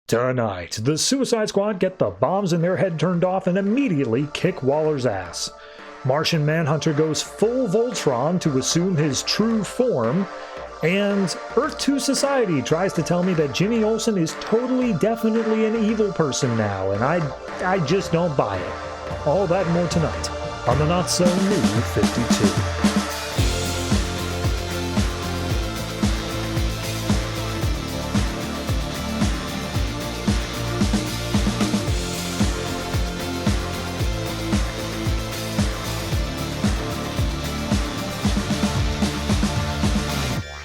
Tonight, the Suicide Squad get the bombs in their head turned off and immediately kick Waller's ass. Martian Manhunter goes full Voltron to assume his true form, and Earth 2 Society tries to tell me that Jimmy Olsen is totally, definitely an evil person now, and I just don't buy it. All that and more tonight on the Not So New 52.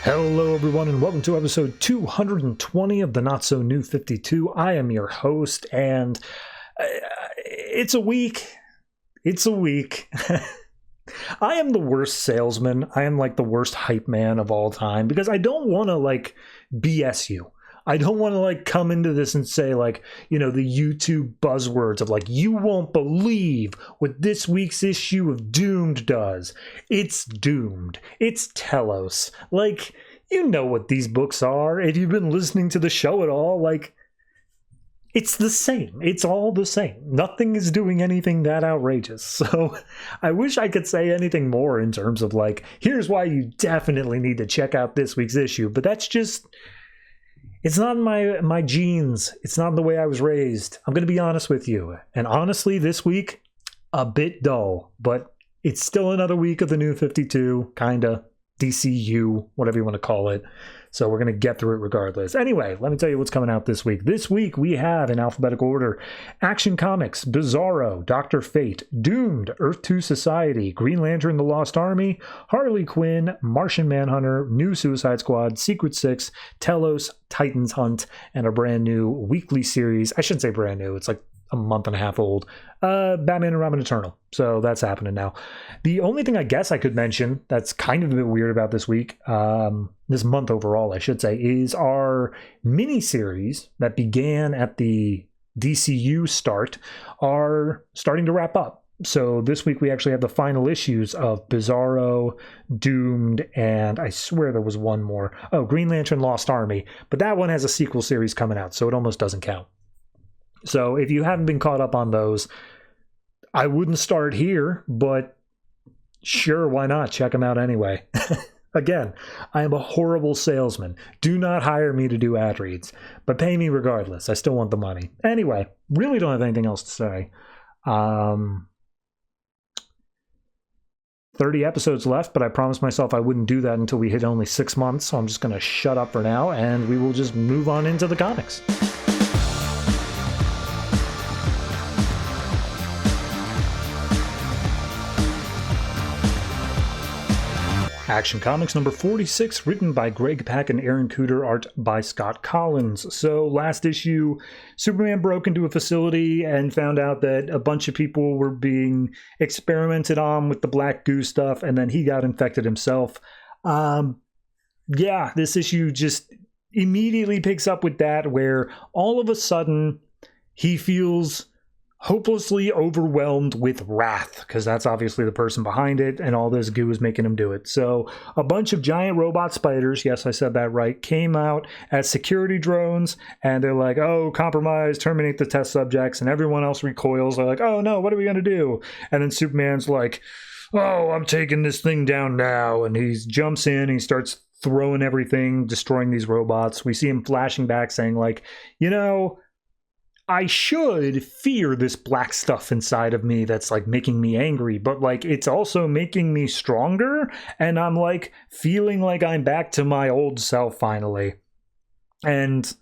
Hello everyone and welcome to episode 220 of the Not So New 52. I am your host and it's a week. I am the worst salesman. I am like the worst hype man of all time because I don't want to like BS you. I don't want to like come into this and say like, you know, the YouTube buzzwords of like, you won't believe what this week's issue of Doomed does. It's Doomed. It's Telos. Like, you know what these books are. If you've been listening to the show at all, like, it's the same. It's all the same. Nothing is doing anything that outrageous. So I wish I could say anything more in terms of like, here's why you definitely need to check out this week's issue. But that's just... it's not in my genes. It's not the way I was raised. I'm going to be honest with you. And honestly, this week, a bit dull. But it's still another week of the New 52, kind of. DCU, whatever you want to call it. So we're going to get through it regardless. Anyway, let me tell you what's coming out this week. This week, we have, in alphabetical order, Action Comics, Bizarro, Dr. Fate, Doomed, Earth 2 Society, Green Lantern, The Lost Army, Harley Quinn, Martian Manhunter, New Suicide Squad, Secret Six, Telos, Titans Hunt, and a brand new weekly series. I shouldn't say brand new. It's like a month and a half old. Batman and Robin Eternal. So that's happening now. The only thing I guess I could mention that's kind of a bit weird about this week, this month overall, I should say, is our mini-series that began at the DCU start are starting to wrap up. So this week we actually have the final issues of Bizarro, Doomed, and I swear there was one more. Oh, Green Lantern Lost Army. But that one has a sequel series coming out, so it almost doesn't count. So if you haven't been caught up on those, I wouldn't start here, but sure, why not? Check them out anyway. Again, I am a horrible salesman. Do not hire me to do ad reads, but pay me regardless. I still want the money. Anyway, really don't have anything else to say. 30 episodes left, but I promised myself I wouldn't do that until we hit only 6 months, so I'm just going to shut up for now, and we will just move on into the comics. Action Comics number 46, written by Greg Pak and Aaron Kuder, art by Scott Kolins. So last issue, Superman broke into a facility and found out that a bunch of people were being experimented on with the black goo stuff, and then he got infected himself. This issue just immediately picks up with that, where all of a sudden he feels hopelessly overwhelmed with wrath, because that's obviously the person behind it, and all this goo is making him do it. So a bunch of giant robot spiders, yes, I said that right, came out as security drones, and they're like, oh, compromise, terminate the test subjects, and everyone else recoils. They're like, oh no, what are we going to do? And then Superman's like, oh, I'm taking this thing down now, and he jumps in, and he starts throwing everything, destroying these robots. We see him flashing back saying like, you know, I should fear this black stuff inside of me that's like making me angry, but like it's also making me stronger, and I'm like feeling like I'm back to my old self finally. And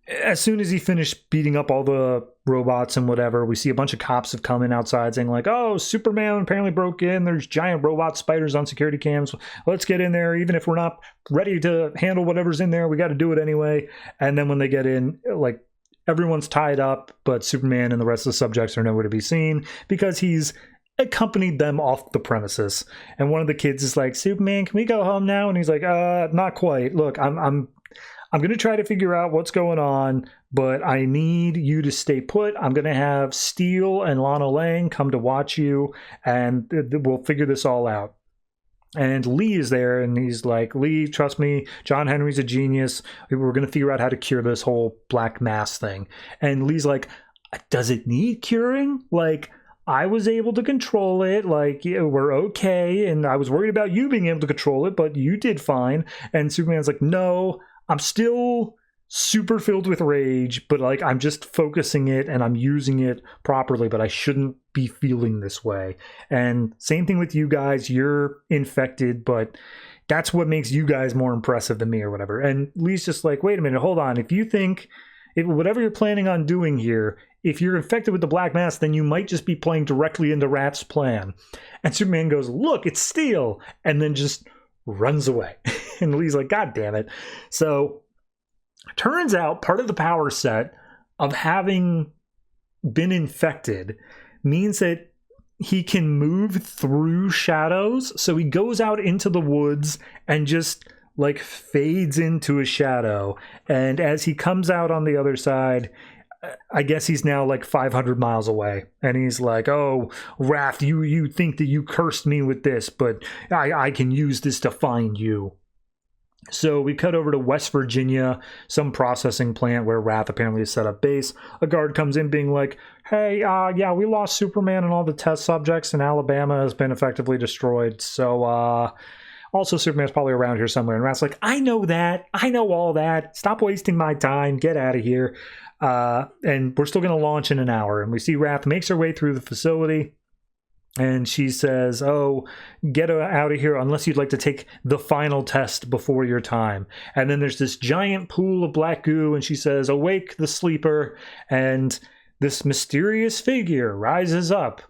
as soon as he finished beating up all the robots and whatever, we see a bunch of cops have come in outside saying like, oh, Superman apparently broke in, there's giant robot spiders on security cams, let's get in there. Even if we're not ready to handle whatever's in there, we got to do it anyway. And then when they get in, like, everyone's tied up, but Superman and the rest of the subjects are nowhere to be seen because he's accompanied them off the premises. And one of the kids is like, Superman, can we go home now? And he's like, not quite. Look, I'm going to try to figure out what's going on, but I need you to stay put. I'm going to have Steel and Lana Lang come to watch you, and we'll figure this all out. And Lee is there, and he's like, Lee, trust me, John Henry's a genius. We're going to figure out how to cure this whole black mass thing. And Lee's like, does it need curing? Like, I was able to control it. Like, yeah, we're okay. And I was worried about you being able to control it, but you did fine. And Superman's like, no, I'm still super filled with rage, but like I'm just focusing it and I'm using it properly, but I shouldn't be feeling this way. And same thing with you guys, you're infected, but that's what makes you guys more impressive than me or whatever. And Lee's just like, wait a minute, hold on. If you think whatever you're planning on doing here, if you're infected with the Black Mass, then you might just be playing directly into Rath's plan. And Superman goes, look, it's Steel, and then just runs away. And Lee's like, God damn it. So turns out part of the power set of having been infected means that he can move through shadows. So he goes out into the woods and just like fades into a shadow. And as he comes out on the other side, I guess he's now like 500 miles away. And he's like, oh, Rath, you think that you cursed me with this, but I can use this to find you. So we cut over to West Virginia, some processing plant where Rath apparently has set up base. A guard comes in being like, hey, yeah, we lost Superman and all the test subjects, and Alabama has been effectively destroyed. So, also Superman's probably around here somewhere. And Rath's like, I know that. I know all that. Stop wasting my time. Get out of here. And we're still going to launch in an hour. And we see Rath makes her way through the facility. And she says, oh, get out of here unless you'd like to take the final test before your time. And then there's this giant pool of black goo, and she says, awake the sleeper. And this mysterious figure rises up,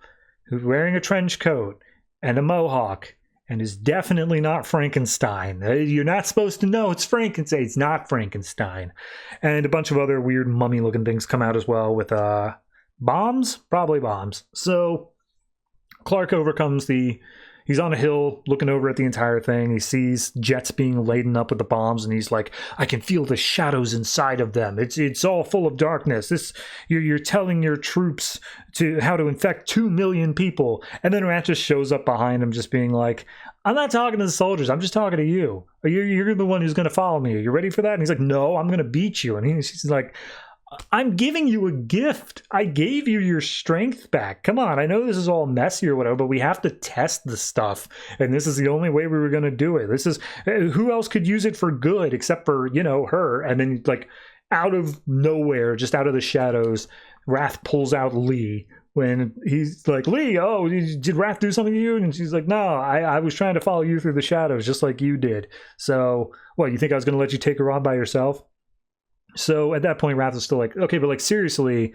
who's wearing a trench coat and a mohawk, and is definitely not Frankenstein. You're not supposed to know it's Frankenstein. It's not Frankenstein. And a bunch of other weird mummy-looking things come out as well with bombs? Probably bombs. So Clark overcomes he's on a hill looking over at the entire thing. He sees jets being laden up with the bombs, and he's like, I can feel the shadows inside of them. It's all full of darkness. You're telling your troops how to infect 2 million people. And then Rath just shows up behind him just being like, I'm not talking to the soldiers. I'm just talking to you. You're the one who's going to follow me. Are you ready for that? And he's like, no, I'm going to beat you. And she's like, I'm giving you a gift. I gave you your strength back. Come on, I know this is all messy or whatever, but we have to test the stuff. And this is the only way we were going to do it. Who else could use it for good except for, her? And then like out of nowhere, just out of the shadows, Rath pulls out Lee. When he's like, Lee, oh, did Rath do something to you? And she's like, no, I was trying to follow you through the shadows just like you did. So, what, you think I was going to let you take her on by yourself? So at that point, Rath is still like, okay, but like seriously,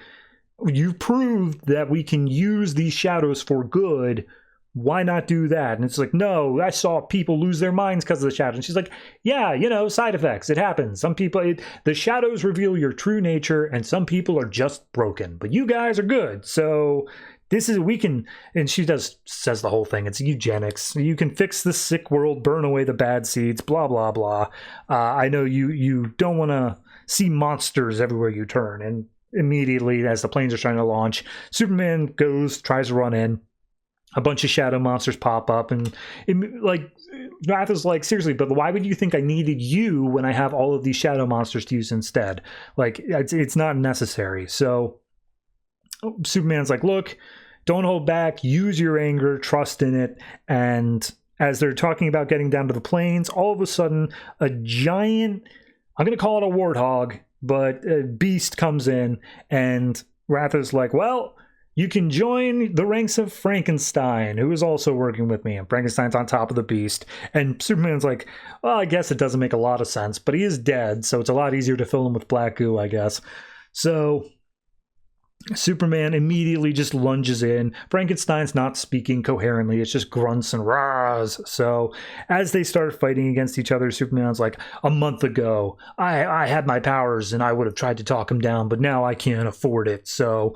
you've proved that we can use these shadows for good. Why not do that? And it's like, no, I saw people lose their minds because of the shadows. And she's like, yeah, side effects. It happens. Some people, the shadows reveal your true nature, and some people are just broken. But you guys are good. So we can, and she says the whole thing. It's eugenics. You can fix the sick world, burn away the bad seeds, blah, blah, blah. I know you don't want to see monsters everywhere you turn. And immediately, as the planes are trying to launch, Superman tries to run in. A bunch of shadow monsters pop up, and Rath is like, seriously, but why would you think I needed you when I have all of these shadow monsters to use instead? Like, it's not necessary. So Superman's like, look, don't hold back, use your anger, trust in it. And as they're talking about getting down to the plains, all of a sudden, a giant, I'm going to call it a warthog, but a beast comes in, and Rath is like, well, you can join the ranks of Frankenstein, who is also working with me. And Frankenstein's on top of the beast. And Superman's like, well, I guess it doesn't make a lot of sense, but he is dead, so it's a lot easier to fill him with black goo, I guess. So Superman immediately just lunges in. Frankenstein's not speaking coherently. It's just grunts and rahs. So as they start fighting against each other, Superman's like, a month ago, I had my powers and I would have tried to talk him down, but now I can't afford it. So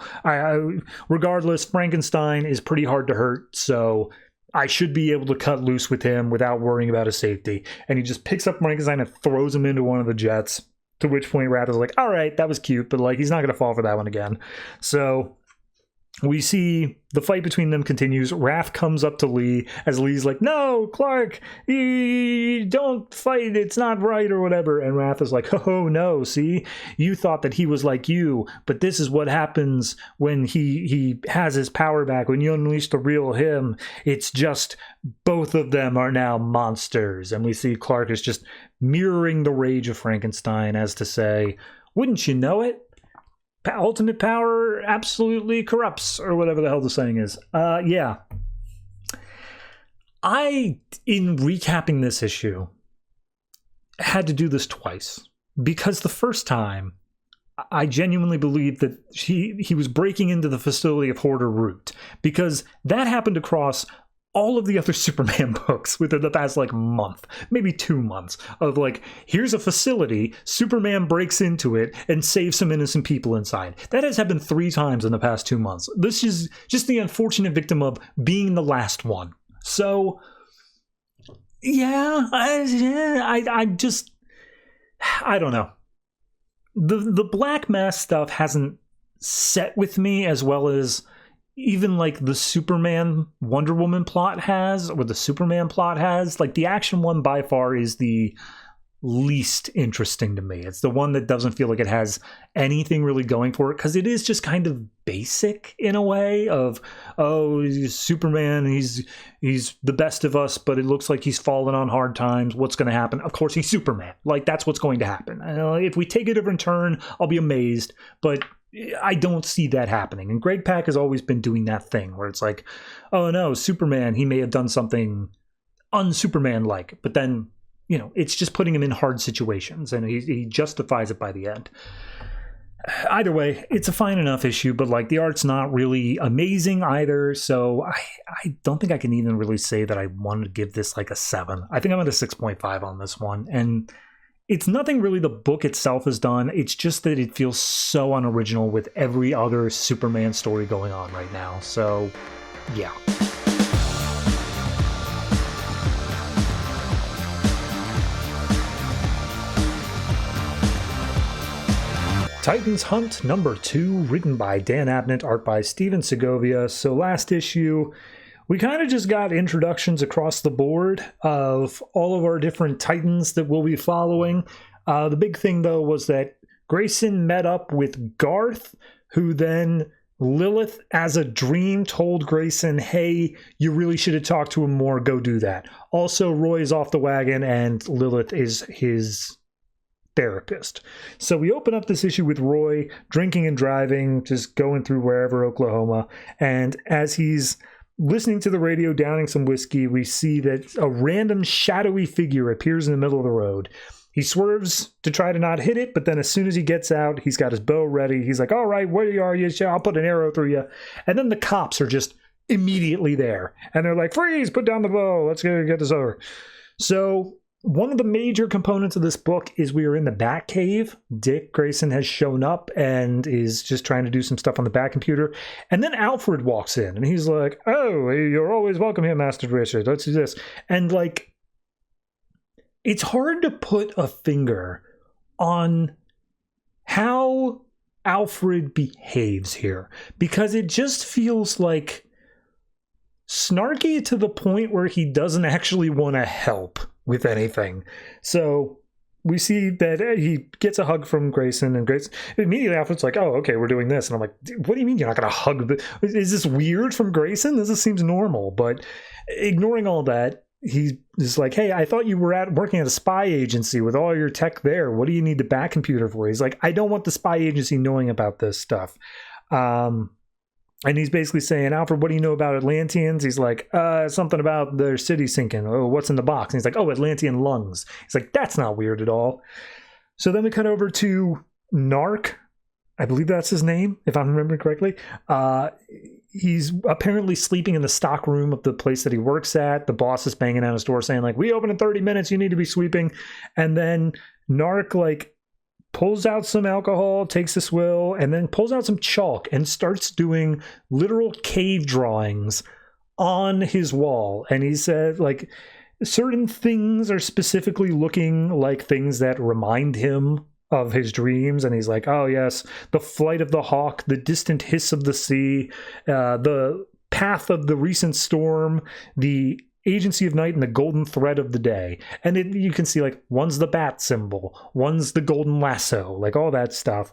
regardless, Frankenstein is pretty hard to hurt. So I should be able to cut loose with him without worrying about his safety. And he just picks up Frankenstein and throws him into one of the jets. To which point Rath is like, all right, that was cute, but like he's not going to fall for that one again. So we see the fight between them continues. Raph comes up to Lee as Lee's like, no, Clark, don't fight. It's not right or whatever. And Raph is like, oh, no, see, you thought that he was like you, but this is what happens when he has his power back. When you unleash the real him, it's just both of them are now monsters. And we see Clark is just mirroring the rage of Frankenstein as to say, wouldn't you know it? Ultimate power absolutely corrupts, or whatever the hell the saying is. Yeah. In recapping this issue, had to do this twice. Because the first time, I genuinely believed that he was breaking into the facility of Hoarder Root. Because that happened across all of the other Superman books within the past month, maybe 2 months, of here's a facility, Superman breaks into it and saves some innocent people inside. That has happened 3 times in the past 2 months. This is just the unfortunate victim of being the last one. So, yeah, I don't know. The Black Mask stuff hasn't set with me as well as even the Superman Wonder Woman plot has, or the Superman plot has. The action one by far is the least interesting to me. It's the one that doesn't feel like it has anything really going for it, because it is just kind of basic in a way of, oh, he's Superman, he's the best of us, but it looks like he's fallen on hard times. What's going to happen? Of course, he's Superman. That's what's going to happen. If we take a different turn, I'll be amazed, but I don't see that happening. And Greg Pak has always been doing that thing where it's oh no, Superman, he may have done something un-Superman-like, but then, it's just putting him in hard situations, and he justifies it by the end. Either way, it's a fine enough issue, but the art's not really amazing either, so I don't think I can even really say that I want to give this a 7. I think I'm at a 6.5 on this one, and it's nothing really the book itself has done. It's just that it feels so unoriginal with every other Superman story going on right now. So, yeah. Titans Hunt number 2, written by Dan Abnett, art by Steven Segovia. So last issue, we kind of just got introductions across the board of all of our different Titans that we'll be following. The big thing, though, was that Grayson met up with Garth, who then Lilith, as a dream, told Grayson, hey, you really should have talked to him more, go do that. Also, Roy's off the wagon, and Lilith is his therapist. So we open up this issue with Roy drinking and driving, just going through wherever, Oklahoma, and as he's listening to the radio, downing some whiskey, we see that a random shadowy figure appears in the middle of the road. He swerves to try to not hit it, but then as soon as he gets out, he's got his bow ready. He's like, all right, where are you? I'll put an arrow through you. And then the cops are just immediately there. And they're like, freeze, put down the bow. Let's get this over. So one of the major components of this book is we are in the Batcave. Dick Grayson has shown up and is just trying to do some stuff on the Batcomputer. And then Alfred walks in and he's like, oh, you're always welcome here, Master Richard. Let's do this. And it's hard to put a finger on how Alfred behaves here, because it just feels snarky to the point where he doesn't actually want to help with anything. So we see that he gets a hug from Grayson, and Grayson immediately Alfred's like, oh, okay, we're doing this. And I'm like, what do you mean you're not going to hug? Is this weird from Grayson? This seems normal. But ignoring all that, he's like, hey, I thought you were working at a spy agency with all your tech there. What do you need the Batcomputer for? He's like, I don't want the spy agency knowing about this stuff. And he's basically saying, Alfred, what do you know about Atlanteans? He's like, something about their city sinking. Oh, what's in the box? And he's like, oh, Atlantean lungs. He's like, that's not weird at all. So then we cut over to Narc. I believe that's his name, if I'm remembering correctly. He's apparently sleeping in the stock room of the place that he works at. The boss is banging on his door saying, we open in 30 minutes. You need to be sweeping. And then Narc, pulls out some alcohol, takes a swill, and then pulls out some chalk and starts doing literal cave drawings on his wall. And he said, certain things are specifically looking like things that remind him of his dreams, and he's like, oh yes, the flight of the hawk, the distant hiss of the sea, the path of the recent storm, the agency of night, and the golden thread of the day. And you can see, like, one's the bat symbol, one's the golden lasso, like all that stuff.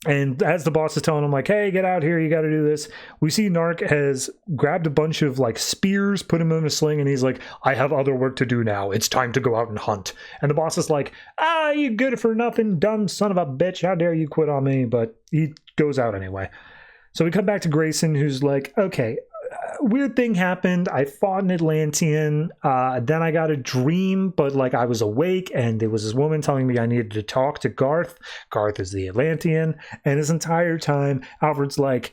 And as the boss is telling him, like, hey, get out here, you got to do this, we see Narc has grabbed a bunch of, like, spears, put him in a sling, and he's like, I have other work to do now. It's time to go out and hunt. And the boss is like, you good for nothing, dumb son of a bitch. How dare you quit on me? But he goes out anyway. So we come back to Grayson, who's like, okay, weird thing happened. I fought an Atlantean. Then I got a dream, but like I was awake, and there was this woman telling me I needed to talk to Garth. Garth is the Atlantean. And this entire time, Alfred's like,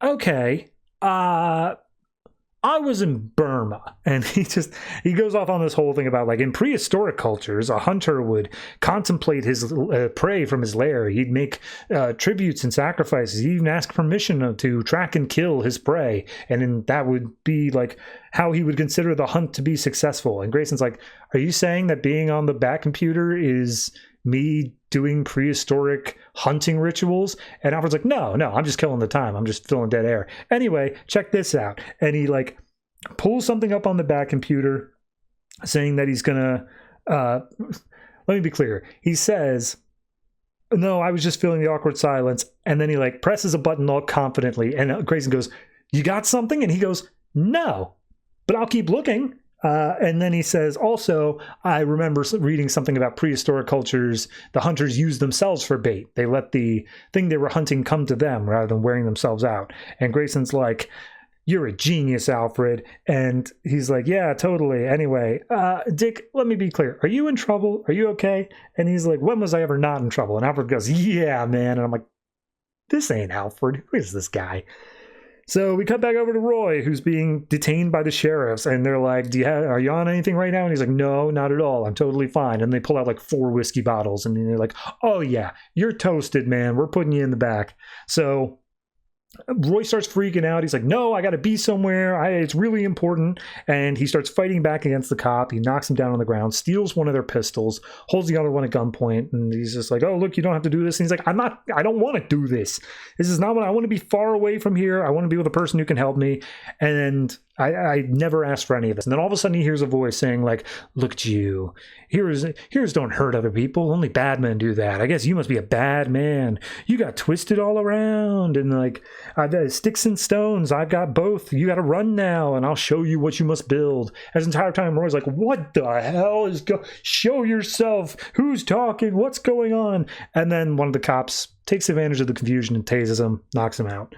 okay, I was in Burma. And he goes off on this whole thing about, like, in prehistoric cultures, a hunter would contemplate his prey from his lair. He'd make tributes and sacrifices. He'd even ask permission to track and kill his prey. And then that would be, like, how he would consider the hunt to be successful. And Grayson's like, are you saying that being on the back computer is me doing prehistoric hunting rituals? And Alfred's like, no, I'm just killing the time. I'm just filling dead air. Anyway, check this out. And he, like, pulls something up on the back computer saying that he's gonna let me be clear. He says, no, I was just feeling the awkward silence. And then he, like, presses a button all confidently, and Grayson goes, you got something? And he goes, no, but I'll keep looking. And then he says, also, I remember reading something about prehistoric cultures. The hunters used themselves for bait. They let the thing they were hunting come to them rather than wearing themselves out. And Grayson's like, you're a genius, Alfred. And he's like, yeah, totally. Anyway, Dick, let me be clear. Are you in trouble? Are you okay? And he's like, when was I ever not in trouble? And Alfred goes, yeah, man. And I'm like, this ain't Alfred. Who is this guy? So we cut back over to Roy, who's being detained by the sheriffs, and they're like, are you on anything right now? And he's like, no, not at all. I'm totally fine. And they pull out like 4 whiskey bottles, and they're like, oh yeah, you're toasted, man. We're putting you in the back. So Roy starts freaking out. He's like, no, I got to be somewhere. It's really important. And he starts fighting back against the cop. He knocks him down on the ground, steals one of their pistols, holds the other one at gunpoint. And he's just like, oh, look, you don't have to do this. And he's like, I don't want to do this. This is not what I want to be, far away from here. I want to be with a person who can help me. And I never asked for any of this. And then all of a sudden he hears a voice saying, like, look at you. Heroes don't hurt other people. Only bad men do that. I guess you must be a bad man. You got twisted all around. And like, sticks and stones. I've got both. You got to run now, and I'll show you what you must build. As the entire time Roy's like, what the hell is show yourself? Who's talking? What's going on? And then one of the cops takes advantage of the confusion and tases him, knocks him out.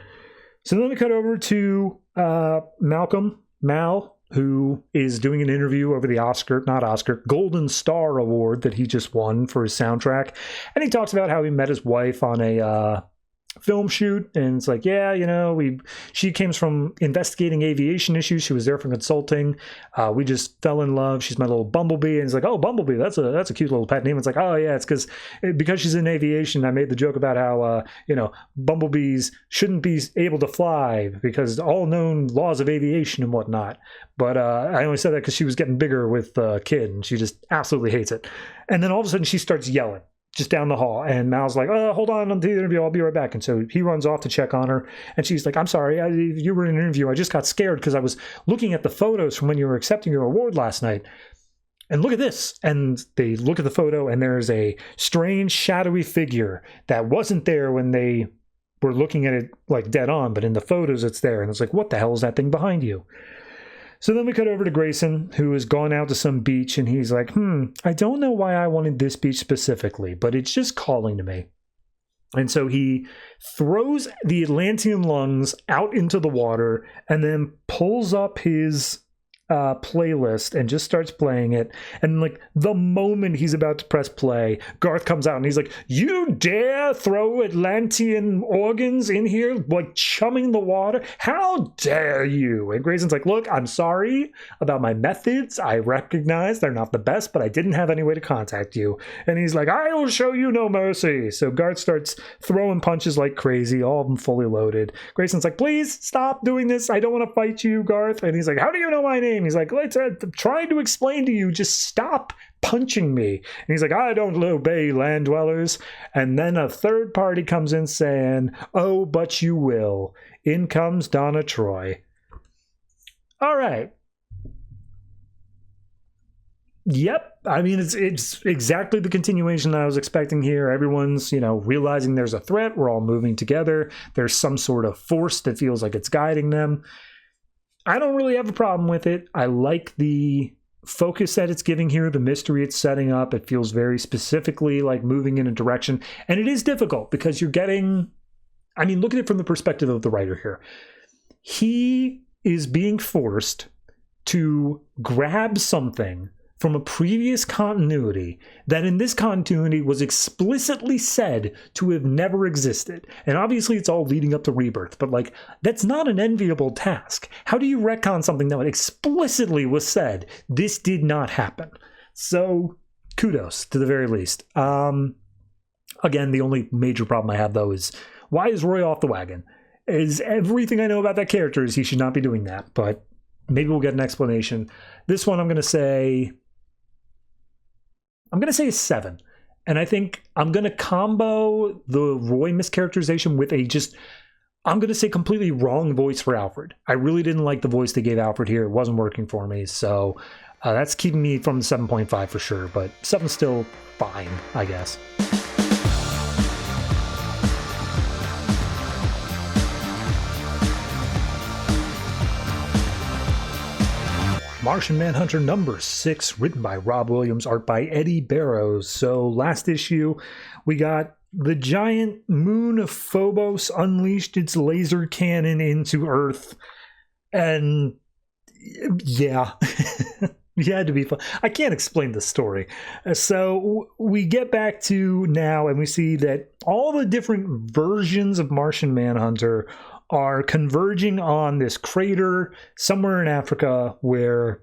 So then we cut over to Mal, who is doing an interview over the Golden Star Award that he just won for his soundtrack. And he talks about how he met his wife on a film shoot, and it's like, yeah, you know, she came from investigating aviation issues. She was there for consulting. We just fell in love. She's my little Bumblebee. And it's like, oh, Bumblebee, that's a cute little pet name. It's like, oh yeah, it's because she's in aviation. I made the joke about how bumblebees shouldn't be able to fly because all known laws of aviation and whatnot. But I only said that because she was getting bigger with the kid, and she just absolutely hates it. And then all of a sudden she starts yelling just down the hall, and Mal's like, oh, hold on to the interview, I'll be right back. And so he runs off to check on her, and she's like, I'm sorry, you were in an interview. I just got scared because I was looking at the photos from when you were accepting your award last night. And look at this. And they look at the photo, and there's a strange shadowy figure that wasn't there when they were looking at it like dead on, but in the photos it's there. And it's like, what the hell is that thing behind you? So then we cut over to Grayson, who has gone out to some beach, and he's like, I don't know why I wanted this beach specifically, but it's just calling to me. And so he throws the Atlantean lungs out into the water and then pulls up his playlist and just starts playing it. And like the moment he's about to press play, Garth comes out and he's like, you dare throw Atlantean organs in here, like chumming the water? How dare you? And Grayson's like, look, I'm sorry about my methods. I recognize they're not the best, but I didn't have any way to contact you. And he's like, I will show you no mercy. So Garth starts throwing punches like crazy, all of them fully loaded. Grayson's like, please stop doing this. I don't want to fight you, Garth. And he's like, how do you know my name? name? He's like, I'm trying to explain to you, just stop punching me. And he's like, I don't obey land dwellers. And then a third party comes in saying, oh, but you will. In comes Donna Troy. All right. Yep. I mean, it's exactly the continuation that I was expecting here. Everyone's, realizing there's a threat. We're all moving together. There's some sort of force that feels like it's guiding them. I don't really have a problem with it. I like the focus that it's giving here, the mystery it's setting up. It feels very specifically like moving in a direction. And it is difficult because you're getting, look at it from the perspective of the writer here. He is being forced to grab something from a previous continuity that in this continuity was explicitly said to have never existed. And obviously it's all leading up to Rebirth, but that's not an enviable task. How do you retcon something that explicitly was said this did not happen? So kudos to the very least. Again, the only major problem I have though is, why is Roy off the wagon? Is everything I know about that character is he should not be doing that, but maybe we'll get an explanation. This one I'm going to say a 7. And I think I'm going to combo the Roy mischaracterization with I'm going to say completely wrong voice for Alfred. I really didn't like the voice they gave Alfred here. It wasn't working for me. So that's keeping me from the 7.5 for sure. But 7's still fine, I guess. Martian Manhunter number 6, written by Rob Williams, art by Eddy Barrows. So last issue, we got the giant moon of Phobos unleashed its laser cannon into Earth. And yeah, you had to be fun. I can't explain the story. So we get back to now and we see that all the different versions of Martian Manhunter are converging on this crater somewhere in Africa where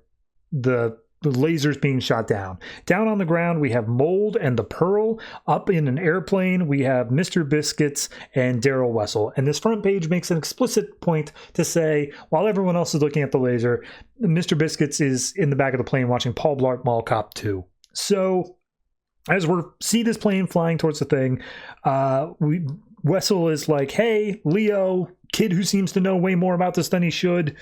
the laser's being shot down. Down on the ground, we have Mold and the Pearl. Up in an airplane, we have Mr. Biscuits and Daryl Wessel. And this front page makes an explicit point to say, while everyone else is looking at the laser, Mr. Biscuits is in the back of the plane watching Paul Blart Mall Cop 2. So as we see this plane flying towards the thing, Wessel is like, hey, Leo, kid who seems to know way more about this than he should,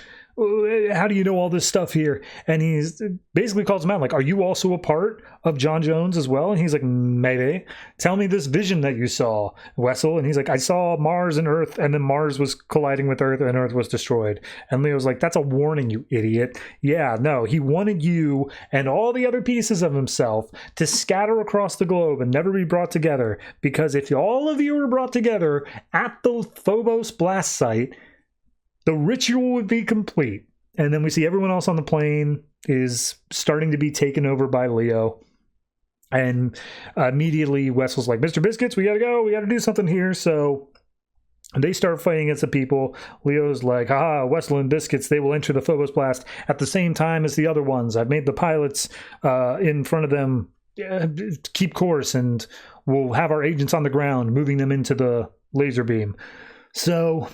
how do you know all this stuff here? And he's basically calls him out like, are you also a part of John Jones as well? And he's like, maybe. Tell me this vision that you saw, Wessel. And he's like, I saw Mars and Earth, and then Mars was colliding with Earth and Earth was destroyed. And Leo's like, that's a warning, you idiot. Yeah, no, he wanted you and all the other pieces of himself to scatter across the globe and never be brought together, because if all of you were brought together at the Phobos blast site, the ritual would be complete. And then we see everyone else on the plane is starting to be taken over by Leo. And immediately Wessel's like, Mr. Biscuits, we gotta go. We gotta do something here. So they start fighting against the people. Leo's like, Wessel and Biscuits, they will enter the Phobos blast at the same time as the other ones. I've made the pilots in front of them keep course, and we'll have our agents on the ground moving them into the laser beam. So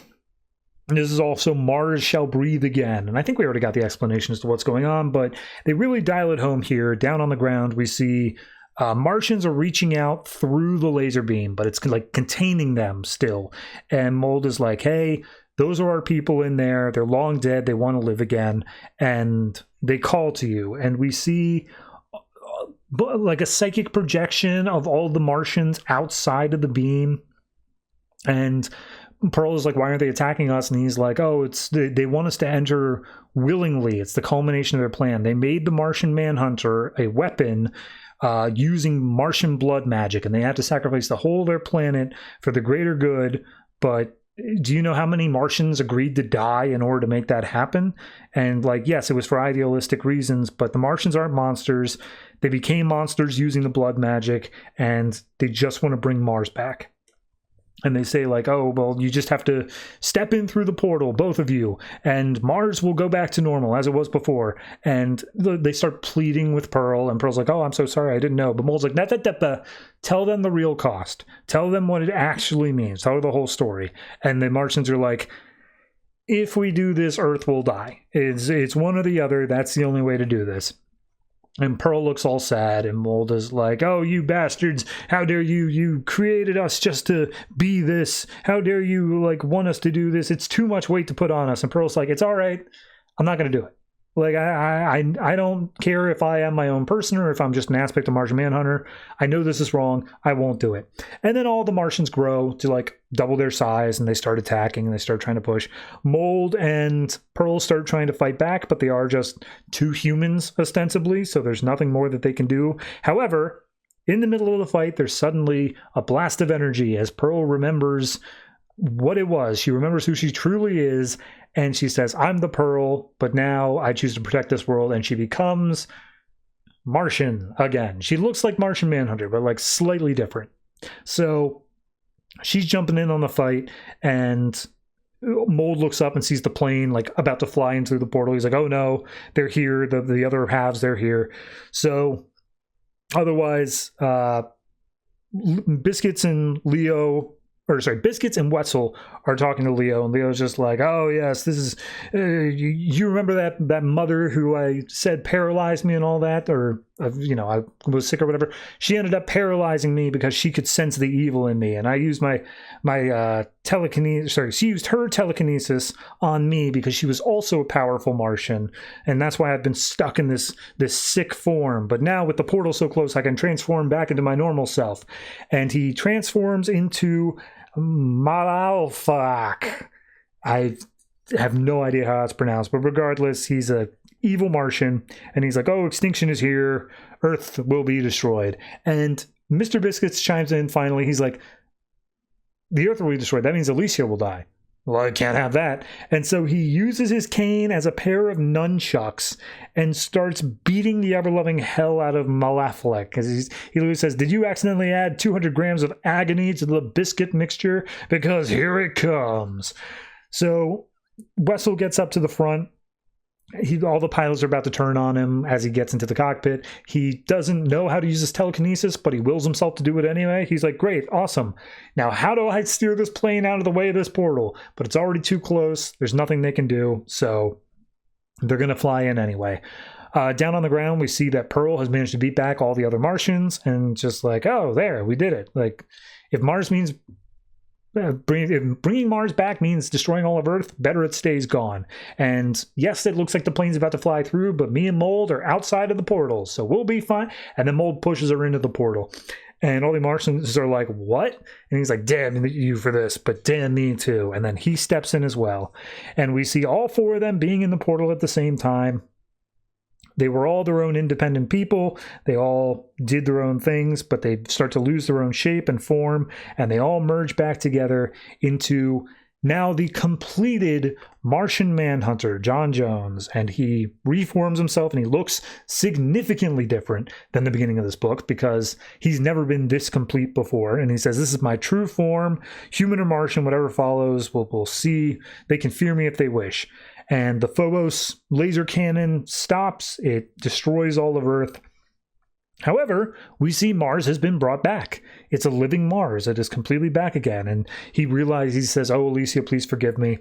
this is also Mars shall breathe again. And I think we already got the explanation as to what's going on, but they really dial it home here. Down on the ground, we see Martians are reaching out through the laser beam, but it's like containing them still. And Mold is like, hey, those are our people in there. They're long dead. They want to live again. And they call to you. And we see like a psychic projection of all the Martians outside of the beam. And Pearl is like, why aren't they attacking us? And he's like, they want us to enter willingly. It's the culmination of their plan. They made the Martian Manhunter a weapon using Martian blood magic, and they had to sacrifice the whole of their planet for the greater good. But do you know how many Martians agreed to die in order to make that happen? And yes, it was for idealistic reasons, but the Martians aren't monsters. They became monsters using the blood magic, and they just want to bring Mars back. And they say you just have to step in through the portal, both of you, and Mars will go back to normal as it was before. And they start pleading with Pearl, and Pearl's like, I'm so sorry, I didn't know. But Mold's like, tell them the real cost. Tell them what it actually means. Tell her the whole story. And the Martians are like, if we do this, Earth will die. It's one or the other. That's the only way to do this. And Pearl looks all sad, and Mold is like, oh, you bastards, how dare you? You created us just to be this. How dare you, like, want us to do this? It's too much weight to put on us. And Pearl's like, it's all right. I'm not going to do it. Like, I don't care if I am my own person or if I'm just an aspect of Martian Manhunter. I know this is wrong. I won't do it. And then all the Martians grow to, like, double their size, and they start attacking, and they start trying to push. Mold and Pearl start trying to fight back, but they are just two humans, ostensibly, so there's nothing more that they can do. However, in the middle of the fight, there's suddenly a blast of energy as Pearl remembers what it was. She remembers who she truly is, and she says, I'm the Pearl, but now I choose to protect this world, and she becomes Martian again. She looks like Martian Manhunter, but like slightly different. So she's jumping in on the fight, and Mold looks up and sees the plane like about to fly in through the portal. He's like, oh no, they're here. The other halves, they're here. So otherwise, Biscuits and Wetzel are talking to Leo, and Leo's just like, oh yes, this is, you remember that mother who I said paralyzed me and all that, or, I was sick or whatever. She ended up paralyzing me because she could sense the evil in me, and I used my telekinesis, she used her telekinesis on me because she was also a powerful Martian, and that's why I've been stuck in this sick form. But now with the portal so close, I can transform back into my normal self. And he transforms into Malalfak. I have no idea how that's pronounced, but regardless, he's a evil Martian, and he's like, oh, extinction is here, Earth will be destroyed. And Mr. Biscuits chimes in finally. He's like, the Earth will be destroyed, that means Alicia will die. Well, I can't have that. And so he uses his cane as a pair of nunchucks and starts beating the ever-loving hell out of Malafalek. Because he literally says, did you accidentally add 200 grams of agony to the biscuit mixture? Because here it comes. So Wessel gets up to the front. All the pilots are about to turn on him as he gets into the cockpit. He doesn't know how to use his telekinesis, but he wills himself to do it anyway. He's like, great, awesome. Now, how do I steer this plane out of the way of this portal? But it's already too close. There's nothing they can do, so they're going to fly in anyway. Down on the ground, we see that Pearl has managed to beat back all the other Martians, and just like, oh, there, we did it. Like, if Mars means... bringing Mars back means destroying all of Earth, better it stays gone. And yes, it looks like the plane's about to fly through, but me and Mold are outside of the portal, so we'll be fine. And then Mold pushes her into the portal. And all the Martians are like, what? And he's like, damn you for this, but damn me too. And then he steps in as well. And we see all four of them being in the portal at the same time. They were all their own independent people. They all did their own things, but they start to lose their own shape and form, and they all merge back together into now the completed Martian Manhunter, John Jones. And he reforms himself, and he looks significantly different than the beginning of this book because he's never been this complete before. And he says, this is my true form, human or Martian, whatever follows, we'll see. They can fear me if they wish. And the Phobos laser cannon stops. It destroys all of Earth. However, we see Mars has been brought back. It's a living Mars. It is completely back again. And he realizes, he says, oh, Alicia, please forgive me.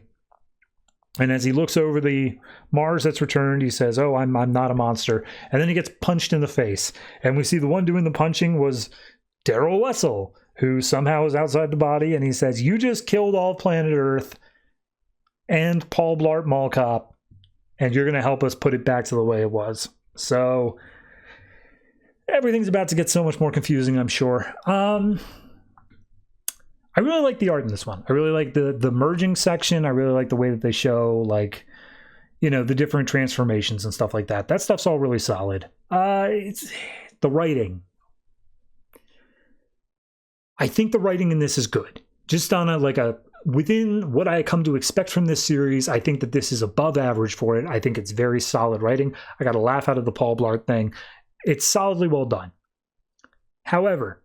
And as he looks over the Mars that's returned, he says, oh, I'm not a monster. And then he gets punched in the face. And we see the one doing the punching was Daryl Wessel, who somehow is outside the body. And he says, you just killed all planet Earth and Paul Blart Mall Cop, and you're going to help us put it back to the way it was. So everything's about to get so much more confusing, I'm sure. I really like the art in this one. I really like the merging section. I really like the way that they show, like, the different transformations and stuff like that. That stuff's all really solid. It's the writing. I think the writing in this is good. Just on within what I come to expect from this series, I think that this is above average for it. I think it's very solid writing. I got a laugh out of the Paul Blart thing. It's solidly well done. However,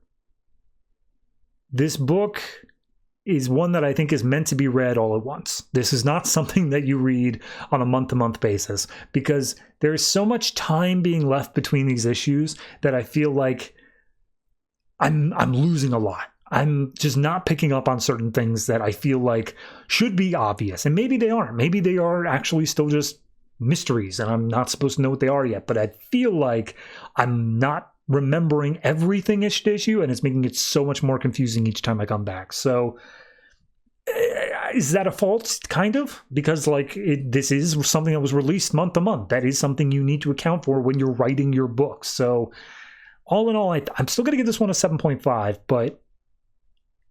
this book is one that I think is meant to be read all at once. This is not something that you read on a month-to-month basis because there's so much time being left between these issues that I feel like I'm losing a lot. I'm just not picking up on certain things that I feel like should be obvious. And maybe they aren't. Maybe they are actually still just mysteries and I'm not supposed to know what they are yet. But I feel like I'm not remembering everything issue, and it's making it so much more confusing each time I come back. So is that a fault? Kind of, because like this is something that was released month to month. That is something you need to account for when you're writing your book. So all in all, I'm still going to give this one a 7.5, but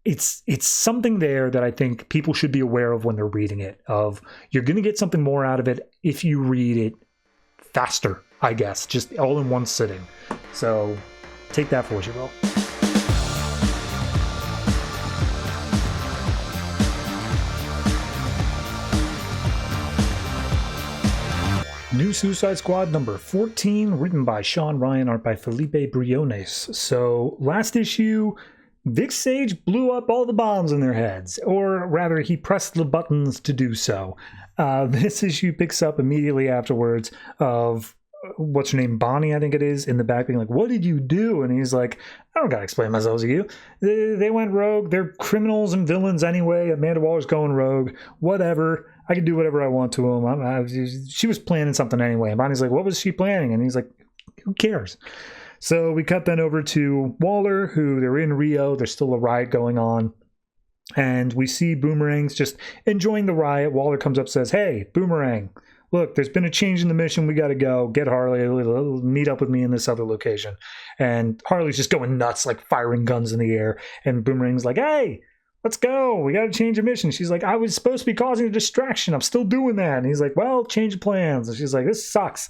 it's something there that I think people should be aware of when they're reading it. Of you're going to get something more out of it if you read it faster, I guess, just all in one sitting. So take that for what you will. New Suicide Squad number 14, written by Sean Ryan, art by Philippe Briones. So last issue, Vic Sage blew up all the bombs in their heads, or rather he pressed the buttons to do so. This issue picks up immediately afterwards of, what's her name, Bonnie, I think it is, in the back being like, what did you do? And he's like, I don't gotta explain myself to you. They went rogue. They're criminals and villains anyway. Amanda Waller's going rogue. Whatever. I can do whatever I want to them. She was planning something anyway. And Bonnie's like, what was she planning? And he's like, who cares? So we cut then over to Waller, who they're in Rio. There's still a riot going on. And we see Boomerang's just enjoying the riot. Waller comes up, says, hey, Boomerang, look, there's been a change in the mission. We got to go. Get Harley. Meet up with me in this other location. And Harley's just going nuts, like firing guns in the air. And Boomerang's like, hey, let's go. We got to change a mission. She's like, I was supposed to be causing a distraction. I'm still doing that. And he's like, well, change of plans. And she's like, this sucks.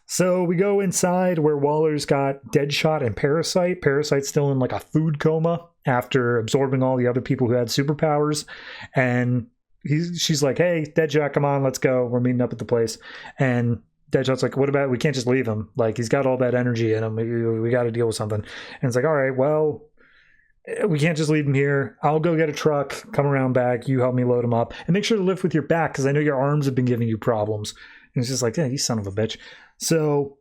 So we go inside where Waller's got Deadshot and Parasite. Parasite's still in like a food coma after absorbing all the other people who had superpowers. And she's like, hey, Deadshot, come on, let's go. We're meeting up at the place. And Deadshot's like, what about, we can't just leave him. Like, he's got all that energy in him. We got to deal with something. And it's like, all right, well, we can't just leave him here. I'll go get a truck, come around back. You help me load him up. And make sure to lift with your back because I know your arms have been giving you problems. And it's just like, yeah, you son of a bitch. So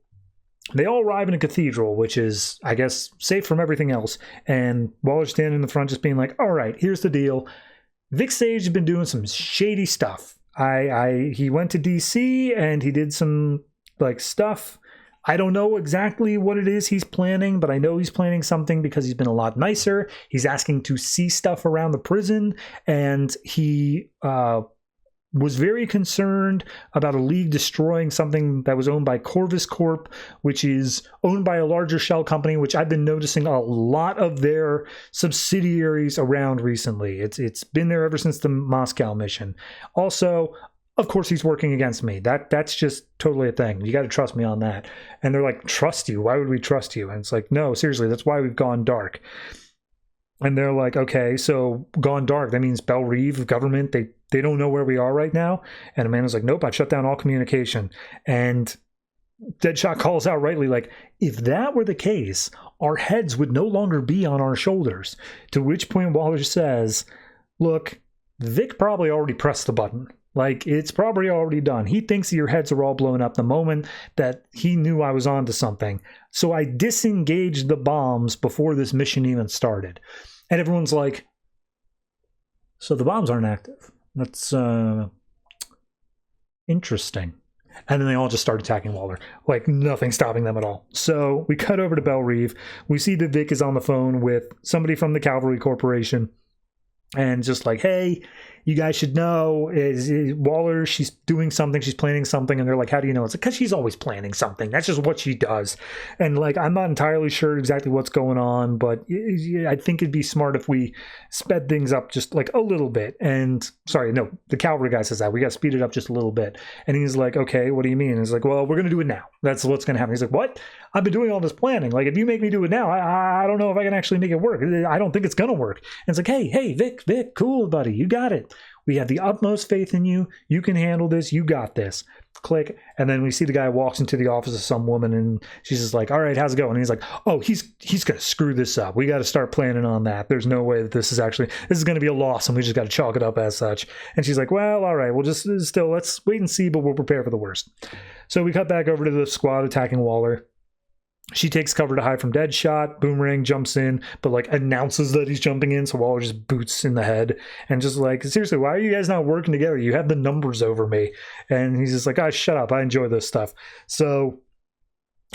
they all arrive in a cathedral, which is, I guess, safe from everything else. And Waller's standing in the front just being like, all right, here's the deal. Vic Sage has been doing some shady stuff. He went to DC and he did some like stuff. I don't know exactly what it is he's planning, but I know he's planning something because he's been a lot nicer. He's asking to see stuff around the prison, and he was very concerned about a league destroying something that was owned by Corvus Corp, which is owned by a larger shell company, which I've been noticing a lot of their subsidiaries around recently. It's been there ever since the Moscow mission. Also, of course, he's working against me. That's just totally a thing. You got to trust me on that. And they're like, trust you? Why would we trust you? And it's like, no, seriously, that's why we've gone dark. And they're like, okay, so gone dark. That means Belle Reve, government, they don't know where we are right now. And Amanda's like, nope, I've shut down all communication. And Deadshot calls out rightly, like, if that were the case, our heads would no longer be on our shoulders. To which point Waller says, look, Vic probably already pressed the button. Like, it's probably already done. He thinks your heads are all blown up the moment that he knew I was onto something. So I disengaged the bombs before this mission even started. And everyone's like, so the bombs aren't active. That's interesting. And then they all just start attacking Waller. Like, nothing stopping them at all. So we cut over to Belle Reve. We see that Vic is on the phone with somebody from the Cavalry Corporation. And just like, hey, you guys should know, is Waller, she's doing something, she's planning something. And they're like, how do you know? It's like, because she's always planning something. That's just what she does. And like, I'm not entirely sure exactly what's going on, but I think it'd be smart if we sped things up just like a little bit. And sorry, no, the cavalry guy says that. We got to speed it up just a little bit. And he's like, okay, what do you mean? And he's like, well, we're going to do it now. That's what's going to happen. He's like, what? I've been doing all this planning. Like, if you make me do it now, I don't know if I can actually make it work. I don't think it's going to work. And it's like, hey, Vic, cool, buddy. You got it. We have the utmost faith in you. You can handle this. You got this. Click. And then we see the guy walks into the office of some woman, and she's just like, all right, how's it going? And he's like, oh, he's going to screw this up. We got to start planning on that. There's no way that this is going to be a loss, and we just got to chalk it up as such. And she's like, well, all right, we'll just still, let's wait and see, but we'll prepare for the worst. So we cut back over to the squad attacking Waller. She takes cover to hide from Deadshot. Boomerang jumps in, but like announces that he's jumping in, so Waller just boots in the head and just like, seriously, why are you guys not working together? You have the numbers over me. And he's just like, guys, shut up. I enjoy this stuff. So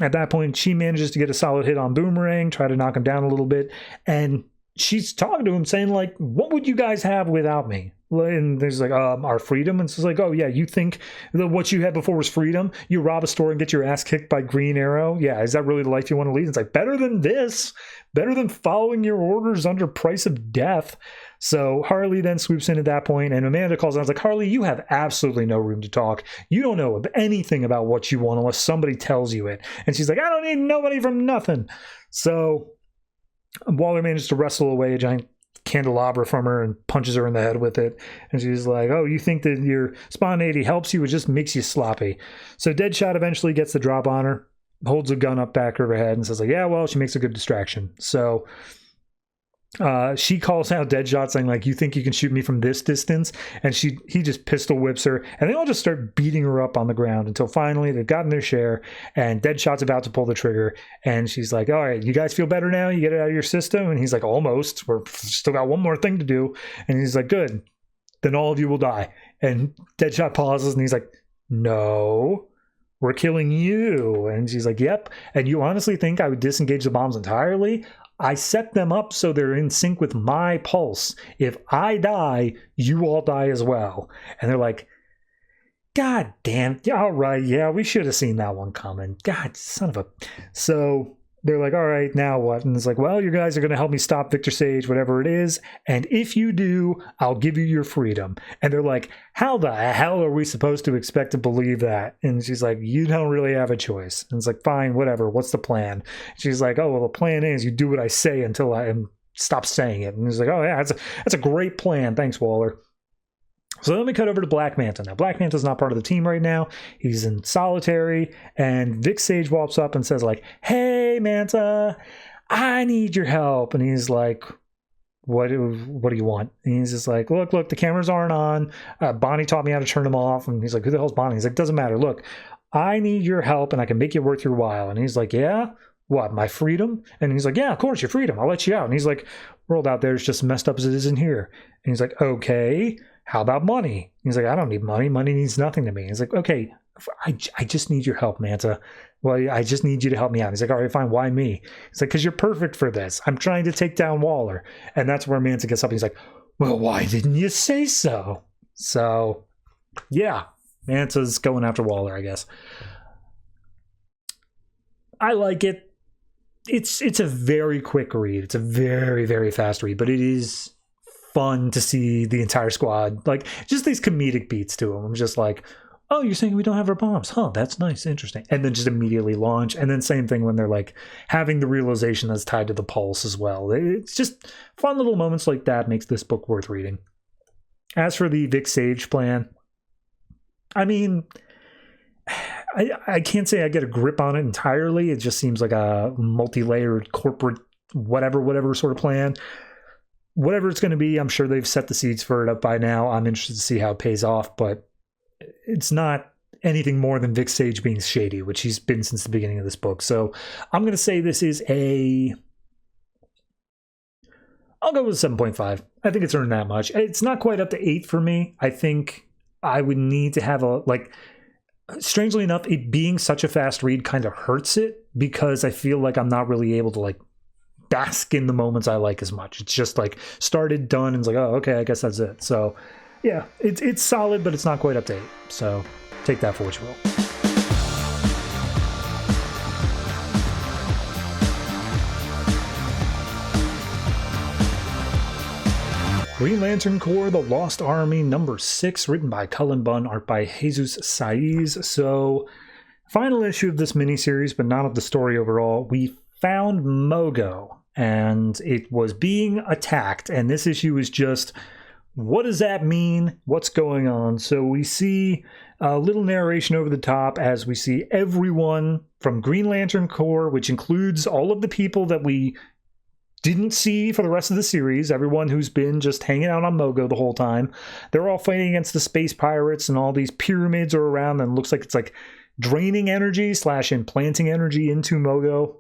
at that point, she manages to get a solid hit on Boomerang, try to knock him down a little bit, and she's talking to him saying like, what would you guys have without me? And there's like, our freedom. And it's like, oh yeah, you think that what you had before was freedom? You rob a store and get your ass kicked by Green Arrow? Yeah, is that really the life you want to lead? It's like, better than this, better than following your orders under price of death. So Harley then swoops in at that point, and Amanda calls out, I was like, Harley, you have absolutely no room to talk. You don't know anything about what you want unless somebody tells you it. And she's like, I don't need nobody from nothing. So Waller manages to wrestle away a giant candelabra from her and punches her in the head with it. And she's like, oh, you think that your spontaneity helps you? It just makes you sloppy. So Deadshot eventually gets the drop on her, holds a gun up back of her head and says like, yeah, well, she makes a good distraction. So she calls out Deadshot saying like, you think you can shoot me from this distance? And he just pistol whips her, and they all just start beating her up on the ground until finally they've gotten their share, and Deadshot's about to pull the trigger, and she's like, all right, you guys feel better now? You get it out of your system? And he's like, almost. We're still got one more thing to do. And he's like, good, then all of you will die. And Deadshot pauses and he's like, no, we're killing you. And she's like, yep. And you honestly think I would disengage the bombs entirely? I set them up so they're in sync with my pulse. If I die, you all die as well. And they're like, God damn, all right, yeah, we should have seen that one coming. God, son of a... So they're like, all right, now what? And it's like, well, you guys are going to help me stop Victor Sage, whatever it is. And if you do, I'll give you your freedom. And they're like, how the hell are we supposed to expect to believe that? And she's like, you don't really have a choice. And it's like, fine, whatever. What's the plan? She's like, oh, well, the plan is you do what I say until I stop saying it. And he's like, oh, yeah, that's a great plan. Thanks, Waller. So then we cut over to Black Manta. Now, Black Manta's not part of the team right now. He's in solitary, and Vic Sage walks up and says, like, hey, Manta, I need your help. And he's like, what do you want? And he's just like, look, the cameras aren't on. Bonnie taught me how to turn them off. And he's like, who the hell's Bonnie? He's like, doesn't matter. Look, I need your help, and I can make it worth your while. And he's like, yeah? What, my freedom? And he's like, yeah, of course, your freedom. I'll let you out. And he's like, world out there is just messed up as it is in here. And he's like, okay. How about money? He's like, I don't need money. Money means nothing to me. He's like, okay, I just need your help, Manta. Well, I just need you to help me out. He's like, all right, fine. Why me? He's like, because you're perfect for this. I'm trying to take down Waller. And that's where Manta gets up. And he's like, well, why didn't you say so? So, yeah, Manta's going after Waller, I guess. I like it. It's a very quick read. It's a very, very fast read, but it is fun to see the entire squad, like just these comedic beats to them. I'm just like, oh, you're saying we don't have our bombs? Huh, that's nice, interesting. And then just immediately launch. And then same thing when they're like having the realization that's tied to the pulse as well. It's just fun little moments like that makes this book worth reading. As for the Vic Sage plan, I mean, I can't say I get a grip on it entirely. It just seems like a multi-layered corporate whatever sort of plan. Whatever it's going to be, I'm sure they've set the seeds for it up by now. I'm interested to see how it pays off, but it's not anything more than Vic Sage being shady, which he's been since the beginning of this book. So I'm going to say this is I'll go with 7.5. I think it's earned that much. It's not quite up to 8 for me. I think I would need to have strangely enough, it being such a fast read kind of hurts it, because I feel like I'm not really able to bask in the moments I like as much. It's just started, done, and it's like, oh, okay, I guess that's it. So yeah, it's solid, but it's not quite up to 8. So take that for what you will. Green Lantern Corps, The Lost Army, number 6, written by Cullen, Bunn, art by Jesús, Saíz. So, final issue of this miniseries, but not of the story overall. We found Mogo, and it was being attacked, and this issue is just, what does that mean? What's going on? So we see a little narration over the top as we see everyone from Green Lantern Corps, which includes all of the people that we didn't see for the rest of the series, everyone who's been just hanging out on Mogo the whole time. They're all fighting against the space pirates, and all these pyramids are around, and it looks like it's draining energy / implanting energy into Mogo.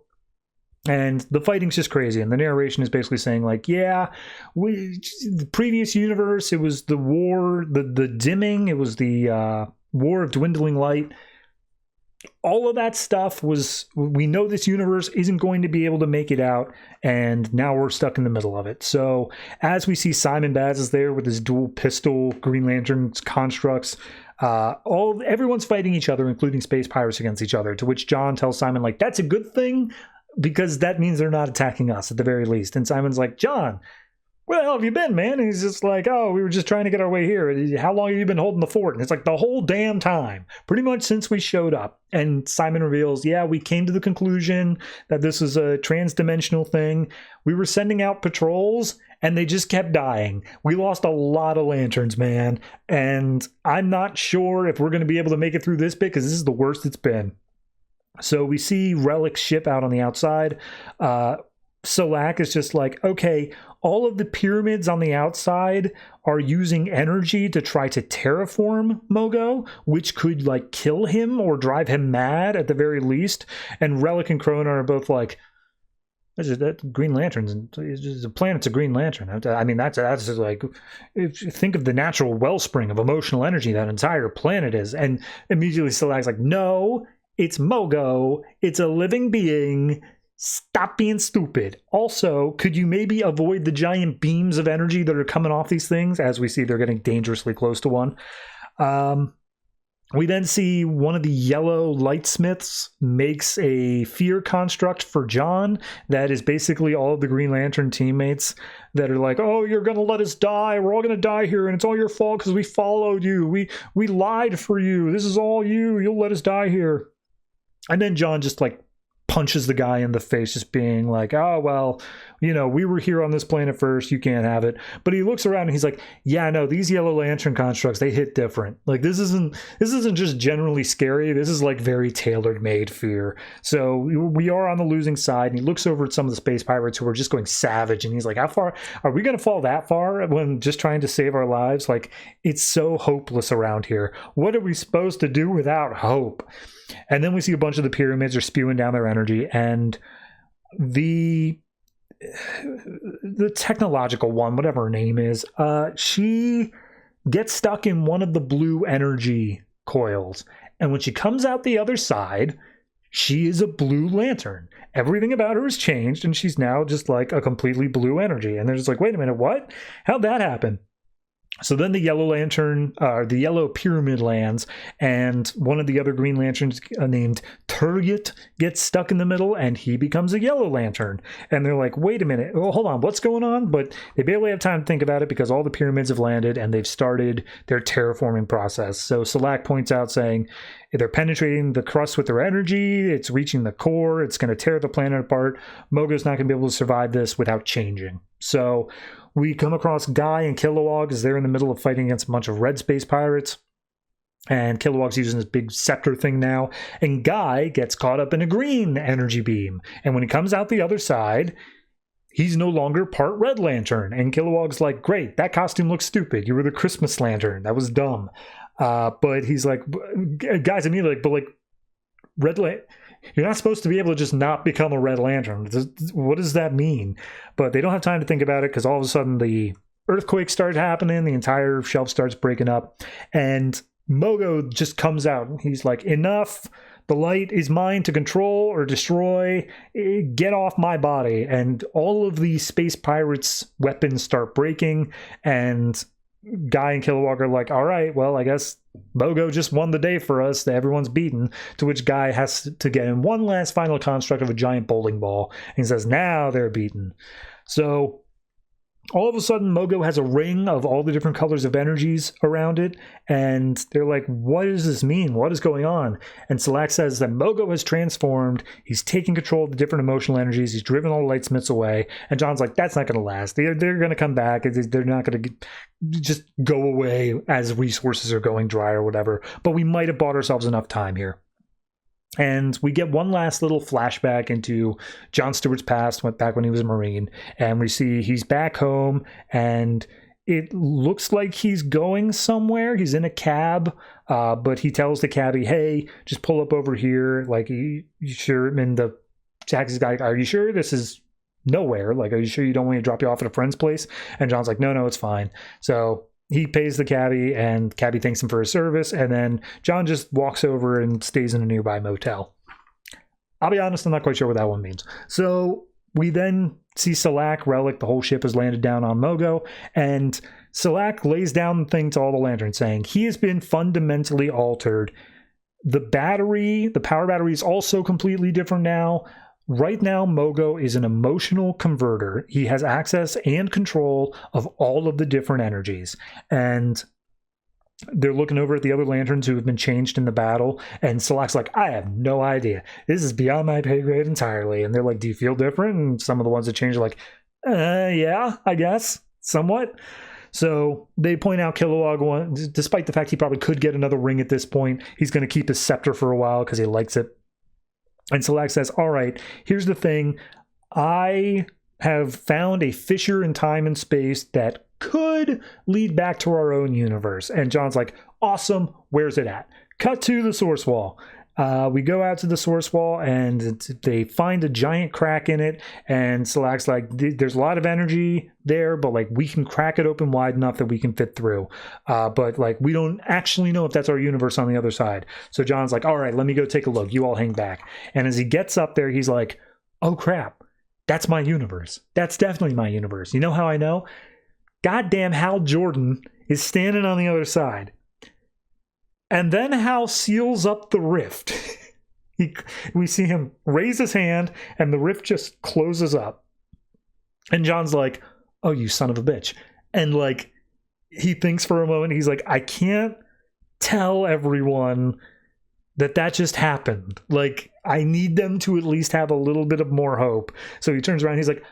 And the fighting's just crazy. And the narration is basically saying, like, yeah, the previous universe, it was the war, the dimming, it was the war of dwindling light. All of that stuff was, we know this universe isn't going to be able to make it out, and now we're stuck in the middle of it. So as we see Simon Baz is there with his dual pistol Green Lantern constructs, everyone's fighting each other, including space pirates against each other, to which John tells Simon, like, that's a good thing, because that means they're not attacking us at the very least. And Simon's like, John, where the hell have you been, man? And he's just like, oh, we were just trying to get our way here. How long have you been holding the fort? And it's like, the whole damn time, pretty much since we showed up. And Simon reveals, yeah, we came to the conclusion that this was a trans-dimensional thing. We were sending out patrols and they just kept dying. We lost a lot of lanterns, man. And I'm not sure if we're going to be able to make it through this bit, because this is the worst it's been. So we see Relic's ship out on the outside. Salak is just like, okay, all of the pyramids on the outside are using energy to try to terraform Mogo, which could, like, kill him or drive him mad at the very least. And Relic and Krona are both like, that Green Lanterns, the planet's a Green Lantern. I mean, that's just like, if you think of the natural wellspring of emotional energy that entire planet is. And immediately Salak's like, no, it's Mogo. It's a living being. Stop being stupid. Also, could you maybe avoid the giant beams of energy that are coming off these things? As we see, they're getting dangerously close to one. We then see one of the yellow lightsmiths makes a fear construct for John that is basically all of the Green Lantern teammates that are like, oh, you're going to let us die. We're all going to die here, and it's all your fault because we followed you. We lied for you. This is all you. You'll let us die here. And then John just, like, punches the guy in the face, just being like, oh, well, you know, we were here on this planet first, you can't have it. But he looks around and he's like, yeah, no, these Yellow Lantern constructs, they hit different. Like, this isn't just generally scary, this is like very tailored made fear. So we are on the losing side. And he looks over at some of the space pirates who are just going savage, and he's like, how far are we going to fall that far when just trying to save our lives? Like, it's so hopeless around here. What are we supposed to do without hope? And then we see a bunch of the pyramids are spewing down their energy, and the technological one, whatever her name is, she gets stuck in one of the blue energy coils. And when she comes out the other side, she is a blue lantern. Everything about her has changed, and she's now just like a completely blue energy. And they're just like, wait a minute, what? How'd that happen? So then the Yellow Lantern, the Yellow Pyramid lands, and one of the other Green Lanterns named Turgut gets stuck in the middle, and he becomes a Yellow Lantern. And they're like, wait a minute, well, hold on, what's going on? But they barely have time to think about it because all the pyramids have landed, and they've started their terraforming process. So Salak points out, saying, they're penetrating the crust with their energy, it's reaching the core, it's going to tear the planet apart. Mogo's not going to be able to survive this without changing. So we come across Guy and Kilowog as they're in the middle of fighting against a bunch of red space pirates. And Kilowog's using this big scepter thing now. And Guy gets caught up in a green energy beam. And when he comes out the other side, he's no longer part Red Lantern. And Kilowog's like, great, that costume looks stupid. You were the Christmas Lantern. That was dumb. But he's like, guys, immediately like, but like, Red Lantern, you're not supposed to be able to just not become a Red Lantern. What does that mean? But they don't have time to think about it because all of a sudden the earthquake starts happening. The entire shelf starts breaking up. And Mogo just comes out. He's like, enough. The light is mine to control or destroy. Get off my body. And all of the space pirates' weapons start breaking. And Guy and Kilowog are like, all right, well, I guess Mogo just won the day for us. Everyone's beaten. To which Guy has to get in one last final construct of a giant bowling ball. And he says, now they're beaten. So all of a sudden, Mogo has a ring of all the different colors of energies around it. And they're like, what does this mean? What is going on? And Salak says that Mogo has transformed. He's taking control of the different emotional energies. He's driven all the lightsmiths away. And John's like, that's not going to last. They're going to come back. They're not going to just go away as resources are going dry or whatever. But we might have bought ourselves enough time here. And we get one last little flashback into John Stewart's past, went back when he was a Marine, and we see he's back home, and it looks like he's going somewhere. He's in a cab, but he tells the cabbie, hey, just pull up over here. Like, I'm in the Taxi's guy, are you sure this is nowhere? Like, are you sure you don't want me to drop you off at a friend's place? And John's like, no, it's fine. So he pays the cabbie, and cabbie thanks him for his service, and then John just walks over and stays in a nearby motel. I'll be honest, I'm not quite sure what that one means. So we then see Salak, Relic, the whole ship has landed down on Mogo, and Salak lays down the thing to all the lanterns, saying he has been fundamentally altered. The power battery is also completely different now. Right now, Mogo is an emotional converter. He has access and control of all of the different energies. And they're looking over at the other lanterns who have been changed in the battle. And Salak's like, I have no idea. This is beyond my pay grade entirely. And they're like, do you feel different? And some of the ones that change are like, yeah, I guess, somewhat. So they point out Kilowog, despite the fact he probably could get another ring at this point, he's going to keep his scepter for a while because he likes it. And Salak says, all right, here's the thing. I have found a fissure in time and space that could lead back to our own universe. And John's like, awesome, where's it at? Cut to the source wall. We go out to the source wall, and they find a giant crack in it. And Salak's like, there's a lot of energy there, but like we can crack it open wide enough that we can fit through. But like we don't actually know if that's our universe on the other side. So John's like, all right, let me go take a look. You all hang back. And as he gets up there, he's like, oh crap, that's my universe. That's definitely my universe. You know how I know? Goddamn Hal Jordan is standing on the other side. And then Hal seals up the rift. We see him raise his hand, and the rift just closes up. And John's like, oh, you son of a bitch. And like, he thinks for a moment. He's like, I can't tell everyone that just happened. Like, I need them to at least have a little bit of more hope. So he turns around, he's like,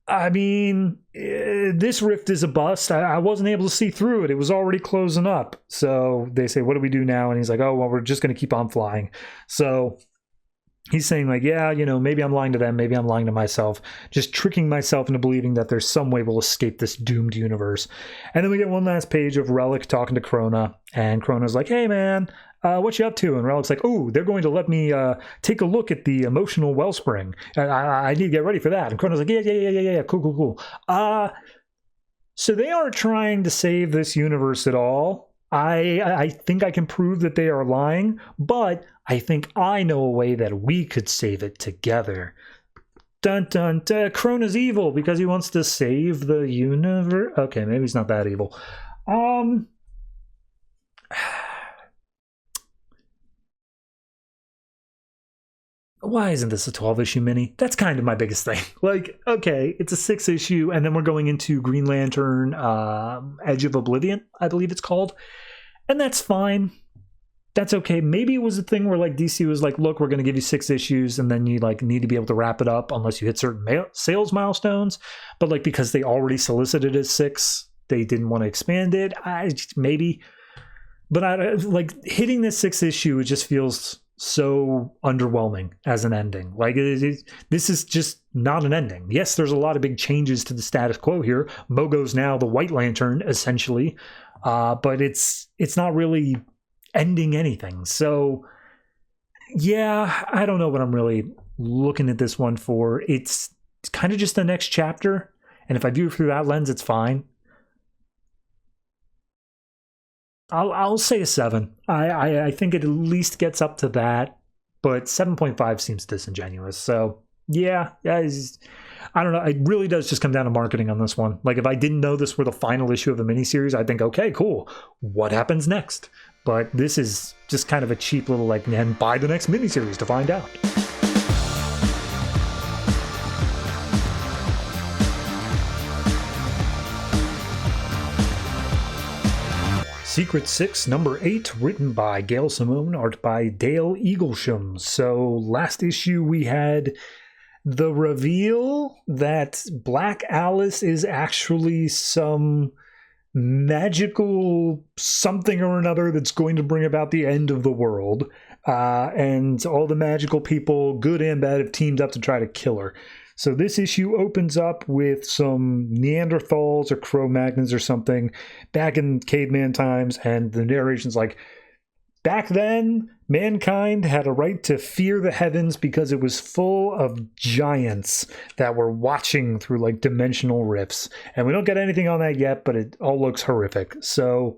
I mean, this rift is a bust. I wasn't able to see through it. It was already closing up. So they say, what do we do now? And he's like, oh, well, we're just going to keep on flying. So he's saying like, yeah, you know, maybe I'm lying to them. Maybe I'm lying to myself. Just tricking myself into believing that there's some way we'll escape this doomed universe. And then we get one last page of Relic talking to Krona. And Krona's like, hey, man, what you up to? And Relic's like, oh, they're going to let me take a look at the emotional wellspring. I need to get ready for that. And Krona's like, yeah, cool. So they aren't trying to save this universe at all. I think I can prove that they are lying, but I think I know a way that we could save it together. Dun dun dun. Krona's evil because he wants to save the universe. Okay, maybe he's not that evil. Why isn't this a 12-issue mini? That's kind of my biggest thing. Like, okay, it's a 6-issue, and then we're going into Green Lantern, Edge of Oblivion, I believe it's called. And that's fine. That's okay. Maybe it was a thing where like DC was like, look, we're going to give you 6 issues, and then you like need to be able to wrap it up unless you hit certain sales milestones. But like because they already solicited as 6, they didn't want to expand it. Maybe. But I like hitting this 6th issue, it just feels so underwhelming as an ending. Like this is just not an ending. Yes, there's a lot of big changes to the status quo here. Mogo's now the White Lantern essentially, but it's not really ending anything. So yeah, I don't know what I'm really looking at this one for. It's kind of just the next chapter, and if I view it through that lens, it's fine. I'll say a 7. I think it at least gets up to that, but 7.5 seems disingenuous. So yeah, I don't know. It really does just come down to marketing on this one. Like if I didn't know this were the final issue of a miniseries, I'd think, okay, cool. What happens next? But this is just kind of a cheap little like, and buy the next miniseries to find out. Secret 6, number 8, written by Gail Simone, art by Dale Eaglesham. So last issue we had the reveal that Black Alice is actually some magical something or another that's going to bring about the end of the world. And all the magical people, good and bad, have teamed up to try to kill her. So this issue opens up with some Neanderthals or Cro-Magnons or something back in caveman times, and the narration's like, back then, mankind had a right to fear the heavens because it was full of giants that were watching through like dimensional rifts. And we don't get anything on that yet, but it all looks horrific. So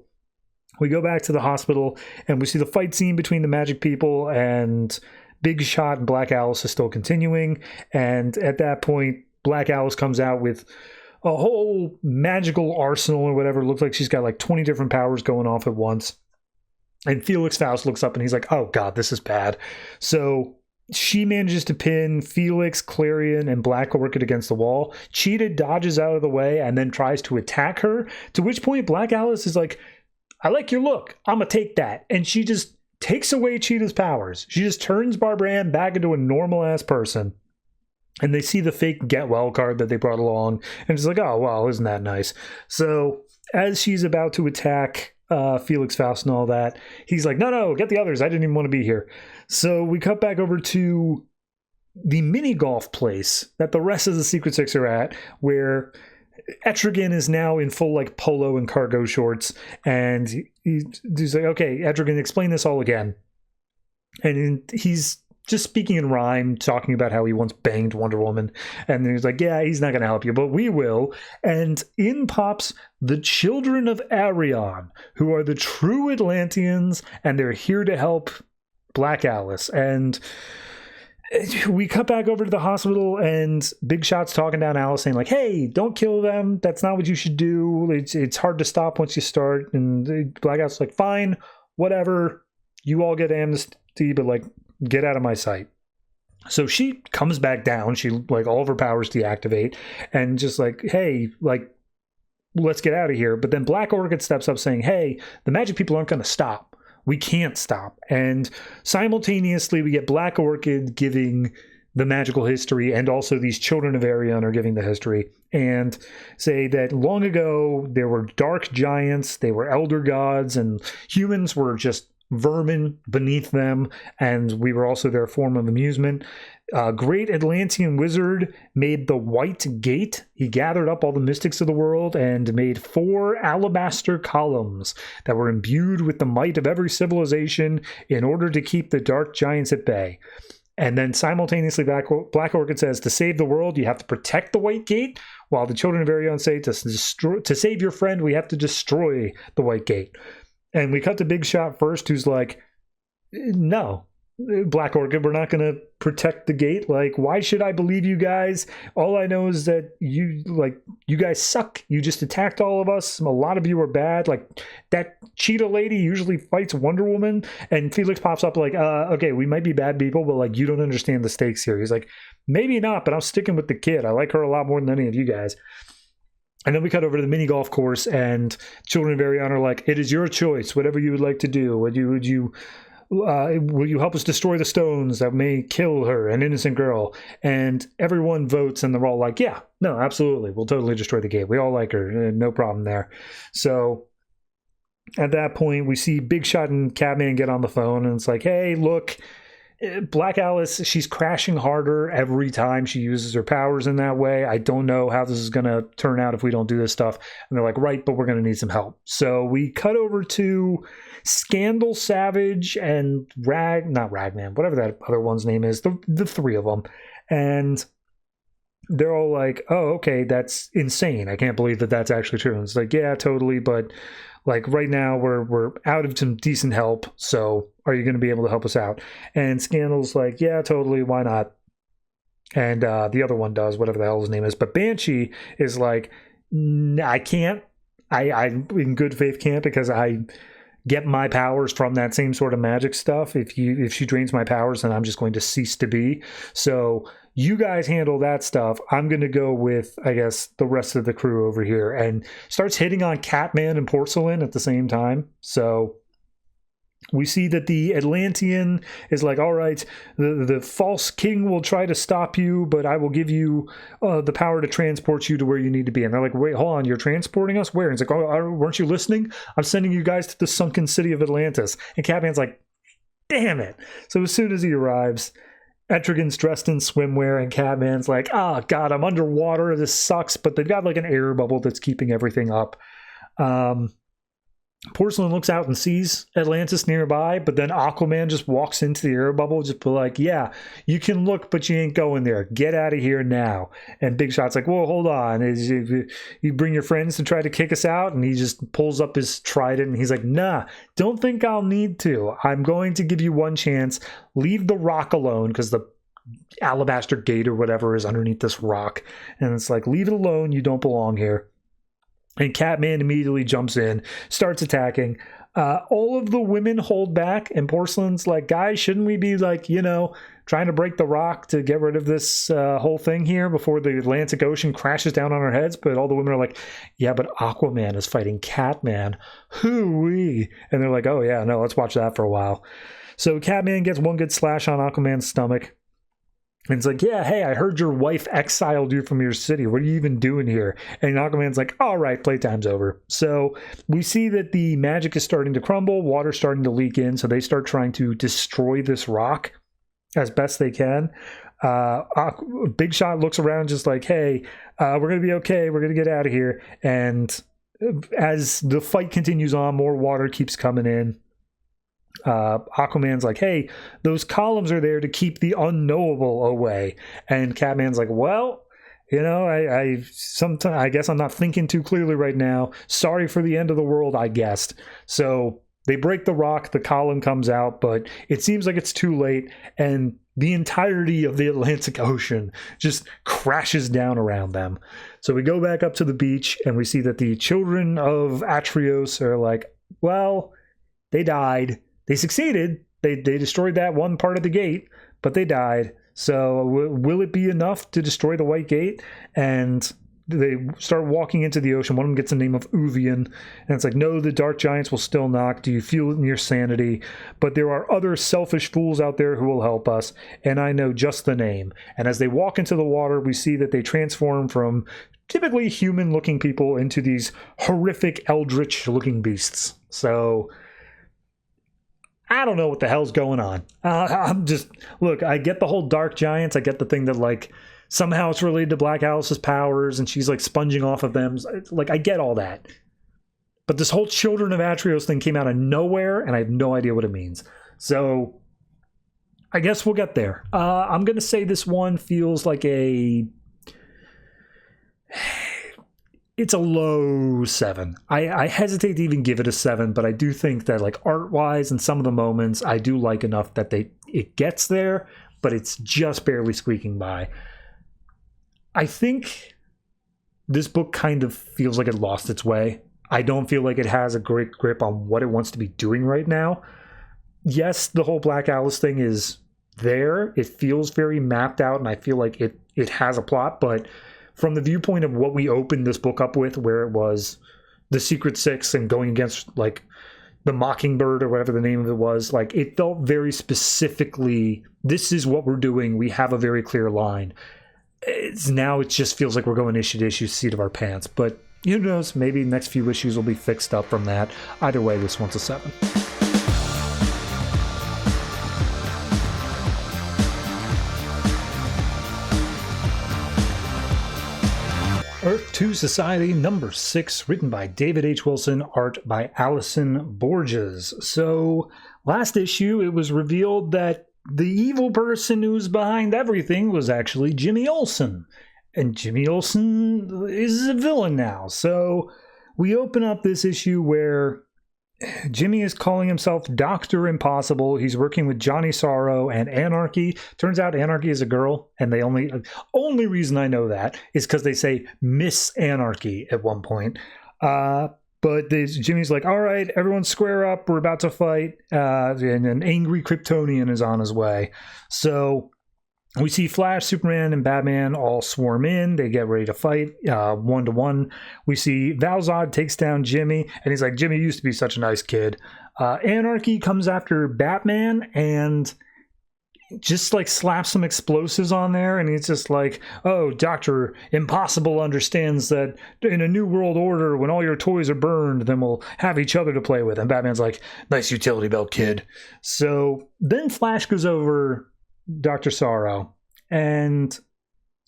we go back to the hospital and we see the fight scene between the magic people, and Big Shot and Black Alice is still continuing. And at that point, Black Alice comes out with a whole magical arsenal or whatever. It looks like she's got like 20 different powers going off at once. And Felix Faust looks up and he's like, oh God, this is bad. So she manages to pin Felix, Clarion, and Black Orchid against the wall. Cheetah dodges out of the way and then tries to attack her, to which point Black Alice is like, I like your look, I'm gonna take that. And she just takes away Cheetah's powers. She just turns Barbara Ann back into a normal ass person. And they see the fake get well card that they brought along, and it's like, oh wow, isn't that nice? So as she's about to attack Felix Faust and all that, he's like, no, get the others, I didn't even want to be here. So we cut back over to the mini golf place that the rest of the Secret Six are at, where Etrigan is now in full like polo and cargo shorts, and he's like, okay, Etrigan, explain this all again. And he's just speaking in rhyme, talking about how he once banged Wonder Woman. And then he's like, yeah, he's not going to help you, but we will. And in pops the children of Arion, who are the true Atlanteans, and they're here to help Black Alice. And we cut back over to the hospital, and Big Shot's talking down Alice, saying like, hey, don't kill them. That's not what you should do. It's hard to stop once you start. And Black Alice's like, fine, whatever. You all get amnesty, but like, get out of my sight. So she comes back down. She like all of her powers deactivate, and just like, hey, like, let's get out of here. But then Black Orchid steps up saying, hey, the magic people aren't going to stop. We can't stop. And simultaneously we get Black Orchid giving the magical history, and also these children of Arion are giving the history, and say that long ago there were dark giants, they were elder gods, and humans were just vermin beneath them, and we were also their form of amusement. A great Atlantean wizard made the White Gate. He gathered up all the mystics of the world and made 4 alabaster columns that were imbued with the might of every civilization in order to keep the dark giants at bay. And then simultaneously Black Orchid says, to save the world, you have to protect the White Gate, while the children of Arion say, to save your friend, we have to destroy the White Gate. And we cut to Big Shot first, who's like, no, Black Orchid, we're not going to protect the gate. Like, why should I believe you guys? All I know is that you guys suck. You just attacked all of us. A lot of you are bad. Like, that cheetah lady usually fights Wonder Woman. And Felix pops up like, okay, we might be bad people, but like, you don't understand the stakes here. He's like, maybe not, but I'm sticking with the kid. I like her a lot more than any of you guys. And then we cut over to the mini golf course, and children of Arion are like, it is your choice, whatever you would like to do. Will you help us destroy the stones that may kill her, an innocent girl? And everyone votes, and they're all like, yeah, no, absolutely. We'll totally destroy the gate. We all like her. No problem there. So at that point, we see Big Shot and Catman get on the phone, and it's like, hey, look, Black Alice, she's crashing harder every time she uses her powers in that way. I don't know how this is going to turn out if we don't do this stuff. And they're like, right, but we're going to need some help. So we cut over to Scandal Savage and not Ragman, whatever that other one's name is, the 3 of them. And they're all like, oh, okay, that's insane. I can't believe that that's actually true. And it's like, yeah, totally, but like right now we're out of some decent help, so are you going to be able to help us out? And Scandal's like, yeah, totally, why not? And the other one does, whatever the hell his name is. But Banshee is like, I can't. I in good faith can't, because I get my powers from that same sort of magic stuff. If she drains my powers, then I'm just going to cease to be. So you guys handle that stuff. I'm going to go with, I guess, the rest of the crew over here, and starts hitting on Catman and Porcelain at the same time. So we see that the Atlantean is like, all right, the false king will try to stop you, but I will give you the power to transport you to where you need to be. And they're like, wait, hold on, you're transporting us? Where? And it's like, oh, weren't you listening? I'm sending you guys to the sunken city of Atlantis. And Catman's like, damn it. So as soon as he arrives, Etrigan's dressed in swimwear, and Catman's like, oh, God, I'm underwater. This sucks. But they've got like an air bubble that's keeping everything up. Porcelain looks out and sees Atlantis nearby, but then Aquaman just walks into the air bubble, just be like, yeah, you can look, but you ain't going there. Get out of here now. And Big Shot's like, whoa, hold on. You bring your friends to try to kick us out? And he just pulls up his trident and he's like, nah, don't think I'll need to. I'm going to give you one chance. Leave the rock alone, because the alabaster gate or whatever is underneath this rock. And it's like, leave it alone. You don't belong here. And Catman immediately jumps in, starts attacking. All of the women hold back, and Porcelain's like, guys, shouldn't we be like, trying to break the rock to get rid of this whole thing here before the Atlantic Ocean crashes down on our heads? But all the women are like, yeah, but Aquaman is fighting Catman. Hoo-wee. And they're like, oh yeah, no, let's watch that for a while. So Catman gets one good slash on Aquaman's stomach. And it's like, yeah, hey, I heard your wife exiled you from your city. What are you even doing here? And Aquaman's like, all right, playtime's over. So we see that the magic is starting to crumble. Water's starting to leak in. So they start trying to destroy this rock as best they can. Big Shot looks around just like, hey, we're going to be okay. We're going to get out of here. And as the fight continues on, more water keeps coming in. Aquaman's like, hey, those columns are there to keep the unknowable away. And Catman's like, well, I guess I'm not thinking too clearly right now. Sorry for the end of the world, I guessed. So they break the rock, the column comes out, but it seems like it's too late, and the entirety of the Atlantic Ocean just crashes down around them. So we go back up to the beach, and we see that the children of Atrios are like, well, they died. They succeeded. They destroyed that one part of the gate, but they died. So will it be enough to destroy the White Gate? And they start walking into the ocean. One of them gets the name of Uvian. And it's like, no, the Dark Giants will still knock. Do you feel it in your sanity? But there are other selfish fools out there who will help us. And I know just the name. And as they walk into the water, we see that they transform from typically human-looking people into these horrific, eldritch-looking beasts. So I don't know what the hell's going on. Look, I get the whole Dark Giants. I get the thing that, like, somehow it's related to Black Alice's powers and she's, like, sponging off of them. Like, I get all that. But this whole Children of Atrios thing came out of nowhere, and I have no idea what it means. So I guess we'll get there. I'm going to say this one feels like it's a low 7. I hesitate to even give it a 7, but I do think that, like, art-wise and some of the moments, I do like enough that it gets there, but it's just barely squeaking by. I think this book kind of feels like it lost its way. I don't feel like it has a great grip on what it wants to be doing right now. Yes, the whole Black Alice thing is there. It feels very mapped out, and I feel like it has a plot, but from the viewpoint of what we opened this book up with, where it was the Secret Six and going against, like, the Mockingbird or whatever the name of it was, like, it felt very specifically, this is what we're doing. We have a very clear line. Now it just feels like we're going issue to issue, seat of our pants. But who knows? Maybe the next few issues will be fixed up from that. Either way, this one's a 7. Earth 2 Society number 6, written by David H. Wilson, art by Alisson Borges. So, last issue, it was revealed that the evil person who's behind everything was actually Jimmy Olsen. And Jimmy Olsen is a villain now. So, we open up this issue where Jimmy is calling himself Dr. Impossible. He's working with Johnny Sorrow and Anarchy. Turns out Anarchy is a girl, and they only reason I know that is because they say Miss Anarchy at one point. But Jimmy's like, all right, everyone square up. We're about to fight. And an angry Kryptonian is on his way. So we see Flash, Superman, and Batman all swarm in. They get ready to fight 1-to-1. We see Val-Zod takes down Jimmy, and he's like, Jimmy used to be such a nice kid. Anarchy comes after Batman and just, like, slaps some explosives on there, and he's just like, oh, Dr. Impossible understands that in a new world order, when all your toys are burned, then we'll have each other to play with. And Batman's like, nice utility belt, kid. So then Flash goes over Dr. Sorrow, and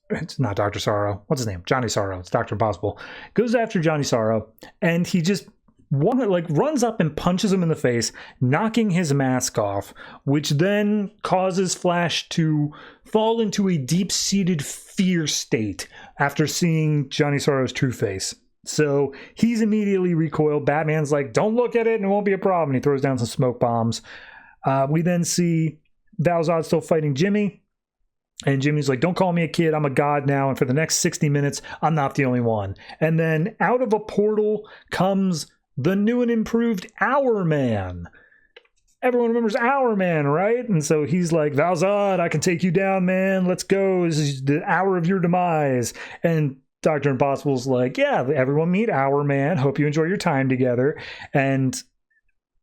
it's not Dr. Sorrow. What's his name? Johnny Sorrow. It's Dr. Impossible. Goes after Johnny Sorrow, and he just one like runs up and punches him in the face, knocking his mask off, which then causes Flash to fall into a deep-seated fear state after seeing Johnny Sorrow's true face. So he's immediately recoiled. Batman's like, don't look at it and it won't be a problem. And he throws down some smoke bombs. We then see Val Zod still fighting Jimmy. And Jimmy's like, don't call me a kid. I'm a god now. And for the next 60 minutes, I'm not the only one. And then out of a portal comes the new and improved Hour Man. Everyone remembers Hour Man, right? And so he's like, Val Zod, I can take you down, man. Let's go. This is the hour of your demise. And Dr. Impossible's like, yeah, everyone meet Hour Man. Hope you enjoy your time together. And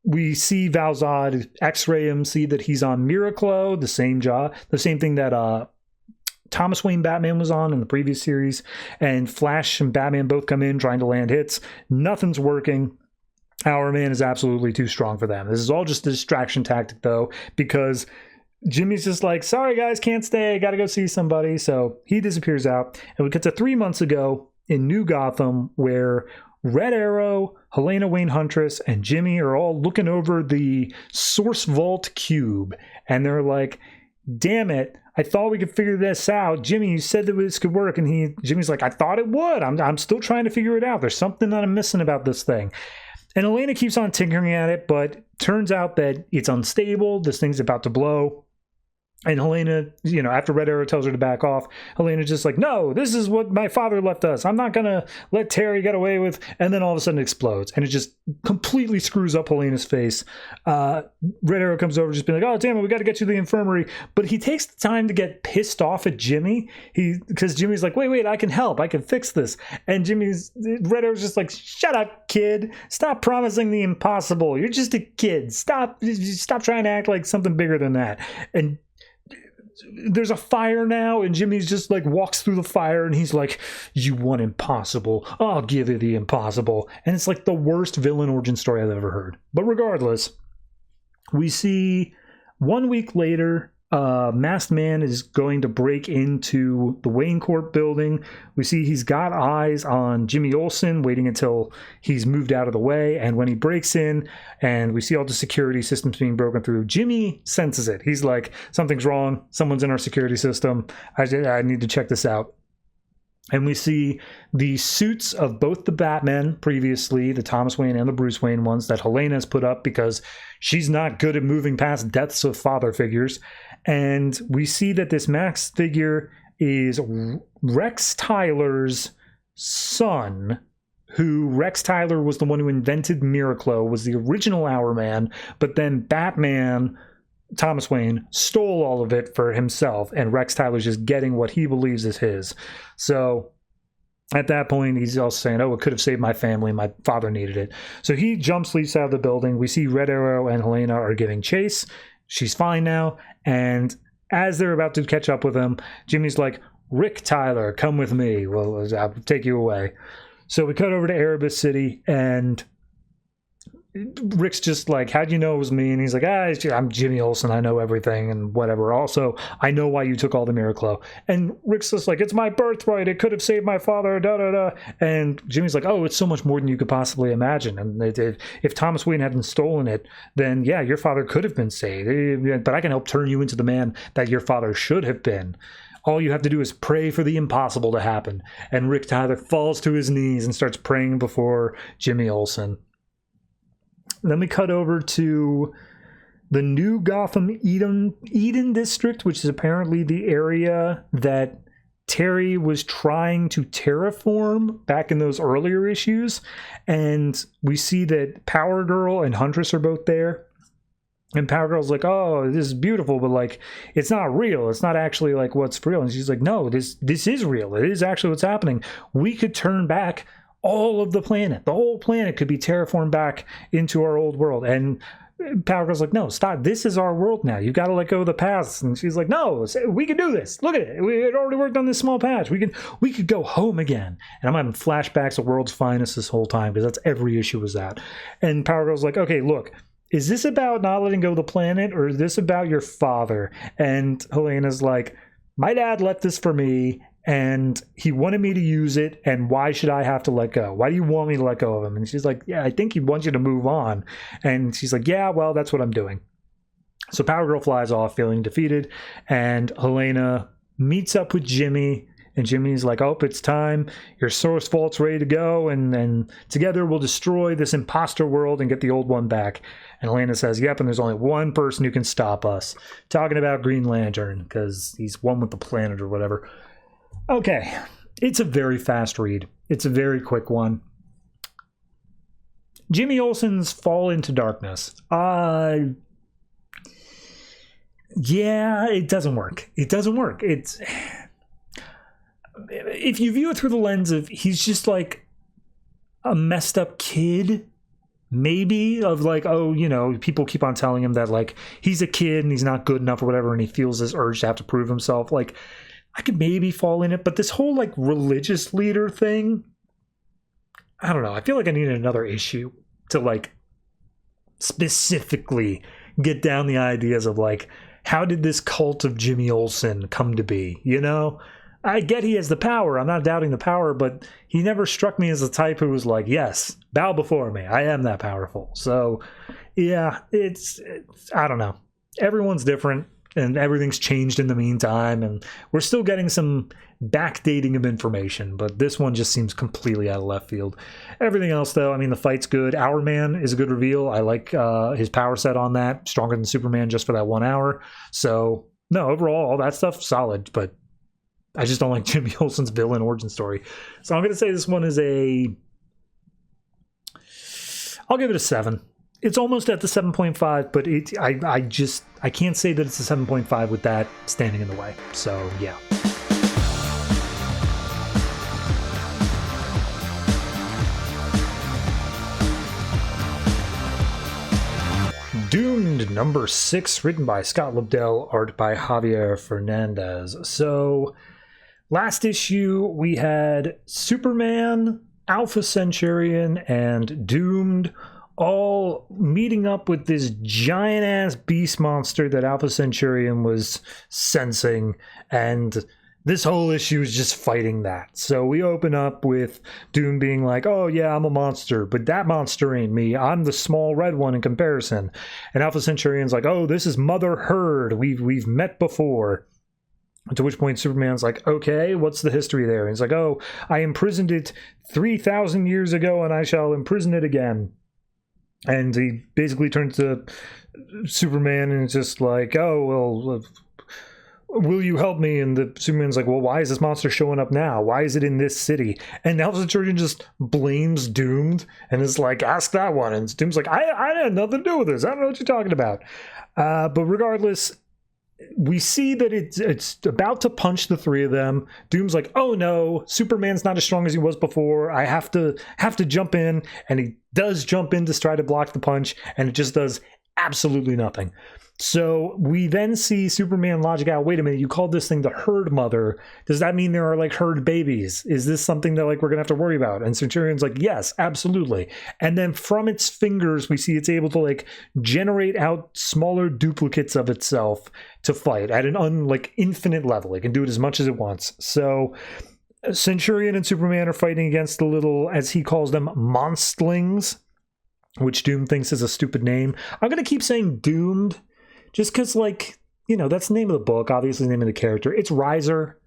we see Val Zod x-ray him, see that he's on Miraclo, the same job, the same thing that Thomas Wayne Batman was on in the previous series. And Flash and Batman both come in trying to land hits. Nothing's working. Hour Man is absolutely too strong for them. This is all just a distraction tactic, though, because Jimmy's just like, sorry, guys, can't stay. Got to go see somebody. So he disappears out. And we get to 3 months ago in New Gotham, where Red Arrow, Helena Wayne Huntress, and Jimmy are all looking over the Source Vault cube. And they're like, damn it, I thought we could figure this out. Jimmy, you said that this could work. And Jimmy's like, I thought it would. I'm still trying to figure it out. There's something that I'm missing about this thing. And Helena keeps on tinkering at it, but turns out that it's unstable. This thing's about to blow. And Helena, after Red Arrow tells her to back off, Helena's just like, no, this is what my father left us. I'm not going to let Terry get away with. And then all of a sudden it explodes. And it just completely screws up Helena's face. Red Arrow comes over just being like, oh, damn it, we got to get you to the infirmary. But he takes the time to get pissed off at Jimmy. Because Jimmy's like, wait, I can help. I can fix this. And Red Arrow's just like, shut up, kid. Stop promising the impossible. You're just a kid. Stop trying to act like something bigger than that. And there's a fire now, and Jimmy's just like walks through the fire, and he's like, you want impossible, I'll give you the impossible. And it's like the worst villain origin story I've ever heard. But regardless, we see 1 week later, Masked Man is going to break into the Wayne Court building. We see he's got eyes on Jimmy Olsen, waiting until he's moved out of the way. And when he breaks in and we see all the security systems being broken through, Jimmy senses it. He's like, something's wrong. Someone's in our security system. I need to check this out. And we see the suits of both the Batmen previously, the Thomas Wayne and the Bruce Wayne ones that Helena has put up because she's not good at moving past deaths of father figures. And we see that this Max figure is Rex Tyler's son, who Rex Tyler was the one who invented Miraclo, was the original Hour Man, but then Batman, Thomas Wayne, stole all of it for himself, and Rex Tyler's just getting what he believes is his. So at that point, he's also saying, oh, it could have saved my family. My father needed it. So he leaps out of the building. We see Red Arrow and Helena are giving chase. She's fine now. And as they're about to catch up with him, Jimmy's like, Rick Tyler, come with me. Well, I'll take you away. So we cut over to Erebus City, and Rick's just like, how'd you know it was me? And he's like, I'm Jimmy Olsen. I know everything and whatever. Also, I know why you took all the Miraclo. And Rick's just like, it's my birthright. It could have saved my father. Da da da. And Jimmy's like, oh, it's so much more than you could possibly imagine. And if Thomas Wayne hadn't stolen it, then yeah, your father could have been saved. But I can help turn you into the man that your father should have been. All you have to do is pray for the impossible to happen. And Rick Tyler falls to his knees and starts praying before Jimmy Olsen. Then we cut over to the New Gotham Eden District, which is apparently the area that Terry was trying to terraform back in those earlier issues. And we see that Power Girl and Huntress are both there. And Power Girl's like, oh, this is beautiful, but like, it's not real. It's not actually like what's real. And she's like, no, this is real. It is actually what's happening. We could turn back all of the planet. The whole planet could be terraformed back into our old world. And Power Girl's like, no, stop. This is our world now. You've got to let go of the past. And she's like, no, we can do this. Look at it. We had already worked on this small patch. We could go home again. And I'm having flashbacks of World's Finest this whole time because that's every issue was that. And Power Girl's like, okay, look, is this about not letting go of the planet, or is this about your father? And Helena's like, my dad left this for me, and he wanted me to use it, and why should I have to let go? Why do you want me to let go of him? And she's like, yeah, I think he wants you to move on. And she's like, yeah, well, that's what I'm doing. So Power Girl flies off feeling defeated, and Helena meets up with Jimmy, and Jimmy's like, oh, it's time. Your source vault's ready to go, and together we'll destroy this imposter world and get the old one back. And Helena says, yep, and there's only one person who can stop us. Talking about Green Lantern, because he's one with the planet or whatever. Okay, it's a very fast read. It's a very quick one. Jimmy Olsen's Fall into Darkness. Yeah, it doesn't work. It doesn't work. It's... If you view it through the lens of he's just like a messed up kid, maybe, of like, oh, you know, people keep on telling him that like he's a kid and he's not good enough or whatever, and he feels this urge to have to prove himself. Like, I could maybe fall in it, but this whole like religious leader thing, I don't know. I feel like I need another issue to like specifically get down the ideas of like, how did this cult of Jimmy Olsen come to be, you know? I get he has the power. I'm not doubting the power, but he never struck me as the type who was like, yes, bow before me. I am that powerful. So, yeah, it's I don't know. Everyone's different, and everything's changed in the meantime, and we're still getting some backdating of information, but this one just seems completely out of left field. Everything else, though, I mean, the fight's good. Hour Man is a good reveal. I like his power set on that. Stronger than Superman just for that 1 hour. So, no, overall, all that stuff, solid, but I just don't like Jimmy Olsen's villain origin story. So I'm going to say this one is I'll give it a 7. It's almost at the 7.5, but I can't say that it's a 7.5 with that standing in the way. So, yeah. Doomed number 6, written by Scott Lobdell, art by Javier Fernandez. So, last issue, we had Superman, Alpha Centurion, and Doomed all meeting up with this giant-ass beast monster that Alpha Centurion was sensing, and this whole issue is just fighting that. So we open up with Doom being like, oh yeah, I'm a monster, but that monster ain't me. I'm the small red one in comparison. And Alpha Centurion's like, oh, this is Mother Herd. We've met before. To which point Superman's like, okay, what's the history there? And he's like, oh, I imprisoned it 3,000 years ago, and I shall imprison it again. And he basically turns to Superman and is just like, oh, well, will you help me? And the Superman's like, well, why is this monster showing up now? Why is it in this city? And Alpha Centurion just blames Doomed and is like, ask that one. And Doom's like, I had nothing to do with this. I don't know what you're talking about. But regardless, we see that it's about to punch the three of them. Doom's like, oh no, Superman's not as strong as he was before. I have to jump in. And he does jump in to try to block the punch, and it just does absolutely nothing. So we then see Superman logic out, wait a minute, you called this thing the Herd Mother. Does that mean there are like herd babies? Is this something that like we're gonna have to worry about? And Centurion's like, yes, absolutely. And then from its fingers, we see it's able to like generate out smaller duplicates of itself to fight at an infinite level. It can do it as much as it wants. So Centurion and Superman are fighting against the little, as he calls them, monstlings, which Doom thinks is a stupid name. I'm gonna keep saying Doomed, just because, like, you know, that's the name of the book, obviously the name of the character. It's Riser.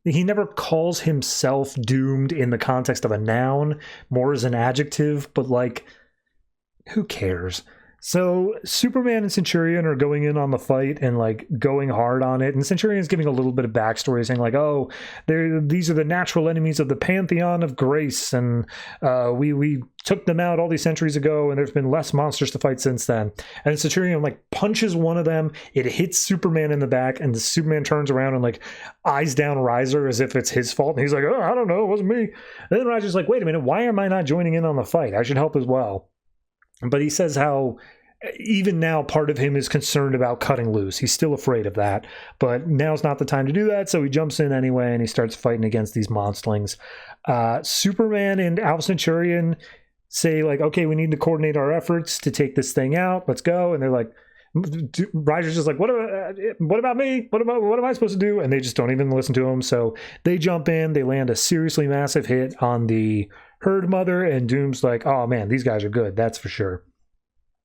He never calls himself Doomed in the context of a noun, more as an adjective, but, like, who cares? So Superman and Centurion are going in on the fight and like going hard on it, and Centurion's giving a little bit of backstory, saying like, "Oh, these are the natural enemies of the Pantheon of Grace, and we took them out all these centuries ago, and there's been less monsters to fight since then." And Centurion like punches one of them, it hits Superman in the back, and the Superman turns around and like eyes down Riser as if it's his fault, and he's like, "Oh, I don't know, it wasn't me." And then Riser's like, "Wait a minute, why am I not joining in on the fight? I should help as well." But he says how even now part of him is concerned about cutting loose. He's still afraid of that, but now's not the time to do that, so he jumps in anyway and he starts fighting against these monstlings. Superman and Alpha Centurion say like, okay, we need to coordinate our efforts to take this thing out. Let's go. And they're like, Riser's just like, what about me? What am I supposed to do? And they just don't even listen to him. So they jump in, they land a seriously massive hit on the herd mother, and Doom's like, oh man, these guys are good, that's for sure.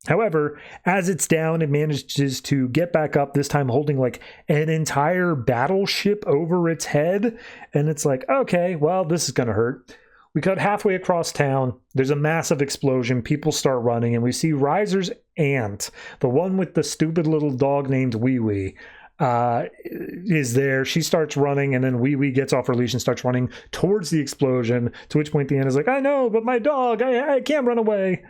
However, as it's down, it manages to get back up, this time holding like an entire battleship over its head. And it's like, okay, well, this is going to hurt. We cut halfway across town. There's a massive explosion. People start running, and we see Riser's aunt, the one with the stupid little dog named Wee Wee, is there. She starts running, and then Wee Wee gets off her leash and starts running towards the explosion, to which point the aunt is like, I know, but my dog, I can't run away.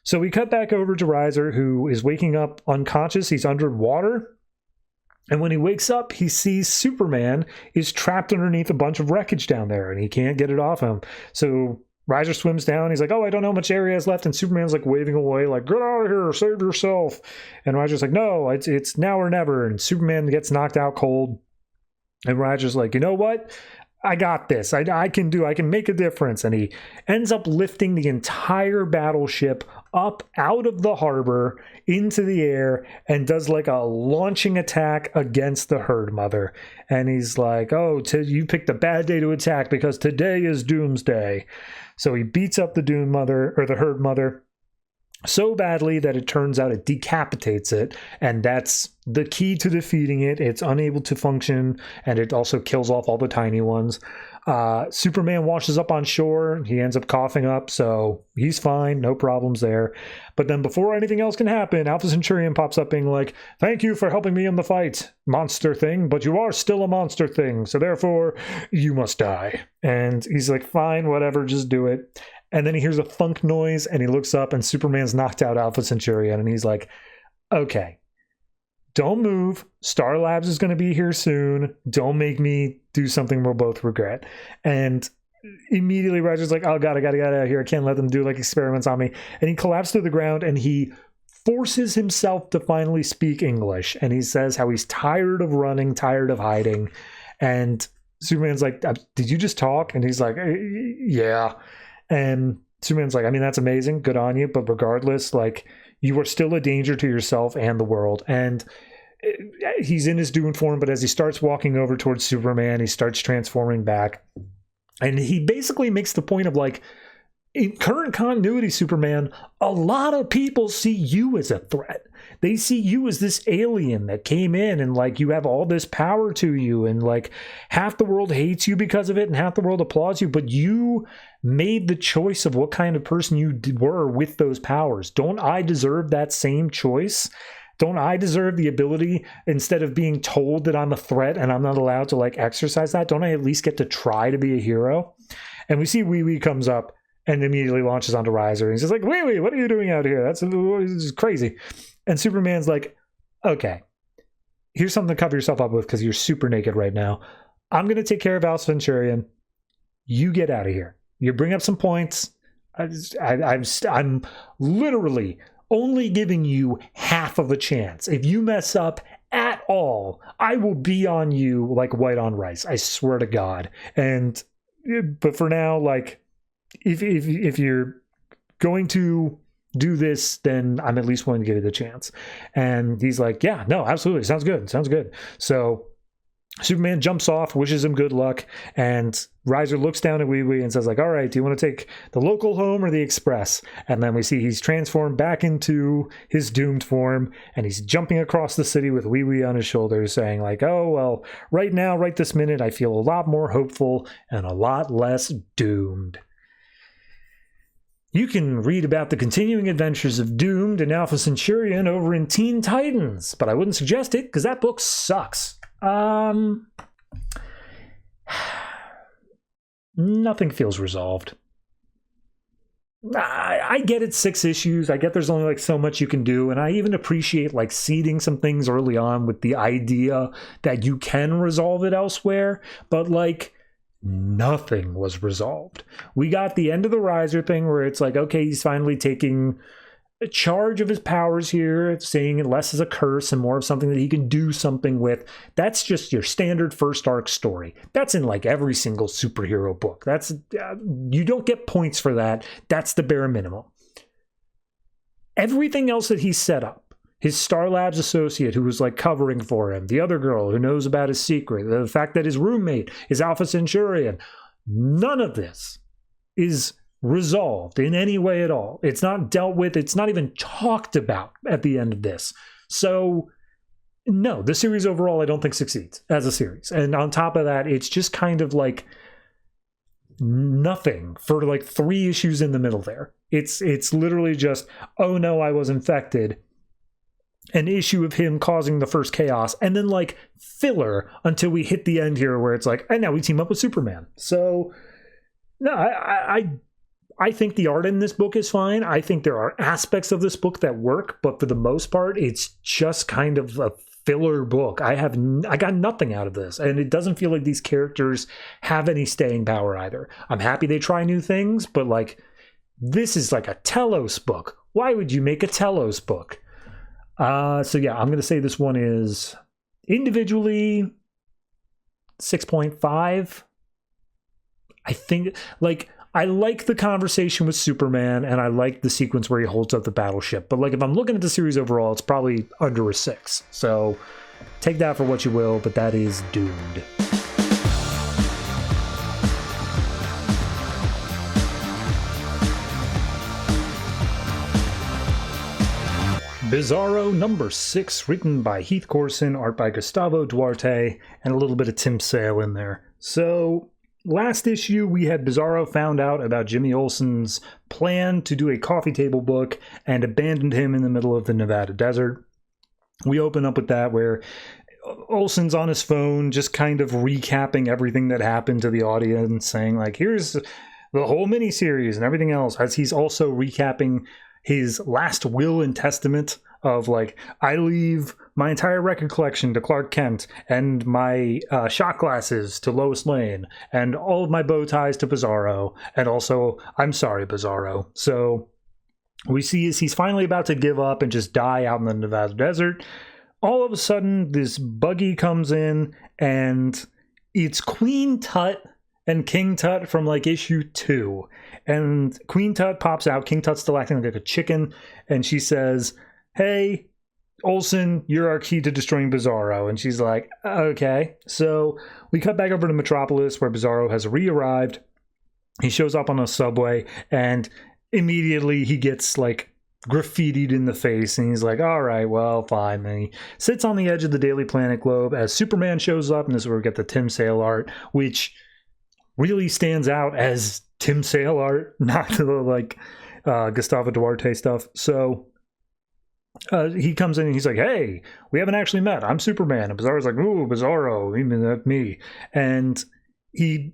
So we cut back over to Riser, who is waking up unconscious. He's underwater. And when he wakes up, he sees Superman is trapped underneath a bunch of wreckage down there, and he can't get it off him. So Riser swims down. He's like, oh, I don't know how much area is left. And Superman's like waving away, like, get out of here, save yourself. And Riser's like, no, it's now or never. And Superman gets knocked out cold. And Riser's like, you know what? I got this. I can make a difference. And he ends up lifting the entire battleship up out of the harbor into the air and does like a launching attack against the herd mother. And he's like, oh, you picked a bad day to attack because today is Doomsday. So he beats up the Doom mother, or the herd mother, so badly that it turns out it decapitates it, and that's the key to defeating it. It's unable to function, and it also kills off all the tiny ones. Superman washes up on shore. He ends up coughing up, so he's fine, no problems there. But then before anything else can happen, Alpha Centurion pops up being like, thank you for helping me in the fight, monster thing, but you are still a monster thing, so therefore you must die. And he's like, fine, whatever, just do it. And then he hears a thunk noise, and he looks up, and Superman's knocked out Alpha Centurion, and he's like, okay, don't move. Star Labs is going to be here soon. Don't make me do something we'll both regret. And immediately Riser's like, oh God, I gotta get out of here. I can't let them do like experiments on me. And he collapsed to the ground, and he forces himself to finally speak English. And he says how he's tired of running, tired of hiding. And Superman's like, did you just talk? And he's like, yeah. And Superman's like, I mean, that's amazing. Good on you. But regardless, like, you are still a danger to yourself and the world. And he's in his Doom form, but as he starts walking over towards Superman, he starts transforming back. And he basically makes the point of like, in current continuity, Superman, a lot of people see you as a threat. They see you as this alien that came in, and like you have all this power to you, and like half the world hates you because of it and half the world applauds you, but you made the choice of what kind of person you were with those powers. Don't I deserve that same choice? Don't I deserve the ability, instead of being told that I'm a threat and I'm not allowed to like exercise that, don't I at least get to try to be a hero? And we see Wee Wee comes up and immediately launches onto Riser. And he's just like, Wee Wee, what are you doing out here? That's crazy. And Superman's like, okay, here's something to cover yourself up with because you're super naked right now. I'm going to take care of Alpha Centurion. You get out of here. You bring up some points. I'm literally only giving you half of a chance. If you mess up at all, I will be on you like white on rice. I swear to God. But for now, like, if you're going to do this, then I'm at least willing to give it a chance. And he's like, yeah, no, absolutely. Sounds good. So Superman jumps off, wishes him good luck, and Riser looks down at Wee Wee and says like, all right, do you want to take the local home or the express? And then we see he's transformed back into his doomed form, and he's jumping across the city with Wee Wee on his shoulders, saying like, oh, well, right now, right this minute, I feel a lot more hopeful and a lot less doomed. You can read about the continuing adventures of Doomed and Alpha Centurion over in Teen Titans, but I wouldn't suggest it because that book sucks. Nothing feels resolved. I get it's 6 issues. I get there's only like so much you can do, and I even appreciate like seeding some things early on with the idea that you can resolve it elsewhere, but like nothing was resolved. We got the end of the Riser thing where it's like, okay, he's finally taking charge of his powers here, saying it less as a curse and more of something that he can do something with. That's just your standard first arc story. That's in like every single superhero book. That's you don't get points for that. That's the bare minimum. Everything else that he set up, his Star Labs associate who was like covering for him, the other girl who knows about his secret, the fact that his roommate is Alpha Centurion. None of this is resolved in any way at all. It's not dealt with. It's not even talked about at the end of this. So no, the series overall I don't think succeeds as a series. And on top of that, it's just kind of like nothing for like 3 issues in the middle there. It's literally just, oh no, I was infected. An issue of him causing the first chaos, and then like filler until we hit the end here where it's like, and now we team up with Superman. So no, I think the art in this book is fine. I think there are aspects of this book that work, but for the most part, it's just kind of a filler book. I got nothing out of this, and it doesn't feel like these characters have any staying power either. I'm happy they try new things, but like this is like a Telos book. Why would you make a Telos book? So yeah, I'm going to say this one is individually 6.5. I think like I like the conversation with Superman, and I like the sequence where he holds up the battleship. But like, if I'm looking at the series overall, it's probably under a 6. So take that for what you will, but that is doomed. Bizarro number 6, written by Heath Corson, art by Gustavo, Duarte, and a little bit of Tim Sale in there. So last issue, we had Bizarro found out about Jimmy Olsen's plan to do a coffee table book and abandoned him in the middle of the Nevada desert. We open up with that where Olsen's on his phone just kind of recapping everything that happened to the audience, saying like, here's the whole miniseries and everything else, as he's also recapping his last will and testament of like, I leave my entire record collection to Clark Kent, and my shot glasses to Lois Lane, and all of my bow ties to Bizarro, and also, I'm sorry, Bizarro. So we see as he's finally about to give up and just die out in the Nevada desert, all of a sudden this buggy comes in, and it's Queen Tut and King Tut from like issue 2. And Queen Tut pops out. King Tut's still acting like a chicken. And she says, hey, Olsen, you're our key to destroying Bizarro. And she's like, okay. So we cut back over to Metropolis where Bizarro has re-arrived. He shows up on a subway and immediately he gets like graffitied in the face. And he's like, all right, well, fine. And he sits on the edge of the Daily Planet globe as Superman shows up. And this is where we get the Tim Sale art, which really stands out as Tim Sale art, not the like Gustavo Duarte stuff. So he comes in and he's like, hey, we haven't actually met. I'm Superman. And Bizarro's like, ooh, Bizarro, even that's me. And they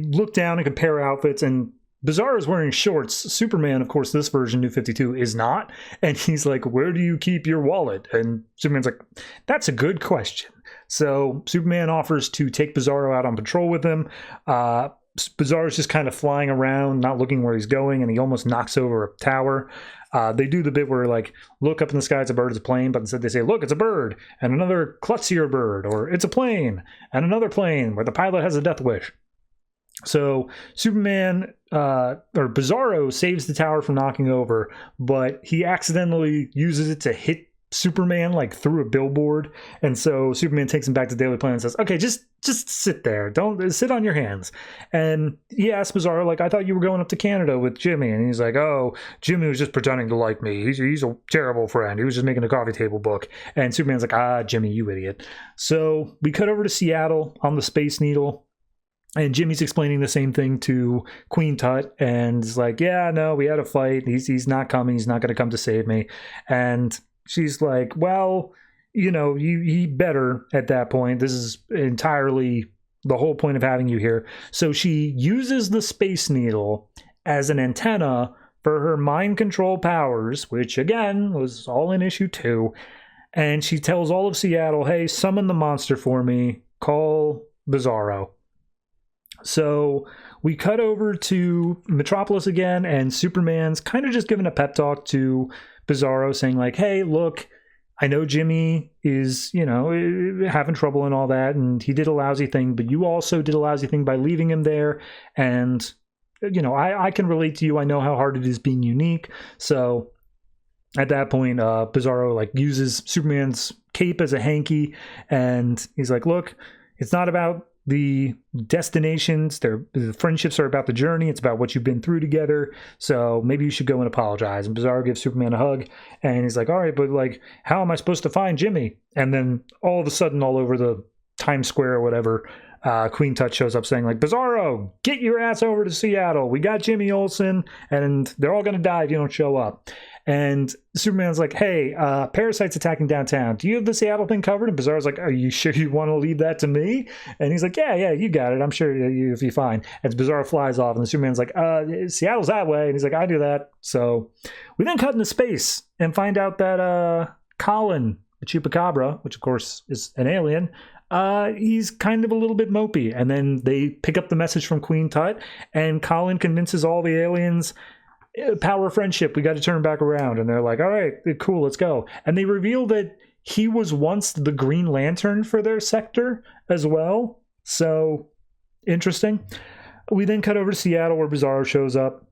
look down and compare outfits, and Bizarro's wearing shorts. Superman, of course, this version, New 52, is not. And he's like, where do you keep your wallet? And Superman's like, that's a good question. So Superman offers to take Bizarro out on patrol with him. Bizarro's just kind of flying around, not looking where he's going, and he almost knocks over a tower. They do the bit where, like, look up in the sky, it's a bird, it's a plane, but instead they say, look, it's a bird, and another klutzier bird, or it's a plane, and another plane, where the pilot has a death wish. So Superman, or Bizarro, saves the tower from knocking over, but he accidentally uses it to hit Superman like through a billboard, and so Superman takes him back to Daily Planet and says, okay, just sit there, don't sit on your hands. And he asks Bizarro, like, I thought you were going up to Canada with Jimmy. And he's like, oh, Jimmy was just pretending to like me, he's a terrible friend, he was just making a coffee table book. And Superman's like, Jimmy, you idiot. So we cut over to Seattle on the Space Needle, and Jimmy's explaining the same thing to Queen Tut, and is like, yeah, no, we had a fight, he's not coming, he's not going to come to save me. And she's like, well, you know, he better at that point. This is entirely the whole point of having you here. So she uses the Space Needle as an antenna for her mind control powers, which again was all in issue 2. And she tells all of Seattle, hey, summon the monster for me, call Bizarro. So we cut over to Metropolis again, and Superman's kind of just giving a pep talk to Bizarro, saying like, hey, look, I know Jimmy is, you know, having trouble and all that, and he did a lousy thing, but you also did a lousy thing by leaving him there, and, you know, I can relate to you. I know how hard it is being unique. So At that point, Bizarro like uses Superman's cape as a hanky, and he's like, look, it's not about the destinations, the friendships are about the journey. It's about what you've been through together. So maybe you should go and apologize. And Bizarro gives Superman a hug, and he's like, all right, but like, how am I supposed to find Jimmy? And then all of a sudden, all over the Times Square or whatever, Queen Tut shows up saying like, Bizarro, get your ass over to Seattle. We got Jimmy Olsen, and they're all going to die if you don't show up. And Superman's like, hey, parasites attacking downtown. Do you have the Seattle thing covered? And Bizarro's like, are you sure you want to leave that to me? And he's like, yeah, you got it. I'm sure you'll be fine. And Bizarro flies off, and the Superman's like, Seattle's that way. And he's like, I do that. So we then cut into space and find out that Cullen, the Chupacabra, which of course is an alien, he's kind of a little bit mopey. And then they pick up the message from Queen Tut, and Cullen convinces all the aliens, power of friendship, we got to turn back around. And they're like, all right, cool, let's go. And they reveal that he was once the Green Lantern for their sector as well. So interesting. We then cut over to Seattle, where Bizarro shows up.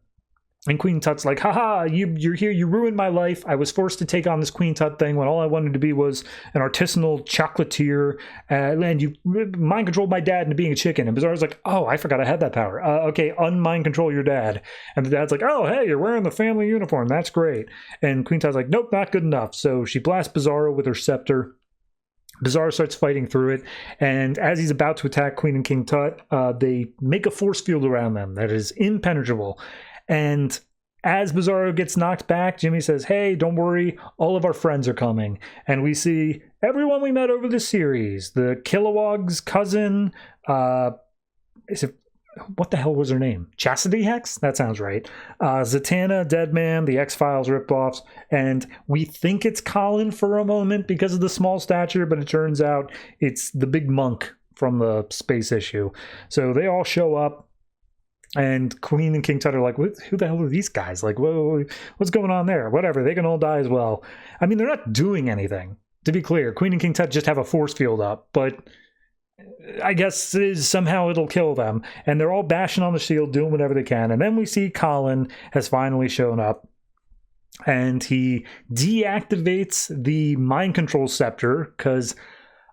And Queen Tut's like, haha, you're here, you ruined my life. I was forced to take on this Queen Tut thing when all I wanted to be was an artisanal chocolatier, and you mind controlled my dad into being a chicken. And Bizarro's like, oh, I forgot I had that power. Okay, unmind control your dad. And the dad's like, oh, hey, you're wearing the family uniform. That's great. And Queen Tut's like, nope, not good enough. So she blasts Bizarro with her scepter. Bizarro starts fighting through it, and as he's about to attack Queen and King Tut, they make a force field around them that is impenetrable. And as Bizarro gets knocked back, Jimmy says, hey, don't worry, all of our friends are coming. And we see everyone we met over the series. The Kilowog's cousin, what the hell was her name? Chastity Hex? That sounds right. Zatanna, Deadman, the X-Files ripoffs. And we think it's Cullen for a moment because of the small stature, but it turns out it's the big monk from the space issue. So they all show up. And Queen and King Tut are like, who the hell are these guys? Like, what's going on there? Whatever, they can all die as well. I mean, they're not doing anything. To be clear, Queen and King Tut just have a force field up, but I guess somehow it'll kill them. And they're all bashing on the shield, doing whatever they can. And then we see Cullen has finally shown up. And he deactivates the mind control scepter, because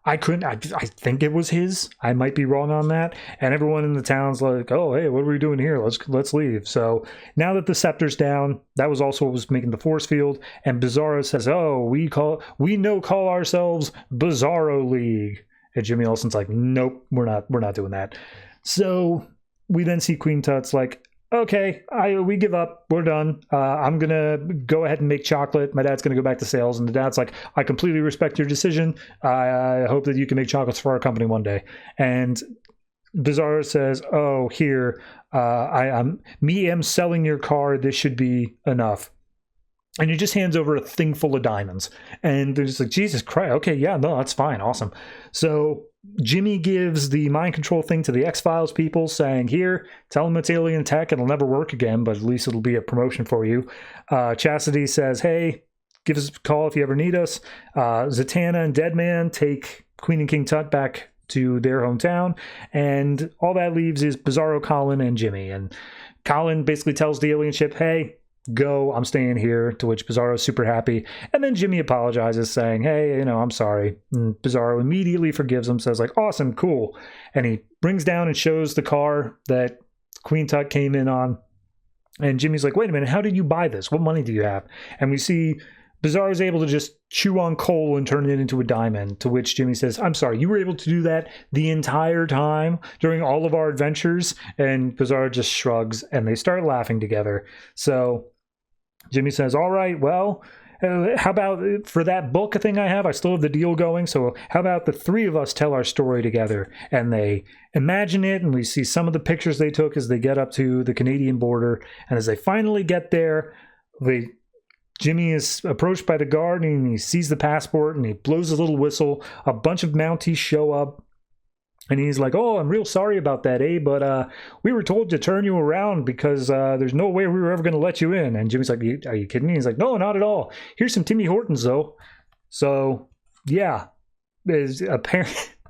I think it was his. I might be wrong on that. And everyone in the town's like, oh, hey, what are we doing here? Let's leave. So now that the scepter's down, that was also what was making the force field. And Bizarro says, oh, we call ourselves Bizarro League. And Jimmy Olsen's like, nope, we're not doing that. So we then see Queen Tut's like, okay, we give up. We're done. I'm going to go ahead and make chocolate. My dad's going to go back to sales. And the dad's like, I completely respect your decision. I hope that you can make chocolates for our company one day. And Bizarro says, oh, here, I'm selling your car. This should be enough. And he just hands over a thing full of diamonds. And they're just like, Jesus Christ. Okay, yeah, no, that's fine. Awesome. So Jimmy gives the mind control thing to the X-Files people, saying, here, tell them it's alien tech. It'll never work again, but at least it'll be a promotion for you. Chastity says, hey, give us a call if you ever need us. Zatanna and Deadman take Queen and King Tut back to their hometown. And all that leaves is Bizarro, Cullen, and Jimmy. And Cullen basically tells the alien ship, hey, go, I'm staying here, to which Bizarro's super happy. And then Jimmy apologizes, saying, hey, I'm sorry. And Bizarro immediately forgives him, says like, awesome, cool. And he brings down and shows the car that Queen Tut came in on. And Jimmy's like, wait a minute, how did you buy this? What money do you have? And we see Bizarro's able to just chew on coal and turn it into a diamond, to which Jimmy says, I'm sorry, you were able to do that the entire time during all of our adventures? And Bizarro just shrugs, and they start laughing together. So Jimmy says, all right, well, how about for that book thing I have? I still have the deal going. So how about the three of us tell our story together? And they imagine it, and we see some of the pictures they took as they get up to the Canadian border. And as they finally get there, Jimmy is approached by the guard, and he sees the passport, and he blows a little whistle. A bunch of Mounties show up, and he's like, oh, I'm real sorry about that, but we were told to turn you around because there's no way we were ever going to let you in. And Jimmy's like, are you kidding me? He's like, no, not at all. Here's some Timmy Hortons, though. So, yeah,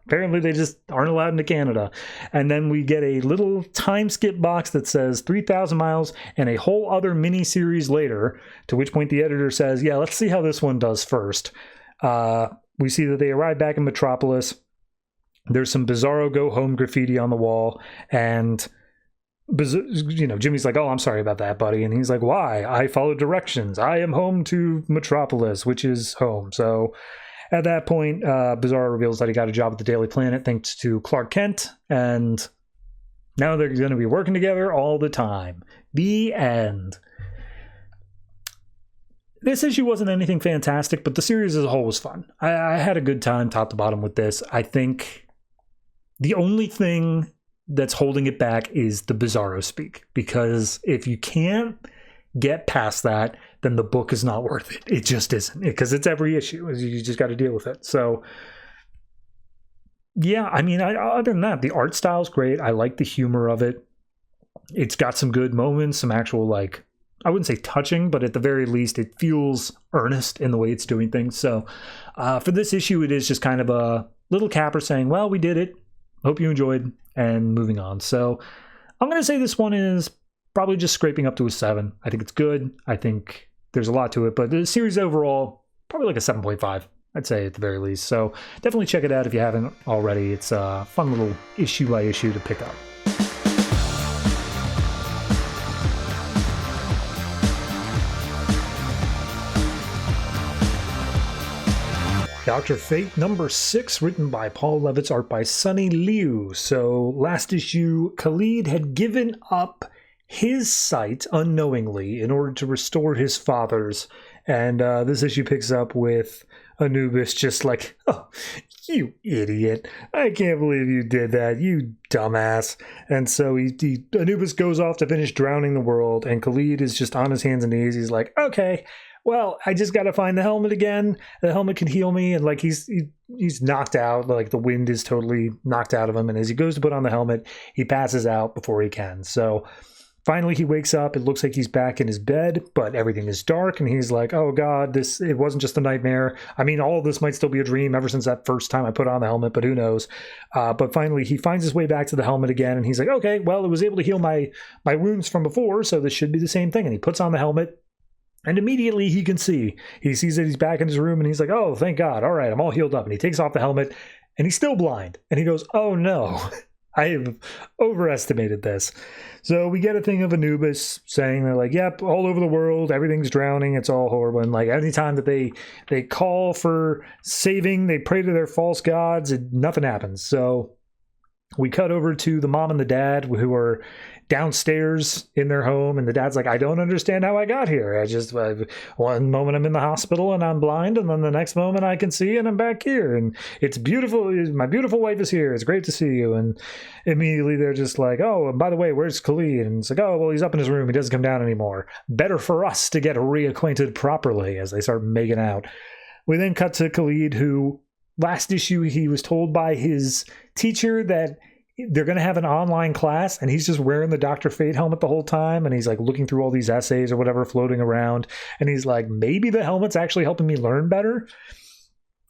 Apparently they just aren't allowed into Canada. And then we get a little time skip box that says 3,000 miles and a whole other mini series later, to which point the editor says, yeah, let's see how this one does first. We see that they arrive back in Metropolis. There's some Bizarro go home graffiti on the wall, and Jimmy's like, oh, I'm sorry about that, buddy. And he's like, why? I follow directions. I am home to Metropolis, which is home. So at that point, Bizarro reveals that he got a job at the Daily Planet thanks to Clark Kent, and now they're going to be working together all the time. The end. This issue wasn't anything fantastic, but the series as a whole was fun. I had a good time top to bottom with this. I think the only thing that's holding it back is the Bizarro speak, because if you can't get past that, then the book is not worth it. It just isn't, because it's every issue. You just got to deal with it. So yeah, I mean, other than that, the art style's great. I like the humor of it. It's got some good moments, some actual, like, I wouldn't say touching, but at the very least, it feels earnest in the way it's doing things. So for this issue, it is just kind of a little capper saying, well, we did it. Hope you enjoyed, and moving on. So I'm going to say this one is probably just scraping up to a 7. I think it's good. I think there's a lot to it, but the series overall, probably like a 7.5, I'd say at the very least. So definitely check it out if you haven't already. It's a fun little issue by issue to pick up. Dr. Fate number 6, written by Paul Levitz, art by Sonny Liu. So last issue, Khalid had given up his sight unknowingly in order to restore his father's. And this issue picks up with Anubis just like, oh, you idiot. I can't believe you did that, you dumbass. And so Anubis goes off to finish drowning the world, and Khalid is just on his hands and knees. He's like, okay, well, I just got to find the helmet again. The helmet can heal me. And like he's knocked out. Like the wind is totally knocked out of him. And as he goes to put on the helmet, he passes out before he can. So finally he wakes up. It looks like he's back in his bed, but everything is dark. And he's like, oh God, it wasn't just a nightmare. I mean, all of this might still be a dream ever since that first time I put on the helmet, but who knows? But finally he finds his way back to the helmet again. And he's like, okay, well, it was able to heal my wounds from before. So this should be the same thing. And he puts on the helmet. And immediately he can see. He sees that he's back in his room, and he's like, oh, thank God. All right, I'm all healed up. And he takes off the helmet, and he's still blind. And he goes, oh, no. I have overestimated this. So we get a thing of Anubis saying that, like, yep, all over the world, everything's drowning. It's all horrible. And, like, anytime that they call for saving, they pray to their false gods, and nothing happens. So we cut over to the mom and the dad, who are downstairs in their home, and the dad's like, I don't understand how I got here. One moment I'm in the hospital and I'm blind, and then the next moment I can see and I'm back here, and it's beautiful. My beautiful wife is here. It's great to see you. And immediately they're just like, oh, and by the way, where's Khalid? And it's like, oh, well, he's up in his room. He doesn't come down anymore. Better for us to get reacquainted properly, as they start making out. We then cut to Khalid, who last issue he was told by his teacher that they're going to have an online class, and he's just wearing the Dr. Fate helmet the whole time, and he's like looking through all these essays or whatever floating around, and he's like, maybe the helmet's actually helping me learn better.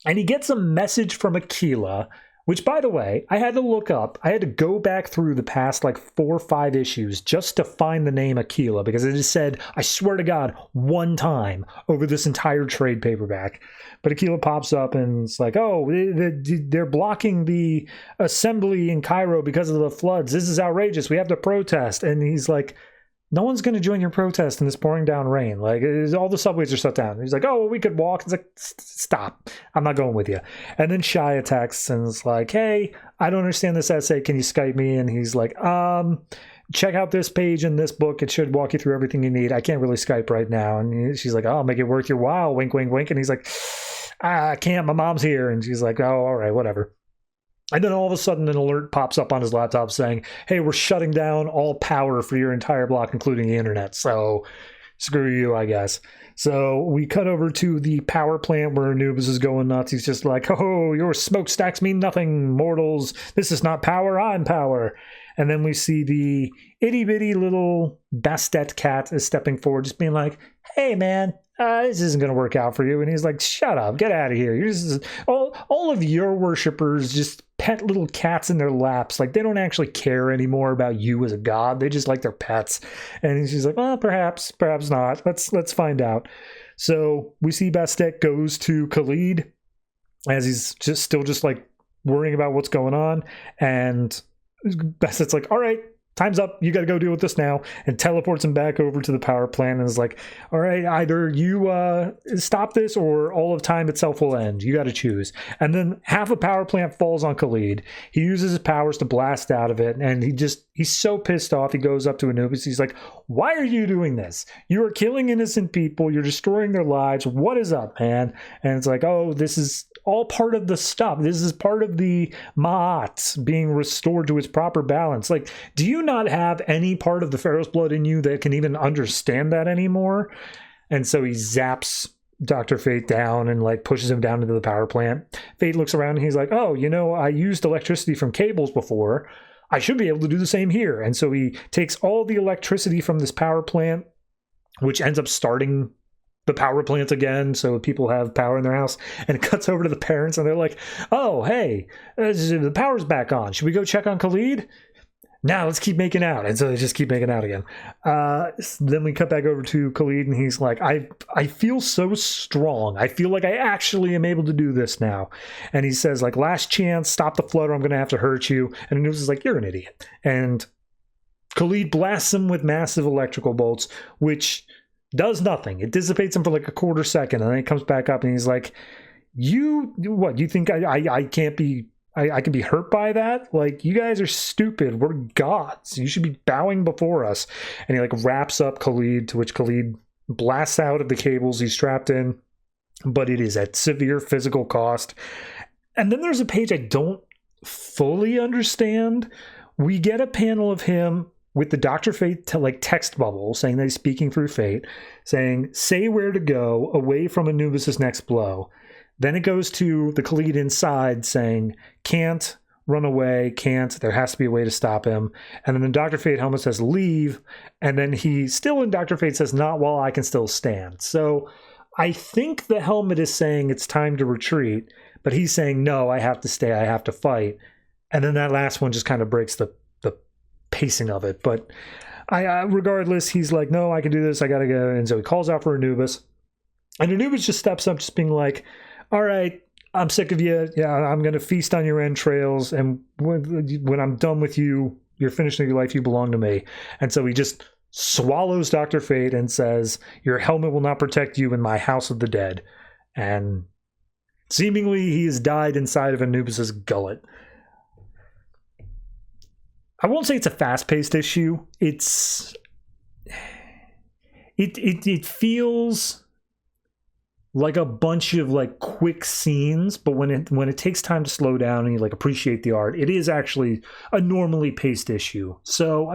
And he gets a message from Aquila, which, by the way, I had to look up. I had to go back through the past like 4 or 5 issues just to find the name Aquila, because it is said, I swear to God, one time over this entire trade paperback. But Aquila pops up and it's like, oh, they're blocking the assembly in Cairo because of the floods. This is outrageous. We have to protest. And he's like, no one's going to join your protest in this pouring down rain. Like, all the subways are shut down. He's like, oh, well, we could walk. It's like, stop. I'm not going with you. And then Shai attacks and is like, hey, I don't understand this essay. Can you Skype me? And he's like, check out this page in this book. It should walk you through everything you need. I can't really Skype right now. And she's like, oh, I'll make it worth your while. Wink, wink, wink. And he's like, I can't. My mom's here. And she's like, oh, all right, whatever. And then all of a sudden an alert pops up on his laptop saying, hey, we're shutting down all power for your entire block, including the internet. So screw you, I guess. So we cut over to the power plant where Anubis is going nuts. He's just like, oh, your smokestacks mean nothing, mortals. This is not power, I'm power. And then we see the itty bitty little Bastet cat is stepping forward, just being like, hey, man, this isn't going to work out for you. And he's like, shut up, get out of here. You're just, all of your worshippers just pet little cats in their laps. Like, they don't actually care anymore about you as a god. They just like their pets. And she's like, well, perhaps not. Let's find out. So we see Bastet goes to Khalid as he's still like worrying about what's going on. And Bastet's like, all right, time's up. You got to go deal with this now. And teleports him back over to the power plant and is like, all right, either you stop this or all of time itself will end. You got to choose. And then half a power plant falls on Khalid. He uses his powers to blast out of it. And he's so pissed off. He goes up to Anubis. He's like, why are you doing this? You are killing innocent people. You're destroying their lives. What is up, man? And it's like, oh, this is all part of the stuff. This is part of the Ma'at being restored to its proper balance. Like, do you not have any part of the Pharaoh's blood in you that can even understand that anymore? And so he zaps Dr. Fate down and like pushes him down into the power plant. Fate looks around and he's like, oh, I used electricity from cables before. I should be able to do the same here. And so he takes all the electricity from this power plant, which ends up starting the power plant again, so people have power in their house, and it cuts over to the parents, and they're like, oh, hey, the power's back on. Should we go check on Khalid? Now let's keep making out. And so they just keep making out again. Then we cut back over to Khalid, and he's like, I feel so strong. I feel like I actually am able to do this now. And he says, like, last chance, stop the flutter, I'm going to have to hurt you. And Anubis is like, you're an idiot. And Khalid blasts him with massive electrical bolts, which does nothing. It dissipates him for like a quarter second, and then it comes back up, and he's like, you think I can't be, I can be hurt by that? Like, you guys are stupid. We're gods. You should be bowing before us. And he like wraps up Khalid, to which Khalid blasts out of the cables he's trapped in, but it is at severe physical cost. And then there's a page I don't fully understand. We get a panel of him with the Dr. Fate text bubble saying that he's speaking through Fate, saying, say where to go away from Anubis' next blow. Then it goes to the Khalid inside saying, can't run away, can't, there has to be a way to stop him. And then the Dr. Fate helmet says, leave. And then he still in Dr. Fate says, not while I can still stand. So I think the helmet is saying it's time to retreat, but he's saying, no, I have to stay, I have to fight. And then that last one just kind of breaks the pacing of it. But regardless, he's like, no, I can do this, I gotta go. And so he calls out for Anubis, and Anubis just steps up, just being like, all right, I'm sick of you, yeah, I'm gonna feast on your entrails, and when I'm done with you, you're finishing your life, you belong to me. And so he just swallows Dr. Fate and says, your helmet will not protect you in my house of the dead. And seemingly he has died inside of Anubis's gullet. I won't say it's a fast-paced issue. It feels like a bunch of like quick scenes, but when it takes time to slow down and you like appreciate the art, it is actually a normally paced issue. So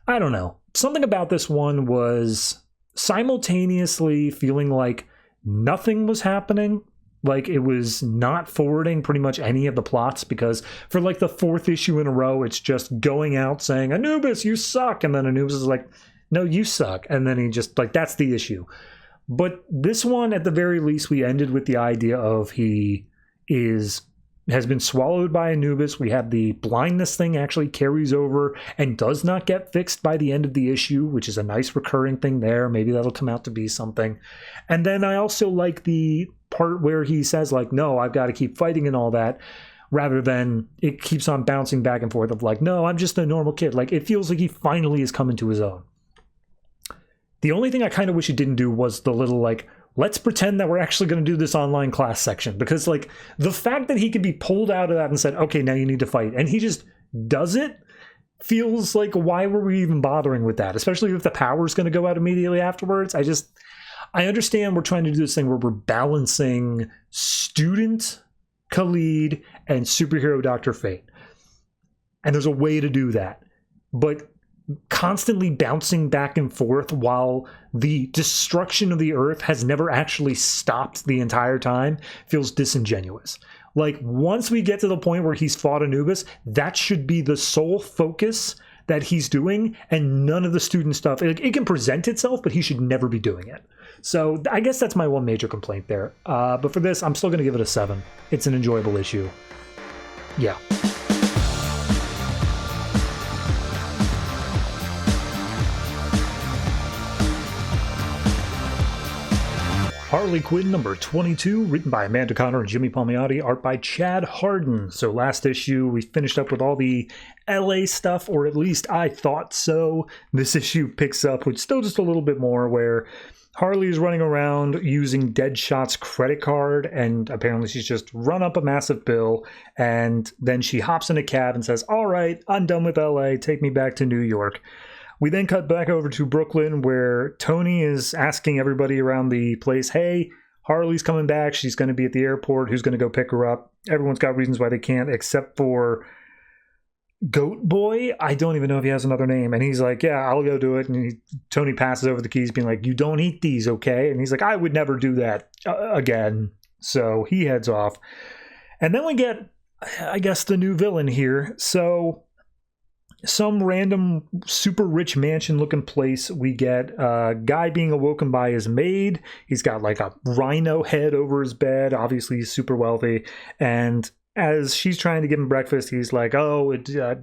I don't know. Something about this one was simultaneously feeling like nothing was happening. Like, it was not forwarding pretty much any of the plots, because for like the fourth issue in a row, it's just going out saying, Anubis, you suck. And then Anubis is like, no, you suck. And then he just like, that's the issue. But this one, at the very least, we ended with the idea of has been swallowed by Anubis. We have the blindness thing actually carries over and does not get fixed by the end of the issue, which is a nice recurring thing there. Maybe that'll come out to be something. And then I also like the part where he says like, no, I've got to keep fighting and all that, rather than it keeps on bouncing back and forth of like, no, I'm just a normal kid. Like, it feels like he finally has come into his own. The only thing I kind of wish he didn't do was the little like, let's pretend that we're actually going to do this online class section, because like the fact that he could be pulled out of that and said, okay, now you need to fight, and he just does it, feels like, why were we even bothering with that? Especially if the power's going to go out immediately afterwards. I understand we're trying to do this thing where we're balancing student Khalid and superhero Dr. Fate. And there's a way to do that. But constantly bouncing back and forth while the destruction of the earth has never actually stopped the entire time feels disingenuous. Like, once we get to the point where he's fought Anubis, that should be the sole focus that he's doing, and none of the student stuff. It can present itself, but he should never be doing it. So I guess that's my one major complaint there. But for this, I'm still going to give it a 7. It's an enjoyable issue. Yeah. Harley Quinn number 22, written by Amanda Connor and Jimmy Palmiotti, art by Chad Hardin. So last issue, we finished up with all the LA stuff, or at least I thought so. This issue picks up with still just a little bit more, where Harley is running around using Deadshot's credit card, and apparently she's just run up a massive bill, and then she hops in a cab and says, all right, I'm done with LA, take me back to New York. We then cut back over to Brooklyn, where Tony is asking everybody around the place, hey, Harley's coming back. She's going to be at the airport. Who's going to go pick her up? Everyone's got reasons why they can't, except for Goat Boy. I don't even know if he has another name. And he's like, yeah, I'll go do it. And Tony passes over the keys, being like, you don't eat these, okay? And he's like, I would never do that again. So he heads off. And then we get, I guess, the new villain here. So some random super rich mansion looking place. We get a guy being awoken by his maid. He's got like a rhino head over his bed. Obviously he's super wealthy. And as she's trying to give him breakfast, he's like, oh,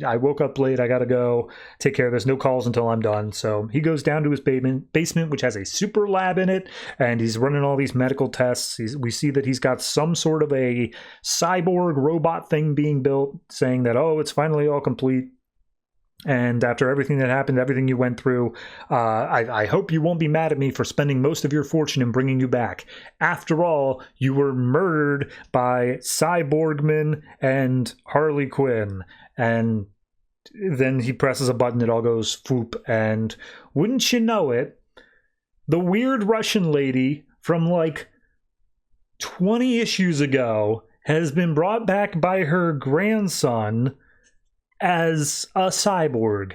I woke up late. I got to go take care of this. No calls until I'm done. So he goes down to his basement, which has a super lab in it. And he's running all these medical tests. We see that he's got some sort of a cyborg robot thing being built, saying that, oh, it's finally all complete. And after everything that happened, everything you went through, I hope you won't be mad at me for spending most of your fortune in bringing you back. After all, you were murdered by Cyborgman and Harley Quinn. And then he presses a button, it all goes foop. And wouldn't you know it, the weird Russian lady from like 20 issues ago has been brought back by her grandson as a cyborg.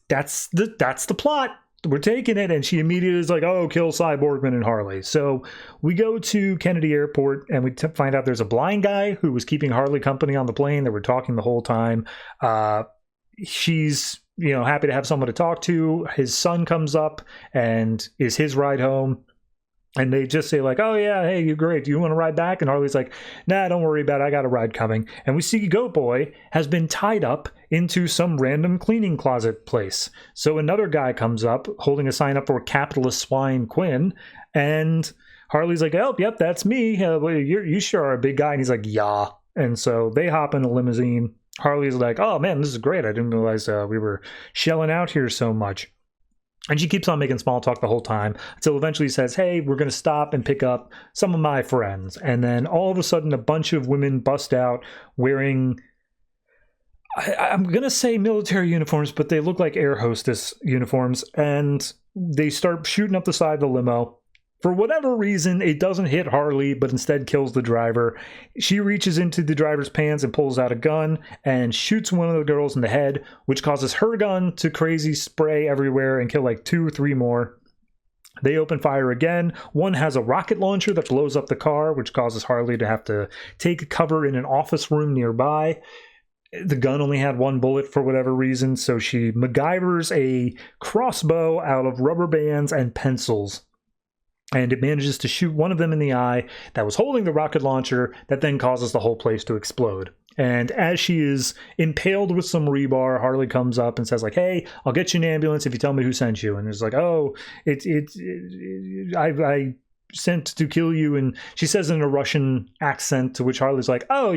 That's the plot. We're taking it. And she immediately is like, oh, kill Cyborgman and Harley. So we go to Kennedy Airport, and we find out there's a blind guy who was keeping Harley company on the plane. They were talking the whole time. She's, happy to have someone to talk to. His son comes up and is his ride home. And they just say like, oh yeah, hey, you're great. Do you want to ride back? And Harley's like, nah, don't worry about it. I got a ride coming. And we see Goat Boy has been tied up into some random cleaning closet place. So another guy comes up holding a sign up for capitalist swine Quinn. And Harley's like, oh, yep, that's me. You sure are a big guy. And he's like, yeah. And so they hop in a limousine. Harley's like, oh man, this is great. I didn't realize we were shelling out here so much. And she keeps on making small talk the whole time until eventually he says, hey, we're going to stop and pick up some of my friends. And then all of a sudden, a bunch of women bust out wearing, I'm going to say military uniforms, but they look like air hostess uniforms. And they start shooting up the side of the limo. For whatever reason, it doesn't hit Harley, but instead kills the driver. She reaches into the driver's pants and pulls out a gun and shoots one of the girls in the head, which causes her gun to crazy spray everywhere and kill like 2 or 3 more. They open fire again. One has a rocket launcher that blows up the car, which causes Harley to have to take cover in an office room nearby. The gun only had 1 bullet for whatever reason, so she MacGyvers a crossbow out of rubber bands and pencils. And it manages to shoot one of them in the eye that was holding the rocket launcher that then causes the whole place to explode. And as she is impaled with some rebar, Harley comes up and says like, hey, I'll get you an ambulance if you tell me who sent you. And it's like, oh, I sent to kill you. And she says in a Russian accent, to which Harley's like, oh,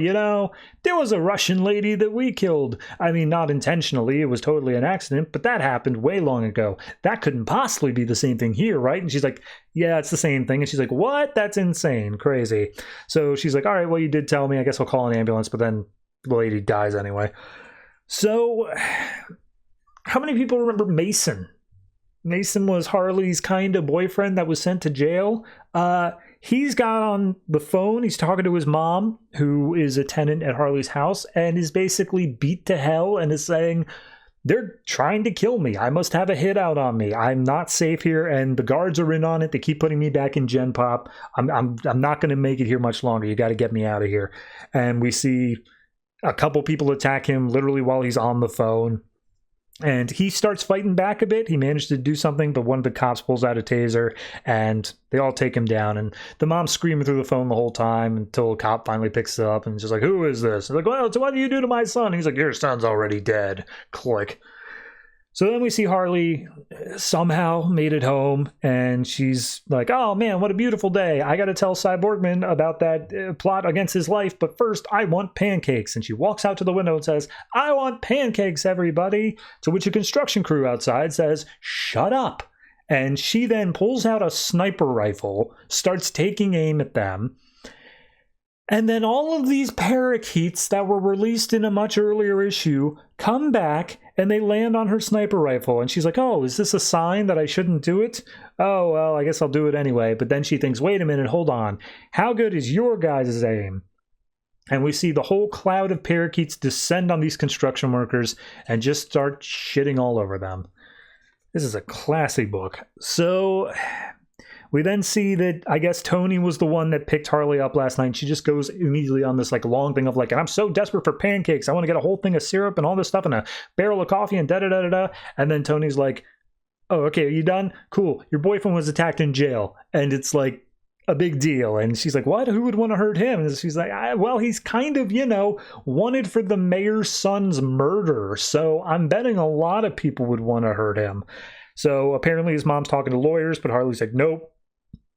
there was a Russian lady that we killed. I mean, not intentionally. It was totally an accident, but that happened way long ago. That couldn't possibly be the same thing here, right? And she's like, yeah, it's the same thing. And she's like, what? That's insane. Crazy. So she's like, all right, well, you did tell me. I guess I'll call an ambulance. But then the lady dies anyway. So how many people remember Mason? Mason was Harley's kind of boyfriend that was sent to jail. He's got on the phone. He's talking to his mom, who is a tenant at Harley's house, and is basically beat to hell and is saying, they're trying to kill me. I must have a hit out on me. I'm not safe here, and the guards are in on it. They keep putting me back in Gen Pop. I'm not going to make it here much longer. You got to get me out of here. And we see a couple people attack him literally while he's on the phone. And he starts fighting back a bit. He managed to do something, but one of the cops pulls out a taser, and they all take him down. And the mom's screaming through the phone the whole time until a cop finally picks it up and is just like, who is this? And like, well, what do you do to my son? And he's like, your son's already dead. Click. So then we see Harley somehow made it home, and she's like, oh man, what a beautiful day. I got to tell Cyborgman about that plot against his life, but first I want pancakes. And she walks out to the window and says, I want pancakes, everybody. To which a construction crew outside says, shut up. And she then pulls out a sniper rifle, starts taking aim at them. And then all of these parakeets that were released in a much earlier issue come back and they land on her sniper rifle. And she's like, oh, is this a sign that I shouldn't do it? Oh, well, I guess I'll do it anyway. But then she thinks, wait a minute, hold on. How good is your guys' aim? And we see the whole cloud of parakeets descend on these construction workers and just start shitting all over them. This is a classy book. So we then see that I guess Tony was the one that picked Harley up last night. And she just goes immediately on this like long thing of like, I'm so desperate for pancakes. I want to get a whole thing of syrup and all this stuff and a barrel of coffee and da-da-da-da-da. And then Tony's like, oh, okay, are you done? Cool. Your boyfriend was attacked in jail. And it's like a big deal. And she's like, what? Who would want to hurt him? And she's like, well, he's kind of, wanted for the mayor's son's murder. So I'm betting a lot of people would want to hurt him. So apparently his mom's talking to lawyers, but Harley's like, nope.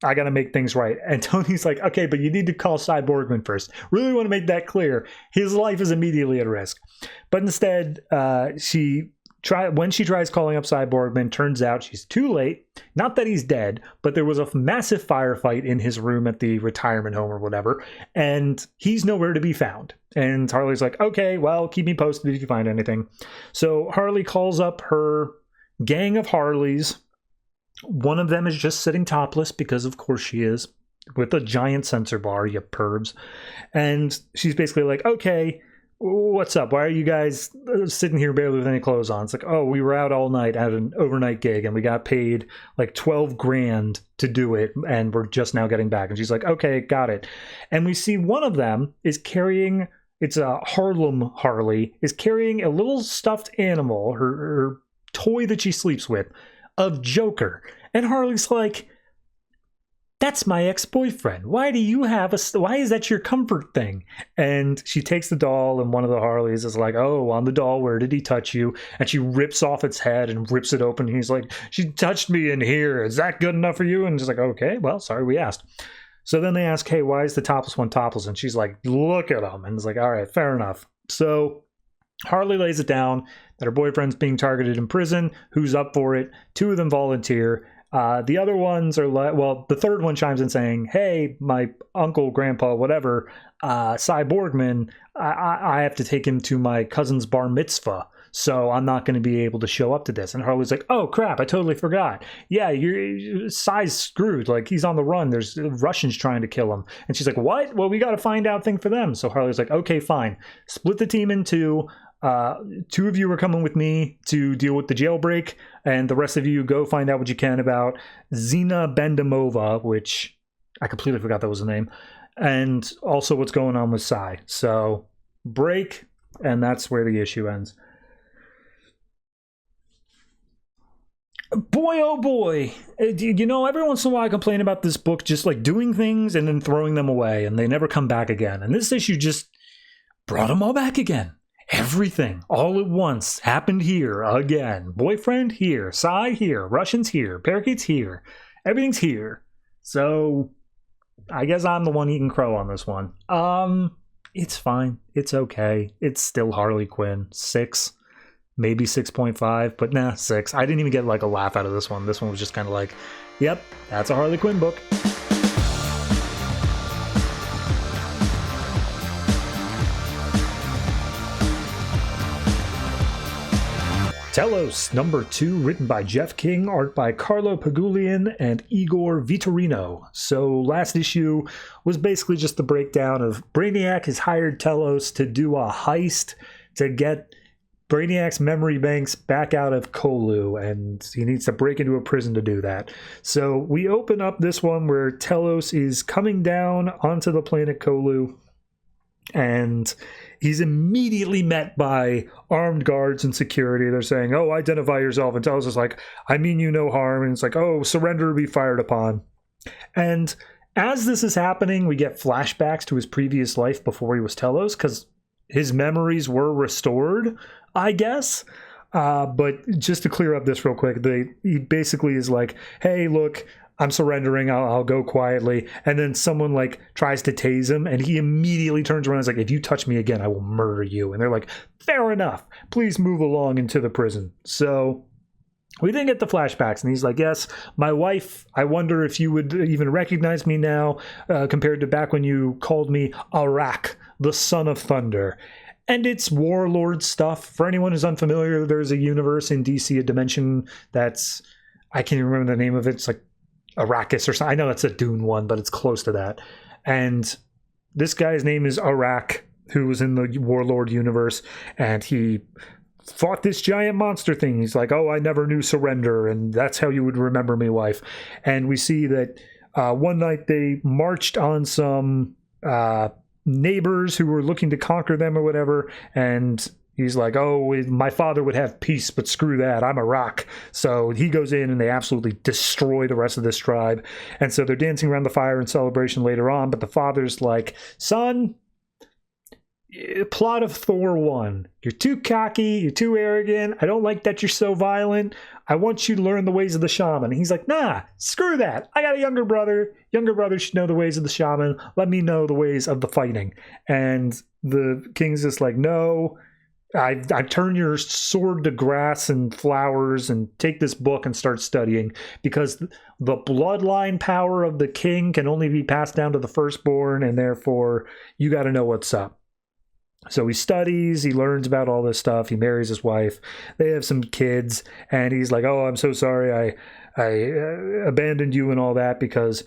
I got to make things right. And Tony's like, okay, but you need to call Cyborgman first. Really want to make that clear. His life is immediately at risk. But instead, when she tries calling up Cyborgman, turns out she's too late. Not that he's dead, but there was a massive firefight in his room at the retirement home or whatever, and he's nowhere to be found. And Harley's like, okay, well, keep me posted if you find anything. So Harley calls up her gang of Harleys. One of them is just sitting topless, because of course she is, with a giant sensor bar, you pervs. And she's basically like, okay, what's up? Why are you guys sitting here barely with any clothes on? It's like, oh, we were out all night at an overnight gig and we got paid like 12 grand to do it, and we're just now getting back. And she's like, okay, got it. And we see one of them is carrying, it's a Harlem Harley, is carrying a little stuffed animal, her toy that she sleeps with, of Joker. And Harley's like, that's my ex-boyfriend. Why is that your comfort thing? And she takes the doll, and one of the Harleys is like, oh, on the doll, where did he touch you? And she rips off its head and rips it open. And he's like, she touched me in here. Is that good enough for you? And she's like, okay, well, sorry, we asked. So then they ask, hey, why is the topless one topless? And she's like, look at him. And it's like, all right, fair enough. So Harley lays it down that her boyfriend's being targeted in prison. Who's up for it? Two of them volunteer. The other ones are like, well, the third one chimes in saying, hey, my uncle, grandpa, whatever, Cyborgman, I have to take him to my cousin's bar mitzvah, so I'm not going to be able to show up to this. And Harley's like, oh, crap, I totally forgot. Yeah, Cy's screwed. Like, he's on the run. There's Russians trying to kill him. And she's like, what? Well, we got to find out thing for them. So Harley's like, okay, fine. Split the team in two. Two of you are coming with me to deal with the jailbreak, and the rest of you go find out what you can about Zina Bendamova, which I completely forgot that was the name, and also what's going on with Cy. So break, and that's where the issue ends. Boy, oh boy, every once in a while I complain about this book just like doing things and then throwing them away, and they never come back again. And this issue just brought them all back again. Everything, all at once, happened here again. Boyfriend here, Cy here, Russians here, parakeets here. Everything's here. So, I guess I'm the one eating crow on this one. It's fine. It's okay. It's still Harley Quinn. 6, maybe 6.5, but nah, 6. I didn't even get like a laugh out of this one. This one was just kind of like, yep, that's a Harley Quinn book. Telos, number 2, written by Jeff King, art by Carlo Pagulian and Igor Vitorino. So last issue was basically just the breakdown of Brainiac has hired Telos to do a heist to get Brainiac's memory banks back out of Kolu, and he needs to break into a prison to do that. So we open up this one where Telos is coming down onto the planet Kolu, and he's immediately met by armed guards and security. They're saying, "Oh, identify yourself." And Telos is like, "I mean you no harm." And it's like, "Oh, surrender or be fired upon." And as this is happening, we get flashbacks to his previous life before he was Telos, because his memories were restored, I guess. But just to clear up this real quick, he basically is like, "Hey, look, I'm surrendering. I'll go quietly." And then someone like tries to tase him, and he immediately turns around and is like, "If you touch me again, I will murder you." And they're like, "Fair enough. Please move along into the prison." So we then get the flashbacks, and he's like, "Yes, my wife, I wonder if you would even recognize me now compared to back when you called me Arak, the son of thunder." And it's warlord stuff. For anyone who's unfamiliar, there's a universe in DC, a dimension that's, I can't even remember the name of it. It's like Arrakis or something. I know that's a Dune one, but it's close to that. And this guy's name is Arak, who was in the warlord universe, and he fought this giant monster thing. He's like, "Oh, I never knew surrender, and that's how you would remember me, wife." And we see that one night they marched on some neighbors who were looking to conquer them or whatever, and he's like, "Oh, my father would have peace, but screw that, I'm a rock." So he goes in and they absolutely destroy the rest of this tribe. And so they're dancing around the fire in celebration later on, but the father's like, "Son, plot of Thor 1. You're too cocky, you're too arrogant, I don't like that you're so violent. I want you to learn the ways of the shaman." And he's like, "Nah, screw that. I got a younger brother. Younger brother should know the ways of the shaman. Let me know the ways of the fighting." And the king's just like, "No, I turn your sword to grass and flowers, and take this book and start studying, because the bloodline power of the king can only be passed down to the firstborn, and therefore you got to know what's up." So he studies, he learns about all this stuff, he marries his wife, they have some kids, and he's like, "Oh, I'm so sorry I abandoned you and all that, because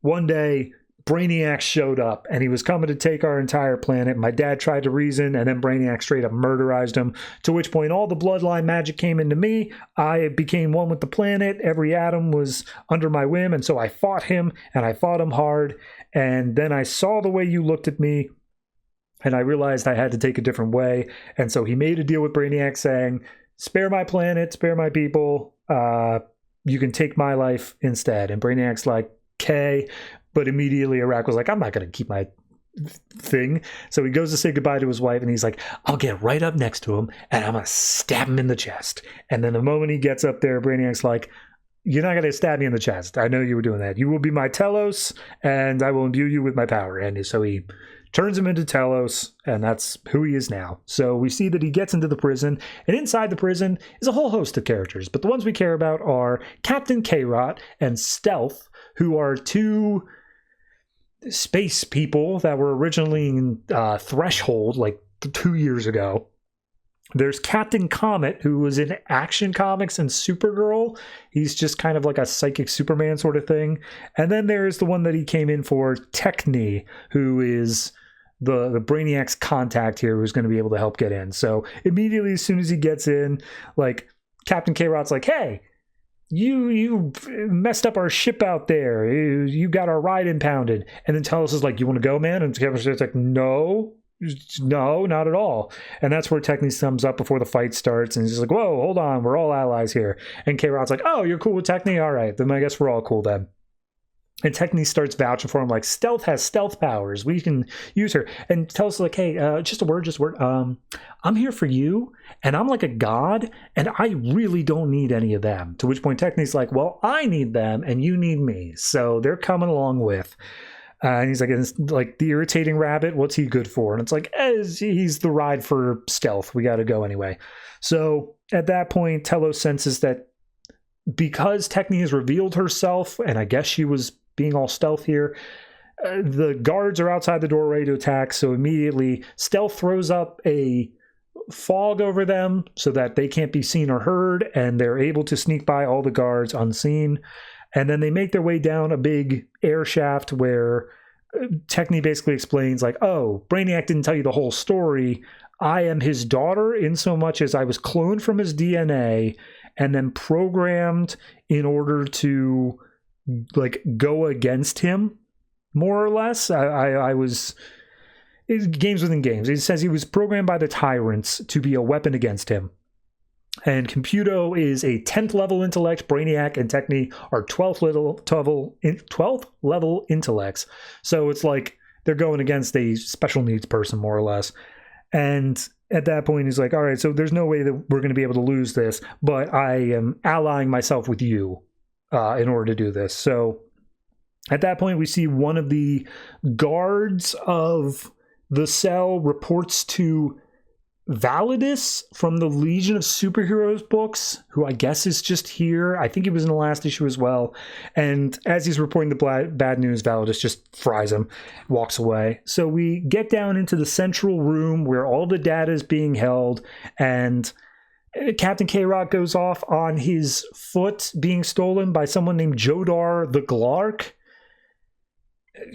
one day Brainiac showed up, and he was coming to take our entire planet. My dad tried to reason, and then Brainiac straight up murderized him, to which point all the bloodline magic came into me. I became one with the planet. Every atom was under my whim, and so I fought him, and I fought him hard, and then I saw the way you looked at me, and I realized I had to take a different way." And so he made a deal with Brainiac saying, "Spare my planet, spare my people, you can take my life instead." And Brainiac's like, "Okay." But immediately Arak was like, "I'm not going to keep my thing." So he goes to say goodbye to his wife, and he's like, "I'll get right up next to him, and I'm going to stab him in the chest." And then the moment he gets up there, Brainiac's like, "You're not going to stab me in the chest. I know you were doing that. You will be my Telos, and I will imbue you with my power." And so he turns him into Telos, and that's who he is now. So we see that he gets into the prison, and inside the prison is a whole host of characters. But the ones we care about are Captain K-Rot and Stealth, who are two space people that were originally in Threshold like 2 years ago. There's Captain Comet, who was in Action Comics and Supergirl. He's just kind of like a psychic Superman sort of thing. And then there's the one that he came in for, Techni, who is the Brainiac's contact here, who's going to be able to help get in. So immediately, as soon as he gets in, like, Captain K-Rot's like, "Hey, you messed up our ship out there. You got our ride impounded." And then Telos is like, "You want to go, man?" And K-Rot's like, No, not at all." And that's where Techni sums up before the fight starts, and he's like, "Whoa, hold on, we're all allies here." And K-Rod's like, "Oh, you're cool with Techni? All right, then I guess we're all cool then." And Techni starts vouching for him, like, "Stealth has stealth powers. We can use her." And Telos is like, "Hey, just a word. I'm here for you, and I'm like a god, and I really don't need any of them." To which point Techni's like, "Well, I need them, and you need me. So they're coming along with." And he's like, "It's like the irritating rabbit, what's he good for?" And it's like, he's the ride for Stealth. We got to go anyway. So at that point, Telos senses that because Techni has revealed herself, and I guess she was being all stealth here, the guards are outside the door ready to attack. So immediately Stealth throws up a fog over them so that they can't be seen or heard, and they're able to sneak by all the guards unseen. And then they make their way down a big air shaft where Techni basically explains, like, "Oh, Brainiac didn't tell you the whole story. I am his daughter in so much as I was cloned from his DNA and then programmed in order to like go against him, more or less. I was games within games. It says he was programmed by the tyrants to be a weapon against him. And Computo is a 10th level intellect. Brainiac and Techni are 12th level intellects. So it's like they're going against a special needs person, more or less. And at that point, he's like, all right, so there's no way that we're going to be able to lose this, but I am allying myself with you in order to do this. So at that point, we see one of the guards of the cell reports to Validus from the Legion of Superheroes books, who I guess is just here. I think he was in the last issue as well. And as he's reporting the bad news, Validus just fries him, walks away. So we get down into the central room where all the data is being held, and Captain K-Rock goes off on his foot being stolen by someone named Jodar the Glark.